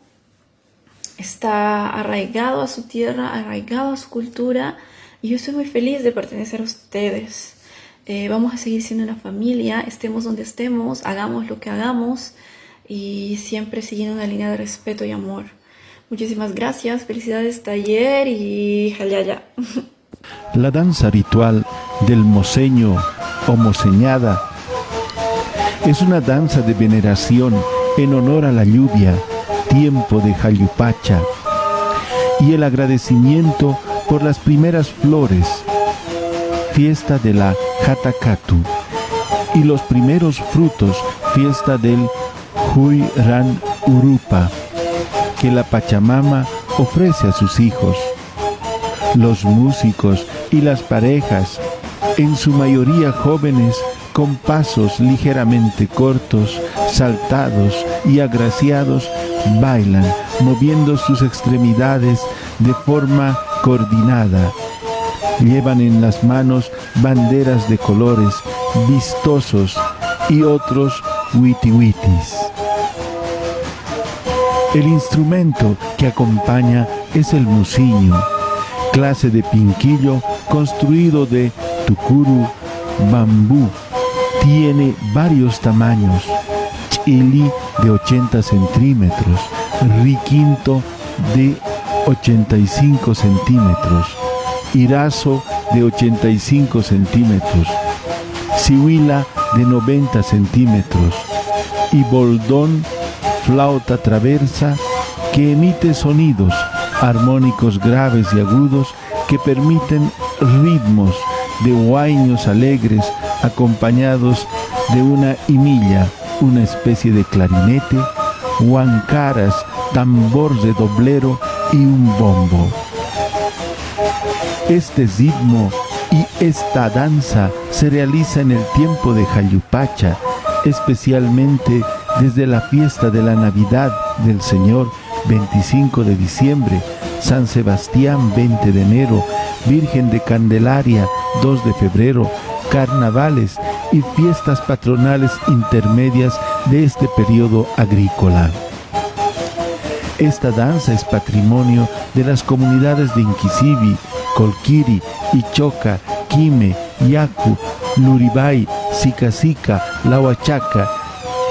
Speaker 19: está arraigado a su tierra, arraigado a su cultura, y yo estoy muy feliz de pertenecer a ustedes. Vamos a seguir siendo una familia, estemos donde estemos, hagamos lo que hagamos, y siempre siguiendo una línea de respeto y amor. Muchísimas gracias, felicidades taller y jayaya.
Speaker 8: La danza ritual del moseño o moseñada es una danza de veneración en honor a la lluvia, tiempo de Jayupacha, y el agradecimiento por las primeras flores, fiesta de la Jatacatu, y los primeros frutos, fiesta del Huayran Urupa, que la Pachamama ofrece a sus hijos. Los músicos y las parejas, en su mayoría jóvenes, con pasos ligeramente cortos, saltados y agraciados, bailan, moviendo sus extremidades de forma coordinada. Llevan en las manos banderas de colores vistosos y otros witiwitis. El instrumento que acompaña es el musiño, clase de pinquillo construido de tucuru, bambú. Tiene varios tamaños: chili de 80 centímetros, riquinto de 85 centímetros, irazo de 85 centímetros, cihuila de 90 centímetros y boldón, flauta traversa, que emite sonidos armónicos graves y agudos que permiten ritmos de huayños alegres acompañados de una himilla, una especie de clarinete, huancaras, tambor de doblero y un bombo. Este ritmo y esta danza se realiza en el tiempo de Jayupacha, especialmente desde la fiesta de la Navidad del Señor 25 de diciembre, San Sebastián 20 de enero, Virgen de Candelaria 2 de febrero, carnavales y fiestas patronales intermedias de este periodo agrícola. Esta danza es patrimonio de las comunidades de Inquisibi, Colquiri, Ichoca, Quime, Yacu, Luribay, Sica, La Huachaca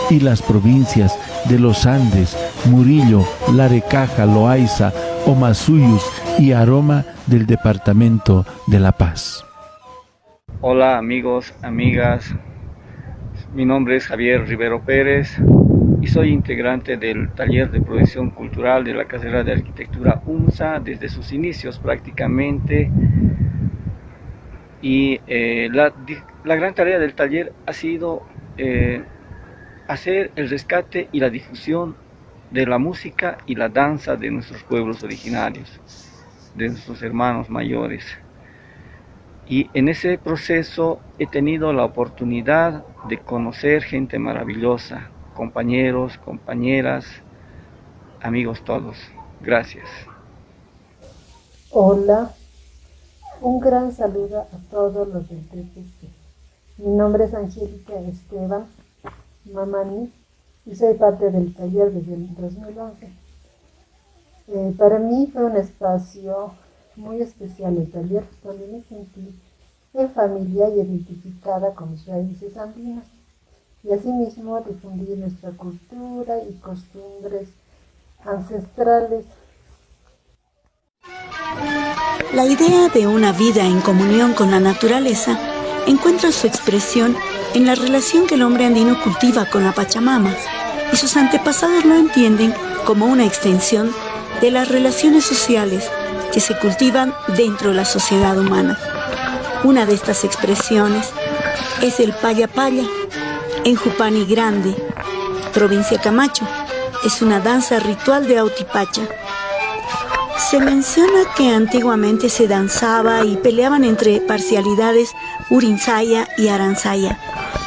Speaker 8: y las provincias de los Andes, Murillo, Larecaja, Loaiza, Omasuyus y Aroma del departamento de La Paz.
Speaker 1: Hola amigos, amigas, mi nombre es Javier Rivero Pérez y soy integrante del taller de producción cultural de la carrera de arquitectura UMSA desde sus inicios prácticamente. Y la gran tarea del taller ha sido hacer el rescate y la difusión de la música y la danza de nuestros pueblos originarios, de nuestros hermanos mayores. Y en ese proceso he tenido la oportunidad de conocer gente maravillosa, compañeros, compañeras, amigos todos. Gracias.
Speaker 4: Hola, un gran saludo a todos los del TPC. Mi nombre es Angélica Esteban Mamani y soy parte del taller desde el 2011. Para mí fue un espacio muy especial el taller, donde me sentí en familia y identificada con mis raíces andinas, y asimismo difundir nuestra cultura y costumbres ancestrales.
Speaker 9: La idea de una vida en comunión con la naturaleza encuentra su expresión en la relación que el hombre andino cultiva con la Pachamama, y sus antepasados lo entienden como una extensión de las relaciones sociales que se cultivan dentro de la sociedad humana. Una de estas expresiones es el Paya Paya, en Jupani Grande, provincia Camacho. Es una danza ritual de Autipacha. Se menciona que antiguamente se danzaba y peleaban entre parcialidades Urinsaya y Aransaya,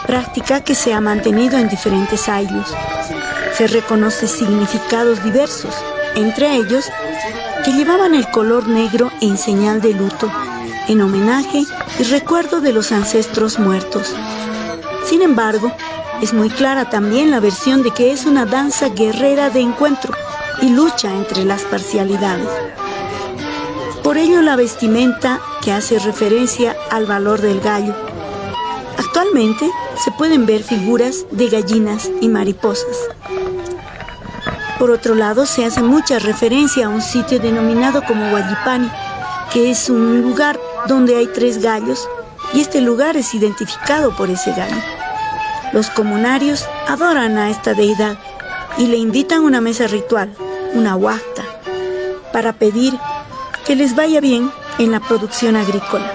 Speaker 9: práctica que se ha mantenido en diferentes ayllus. Se reconoce significados diversos, entre ellos que llevaban el color negro en señal de luto, en homenaje y recuerdo de los ancestros muertos. Sin embargo, es muy clara también la versión de que es una danza guerrera de encuentro y lucha entre las parcialidades. Por ello la vestimenta que hace referencia al valor del gallo. Actualmente se pueden ver figuras de gallinas y mariposas. Por otro lado, se hace mucha referencia a un sitio denominado como Huayipani, que es un lugar donde hay 3 gallos, y este lugar es identificado por ese gallo. Los comunarios adoran a esta deidad y le invitan a una mesa ritual, una huacta, para pedir que les vaya bien en la producción agrícola.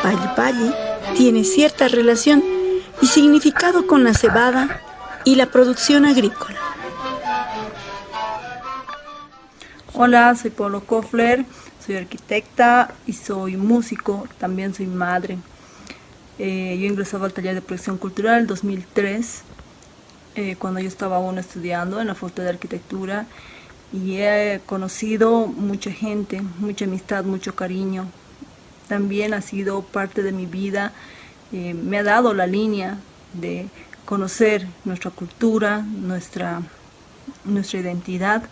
Speaker 9: Palli Palli tiene cierta relación y significado con la cebada y la producción agrícola.
Speaker 5: Hola, soy Polo Kofler, soy arquitecta y soy músico, también soy madre. Yo ingresaba al taller de producción cultural en 2003, cuando yo estaba aún estudiando en la Facultad de Arquitectura, y he conocido mucha gente, mucha amistad, mucho cariño. También ha sido parte de mi vida, me ha dado la línea de conocer nuestra cultura, nuestra identidad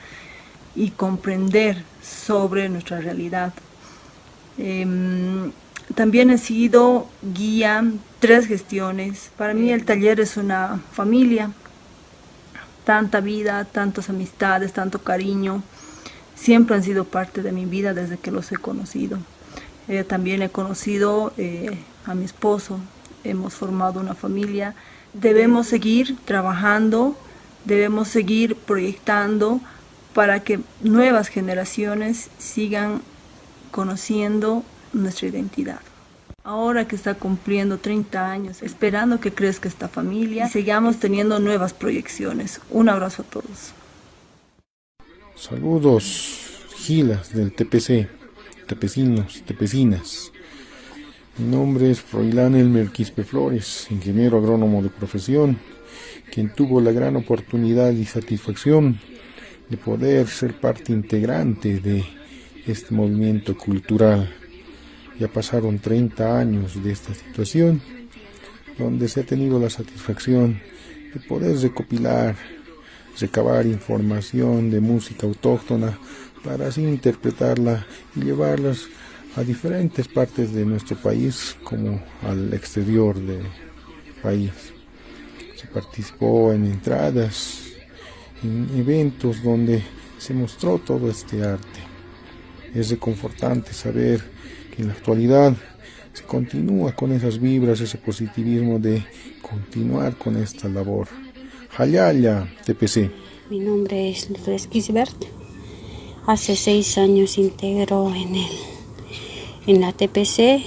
Speaker 5: y comprender sobre nuestra realidad. También he sido guía 3 gestiones. Para mí el taller es una familia. Tanta vida, tantas amistades, tanto cariño, siempre han sido parte de mi vida desde que los he conocido. También he conocido a mi esposo, hemos formado una familia. Debemos seguir trabajando, debemos seguir proyectando para que nuevas generaciones sigan conociendo nuestra identidad. Ahora que está cumpliendo 30 años, esperando que crezca esta familia y sigamos teniendo nuevas proyecciones. Un abrazo a todos.
Speaker 20: Saludos, gilas del TPC, tepecinos, tepecinas. Mi nombre es Froilán Elmer Quispe Flores, ingeniero agrónomo de profesión, quien tuvo la gran oportunidad y satisfacción de poder ser parte integrante de este movimiento cultural. Ya pasaron 30 años de esta situación, donde se ha tenido la satisfacción de poder recopilar, recabar información de música autóctona para así interpretarla y llevarlas a diferentes partes de nuestro país como al exterior del país. Se participó en entradas, en eventos donde se mostró todo este arte. Es reconfortante saber que en la actualidad se continúa con esas vibras, ese positivismo de continuar con esta labor. Hayaya, TPC.
Speaker 7: Mi nombre es Lourdes Gisbert. Hace 6 años integro en la TPC.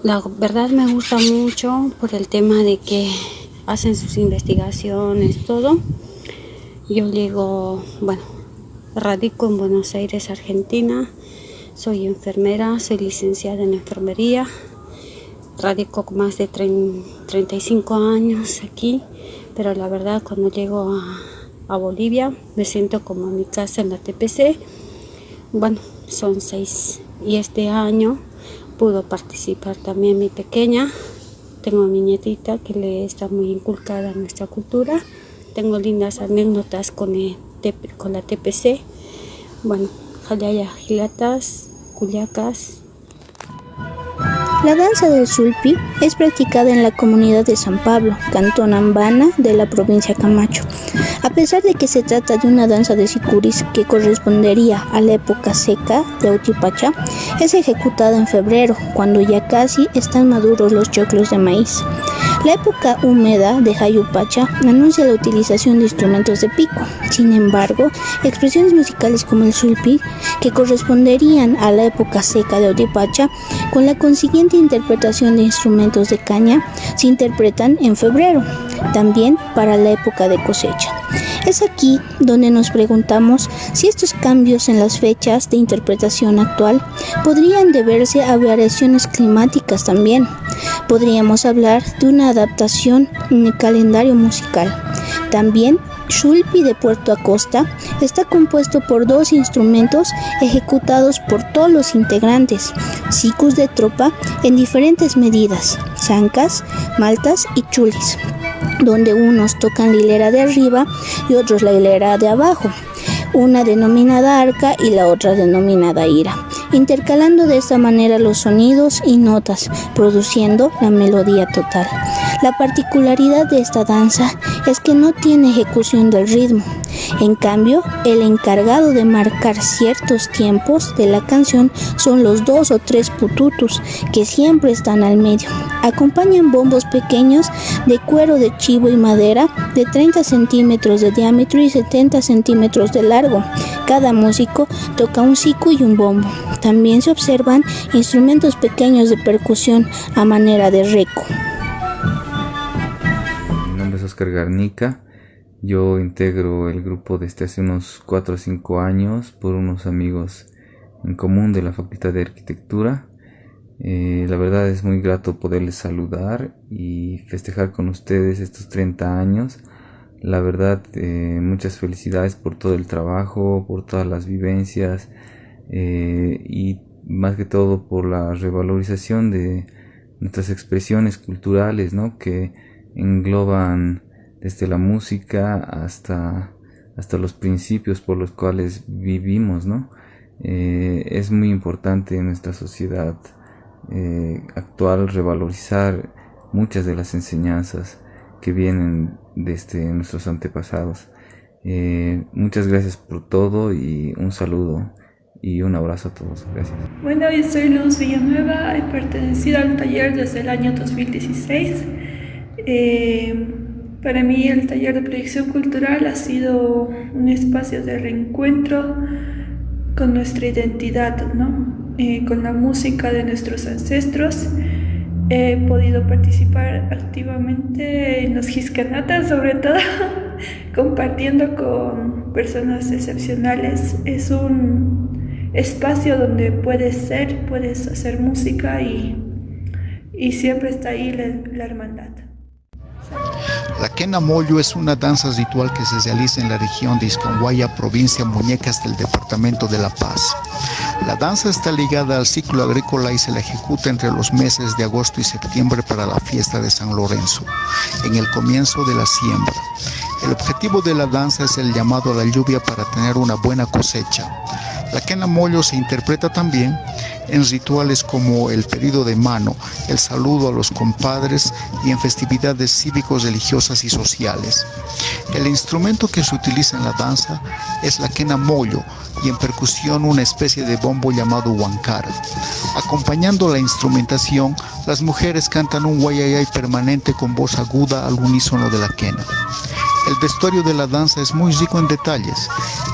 Speaker 7: La verdad me gusta mucho por el tema de que hacen sus investigaciones, todo. Yo radico en Buenos Aires, Argentina. Soy enfermera, soy licenciada en enfermería. Radico con más de 35 años aquí, pero la verdad cuando llego a Bolivia me siento como en mi casa en la TPC. Bueno, son 6 y este año pudo participar también mi pequeña. Tengo mi nietita que le está muy inculcada en nuestra cultura. Tengo lindas anécdotas con la TPC. Bueno, Hayaya, Gilatas, Cuyacas.
Speaker 14: La danza del sulpi es practicada en la comunidad de San Pablo, cantón Ambana de la provincia Camacho. A pesar de que se trata de una danza de sicuris que correspondería a la época seca de Autipacha, es ejecutada en febrero, cuando ya casi están maduros los choclos de maíz. La época húmeda de Jayupacha anuncia la utilización de instrumentos de pico. Sin embargo, expresiones musicales como el sulpi, que corresponderían a la época seca de Autipacha, con la consiguiente interpretación de instrumentos de caña, se interpretan en febrero, también para la época de cosecha. Es aquí donde nos preguntamos si estos cambios en las fechas de interpretación actual podrían deberse a variaciones climáticas también. Podríamos hablar de una adaptación en el calendario musical. También, Sulpi de Puerto Acosta está compuesto por 2 instrumentos ejecutados por todos los integrantes, sicus de tropa en diferentes medidas, zancas, maltas y chulis, donde unos tocan la hilera de arriba y otros la hilera de abajo, una denominada arca y la otra denominada ira, intercalando de esta manera los sonidos y notas, produciendo la melodía total. La particularidad de esta danza es que no tiene ejecución del ritmo. En cambio, el encargado de marcar ciertos tiempos de la canción son los 2 o 3 pututus que siempre están al medio. Acompañan bombos pequeños de cuero de chivo y madera de 30 centímetros de diámetro y 70 centímetros de largo. Cada músico toca un siku y un bombo. También se observan instrumentos pequeños de percusión a manera de reco.
Speaker 15: Mi nombre es Oscar Garnica. Yo integro el grupo desde hace unos 4 o 5 años por unos amigos en común de la Facultad de Arquitectura. La verdad es muy grato poderles saludar y festejar con ustedes estos 30 años. La verdad, muchas felicidades por todo el trabajo, por todas las vivencias y más que todo por la revalorización de nuestras expresiones culturales, ¿no? Que engloban desde la música hasta los principios por los cuales vivimos, ¿no? Es muy importante en nuestra sociedad actual revalorizar muchas de las enseñanzas que vienen desde nuestros antepasados. Muchas gracias por todo y un saludo y un abrazo a todos. Gracias.
Speaker 21: Bueno, yo soy Luz Villanueva, he pertenecido al taller desde el año 2016. Para mí el taller de proyección cultural ha sido un espacio de reencuentro con nuestra identidad, ¿no? Con la música de nuestros ancestros. He podido participar activamente en los Hiskanatas, sobre todo compartiendo con personas excepcionales. Es un espacio donde puedes hacer música y siempre está ahí la hermandad.
Speaker 22: La Quena Moyo es una danza ritual que se realiza en la región de Iscanguaya, provincia Muñecas del departamento de La Paz. La danza está ligada al ciclo agrícola y se la ejecuta entre los meses de agosto y septiembre para la fiesta de San Lorenzo, en el comienzo de la siembra. El objetivo de la danza es el llamado a la lluvia para tener una buena cosecha. La quena mollo se interpreta también en rituales como el pedido de mano, el saludo a los compadres y en festividades cívicos, religiosas y sociales. El instrumento que se utiliza en la danza es la quena mollo y en percusión una especie de bombo llamado huancara. Acompañando la instrumentación, las mujeres cantan un guayayay permanente con voz aguda al unísono de la quena. El vestuario de la danza es muy rico en detalles.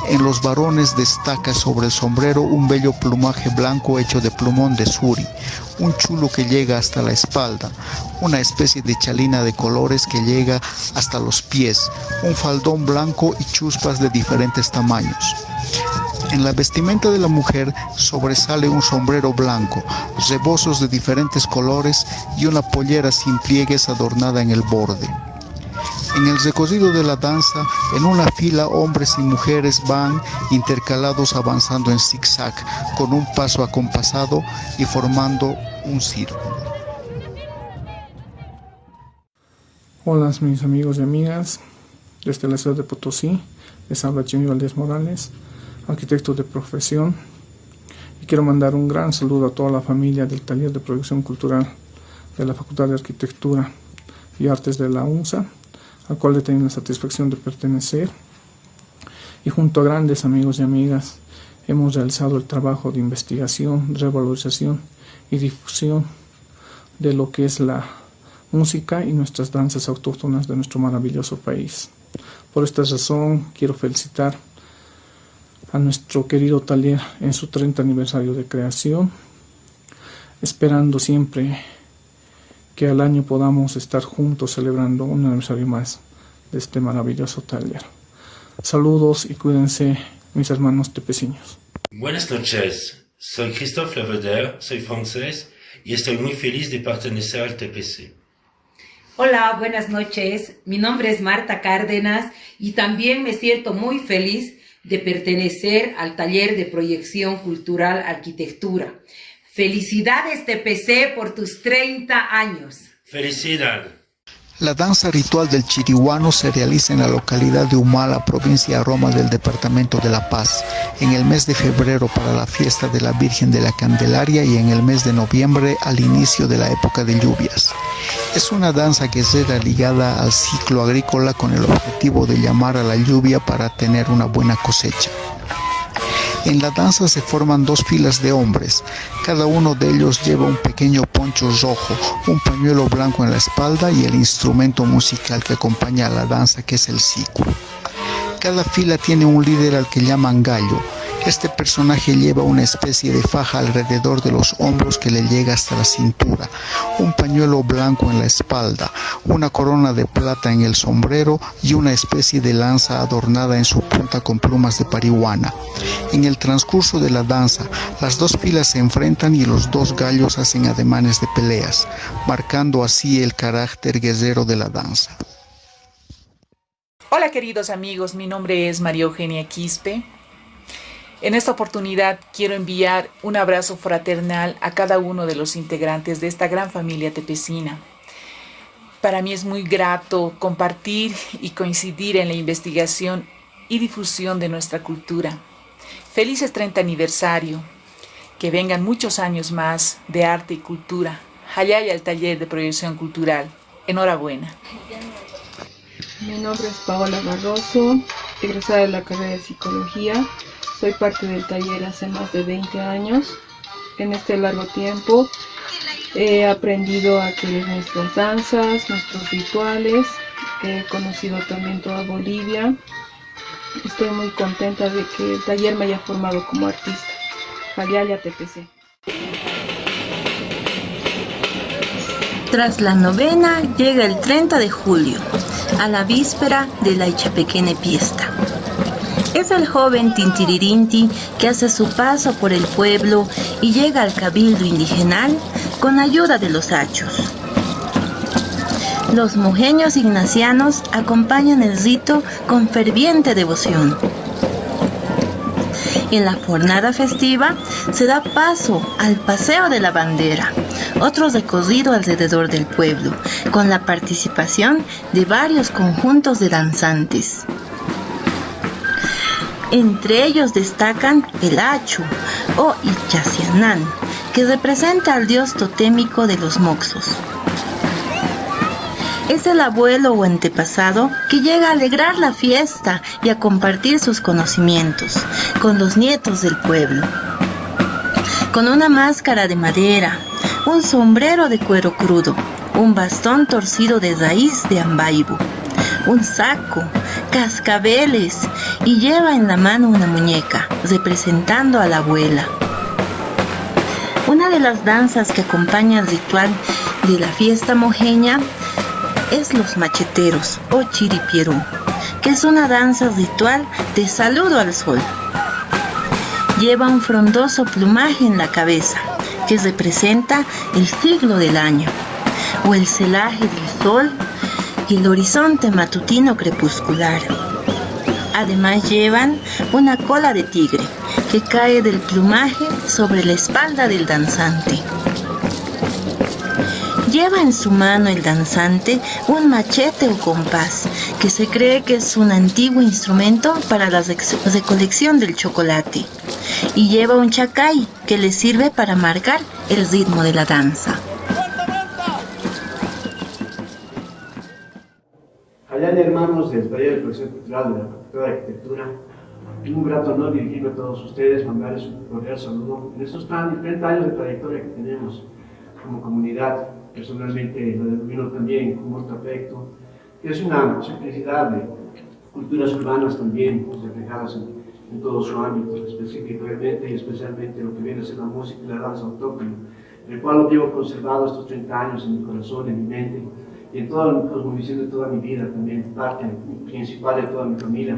Speaker 22: En los varones destaca sobre el sombrero un bello plumaje blanco hecho de plumón de suri, un chulo que llega hasta la espalda, una especie de chalina de colores que llega hasta los pies, un faldón blanco y chuspas de diferentes tamaños. En la vestimenta de la mujer sobresale un sombrero blanco, rebozos de diferentes colores y una pollera sin pliegues adornada en el borde. En el recorrido de la danza, en una fila hombres y mujeres van intercalados avanzando en zigzag, con un paso acompasado y formando un círculo.
Speaker 2: Hola mis amigos y amigas, desde la ciudad de Potosí, les habla Jimmy Valdés Morales, arquitecto de profesión, y quiero mandar un gran saludo a toda la familia del Taller de Producción Cultural de la Facultad de Arquitectura y Artes de la UNSA, al cual he tenido la satisfacción de pertenecer, y junto a grandes amigos y amigas hemos realizado el trabajo de investigación, revalorización y difusión de lo que es la música y nuestras danzas autóctonas de nuestro maravilloso país. Por esta razón quiero felicitar a nuestro querido taller en su 30 aniversario de creación, esperando siempre que al año podamos estar juntos celebrando un aniversario más de este maravilloso taller. Saludos y cuídense, mis hermanos tepeciños.
Speaker 10: Buenas noches, soy Christophe Laveder, soy francés y estoy muy feliz de pertenecer al TPC.
Speaker 23: Hola, buenas noches, mi nombre es Marta Cárdenas y también me siento muy feliz de pertenecer al Taller de Proyección Cultural Arquitectura. Felicidades TPC por tus 30 años.
Speaker 10: ¡Felicidad!
Speaker 22: La danza ritual del chiriguano se realiza en la localidad de Humala, provincia de Roma del departamento de La Paz, en el mes de febrero para la fiesta de la Virgen de la Candelaria y en el mes de noviembre al inicio de la época de lluvias. Es una danza que será ligada al ciclo agrícola con el objetivo de llamar a la lluvia para tener una buena cosecha. En la danza se forman dos filas de hombres, cada uno de ellos lleva un pequeño poncho rojo, un pañuelo blanco en la espalda y el instrumento musical que acompaña a la danza, que es el siku. Cada fila tiene un líder al que llaman gallo. Este personaje lleva una especie de faja alrededor de los hombros que le llega hasta la cintura, un pañuelo blanco en la espalda, una corona de plata en el sombrero y una especie de lanza adornada en su punta con plumas de parihuana. En el transcurso de la danza, las dos filas se enfrentan y los dos gallos hacen ademanes de peleas, marcando así el carácter guerrero de la danza.
Speaker 24: Hola queridos amigos, mi nombre es María Eugenia Quispe. En esta oportunidad quiero enviar un abrazo fraternal a cada uno de los integrantes de esta gran familia tepecina. Para mí es muy grato compartir y coincidir en la investigación y difusión de nuestra cultura. Felices 30 aniversario, que vengan muchos años más de arte y cultura. Hayaya al Taller de Proyección Cultural. Enhorabuena.
Speaker 25: Mi nombre es Paola Barroso, egresada de la carrera de Psicología. Soy parte del taller hace más de 20 años. En este largo tiempo he aprendido a querer nuestras danzas, nuestros rituales. He conocido también toda Bolivia. Estoy muy contenta de que el taller me haya formado como artista. Hayaya TPC.
Speaker 26: Tras la novena llega el 30 de julio, a la víspera de la Ichapequene Fiesta. Es el joven Tintiririnti que hace su paso por el pueblo y llega al cabildo indigenal con ayuda de los hachos. Los mojeños ignacianos acompañan el rito con ferviente devoción. En la jornada festiva se da paso al Paseo de la Bandera, otro recorrido alrededor del pueblo, con la participación de varios conjuntos de danzantes. Entre ellos destacan el Achu o Ichasianán, que representa al dios totémico de los moxos. Es el abuelo o antepasado que llega a alegrar la fiesta y a compartir sus conocimientos con los nietos del pueblo. Con una máscara de madera, un sombrero de cuero crudo, un bastón torcido de raíz de ambaibu, un saco, cascabeles y lleva en la mano una muñeca representando a la abuela. Una de las danzas que acompaña el ritual de la fiesta mojeña es los macheteros o chiripierú, que es una danza ritual de saludo al sol. Lleva un frondoso plumaje en la cabeza, que representa el siglo del año, o el celaje del sol y el horizonte matutino crepuscular. Además llevan una cola de tigre, que cae del plumaje sobre la espalda del danzante. Lleva en su mano el danzante un machete o compás, que se cree que es un antiguo instrumento para la recolección del chocolate, y lleva un chacay, que le sirve para marcar el ritmo de la danza.
Speaker 6: Allá de hermanos del Taller de Producción Cultural de la Facultad de Arquitectura, un grato honor dirigirme a todos ustedes, mandarles un cordial saludo en estos 30 años de trayectoria que tenemos como comunidad. Personalmente lo denomino también como otro afecto, que es una simplicidad de culturas urbanas también reflejadas en todo su ámbito, específicamente y especialmente lo que viene a ser la música y la danza autóctona, el cual lo llevo conservado estos 30 años en mi corazón, en mi mente y en toda mi cosmovisión de toda mi vida, también parte principal de toda mi familia.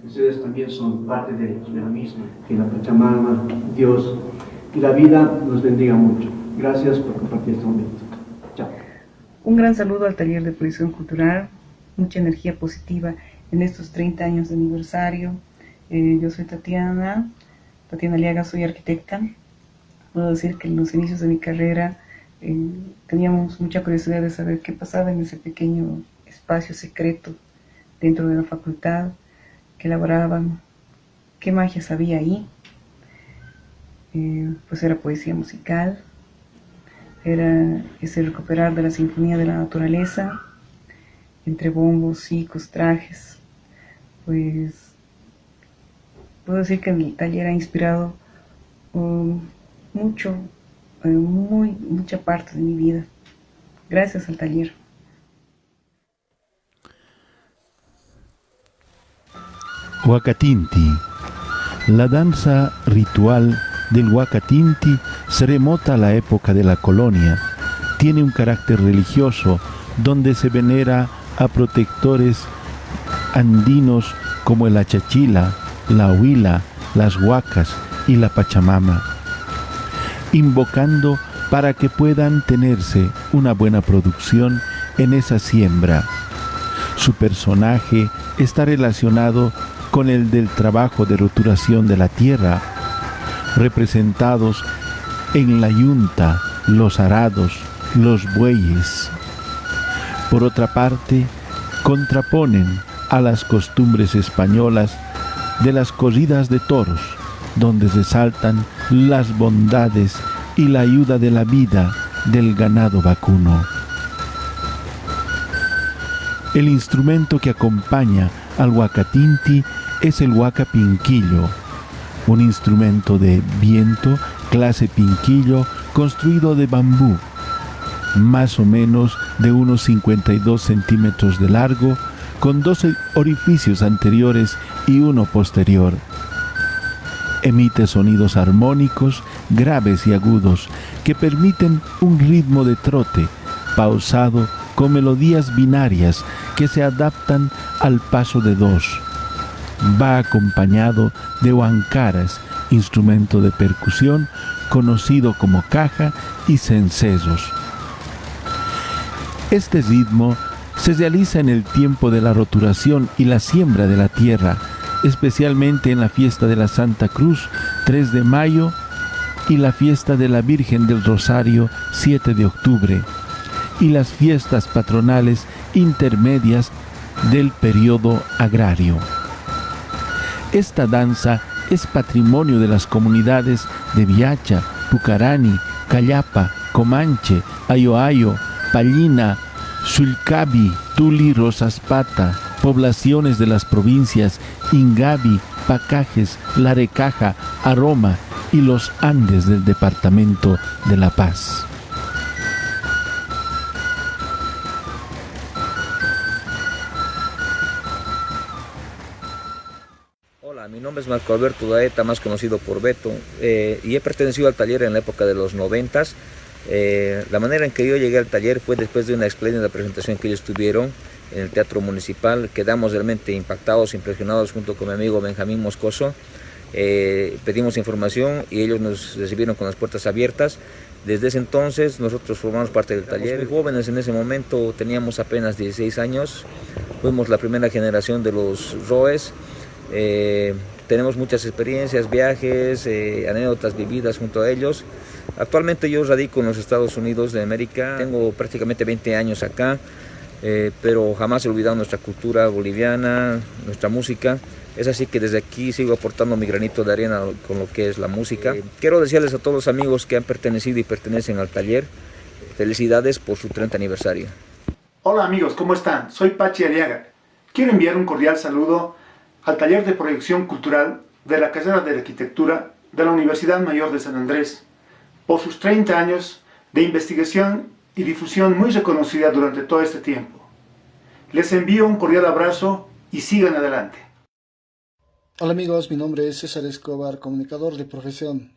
Speaker 6: Ustedes también son parte de la misma. Que la Pachamama, Dios y la vida nos bendiga mucho. Gracias por compartir este momento. Chao.
Speaker 11: Un gran saludo al Taller de Producción Cultural, mucha energía positiva en estos 30 años de aniversario. Yo soy Tatiana Aliaga, soy arquitecta. Puedo decir que en los inicios de mi carrera teníamos mucha curiosidad de saber qué pasaba en ese pequeño espacio secreto dentro de la facultad, que elaboraban, qué magias había ahí. Pues era poesía musical, era ese recuperar de la sinfonía de la naturaleza, entre bombos, sicos, trajes. Pues puedo decir que el taller ha inspirado mucha parte de mi vida. Gracias al taller.
Speaker 8: Huacatinti. La danza ritual del Huacatinti se remota a la época de la colonia. Tiene un carácter religioso donde se venera a protectores andinos como el Achachila, la Huila, las Huacas y la Pachamama, invocando para que puedan tenerse una buena producción en esa siembra. Su personaje está relacionado con el del trabajo de roturación de la tierra, representados en la yunta, los arados, los bueyes. Por otra parte, contraponen a las costumbres españolas de las corridas de toros, donde resaltan las bondades y la ayuda de la vida del ganado vacuno. El instrumento que acompaña al Huacatinti es el huacapinquillo, un instrumento de viento clase pinquillo construido de bambú, más o menos de unos 52 centímetros de largo, con 12 orificios anteriores y uno posterior. Emite sonidos armónicos, graves y agudos, que permiten un ritmo de trote, pausado, con melodías binarias que se adaptan al paso de dos. Va acompañado de huancaras, instrumento de percusión conocido como caja, y cencesos. Este ritmo se realiza en el tiempo de la roturación y la siembra de la tierra, especialmente en la fiesta de la Santa Cruz, 3 de mayo, y la fiesta de la Virgen del Rosario, 7 de octubre, y las fiestas patronales intermedias del periodo agrario. Esta danza es patrimonio de las comunidades de Viacha, Pucarani, Callapa, Comanche, Ayoayo, Pallina, Suilcabi, Tuli, Rosaspata, poblaciones de las provincias Ingabi, Pacajes, Larecaja, Aroma y los Andes del departamento de La Paz.
Speaker 3: Hola, mi nombre es Marco Alberto Daeta, más conocido por Beto, y he pertenecido al taller en la época de los 90s. La manera en que yo llegué al taller fue después de una espléndida presentación que ellos tuvieron en el Teatro Municipal. Quedamos realmente impactados, impresionados junto con mi amigo Benjamín Moscoso. Pedimos información y ellos nos recibieron con las puertas abiertas. Desde ese entonces nosotros formamos parte del taller. Muy jóvenes en ese momento, teníamos apenas 16 años, fuimos la primera generación de los ROEs. Tenemos muchas experiencias, viajes, anécdotas vividas junto a ellos. Actualmente yo radico en los Estados Unidos de América, tengo prácticamente 20 años acá, pero jamás he olvidado nuestra cultura boliviana, nuestra música. Es así que desde aquí sigo aportando mi granito de arena con lo que es la música. Quiero desearles a todos los amigos que han pertenecido y pertenecen al taller, felicidades por su 30 aniversario.
Speaker 12: Hola amigos, ¿cómo están? Soy Pachi Aliaga. Quiero enviar un cordial saludo al taller de proyección cultural de la carrera de arquitectura de la Universidad Mayor de San Andrés, por sus 30 años de investigación y difusión muy reconocida durante todo este tiempo. Les envío un cordial abrazo y sigan adelante.
Speaker 2: Hola amigos, mi nombre es César Escobar, comunicador de profesión.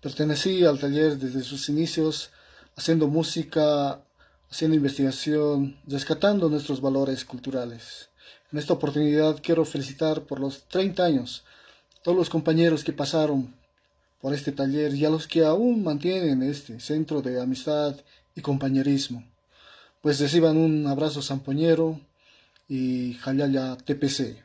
Speaker 2: Pertenecí al taller desde sus inicios, haciendo música, haciendo investigación, rescatando nuestros valores culturales. En esta oportunidad quiero felicitar por los 30 años a todos los compañeros que pasaron por este taller y a los que aún mantienen este centro de amistad y compañerismo. Pues reciban un abrazo sampoñero y Jalaya TPC.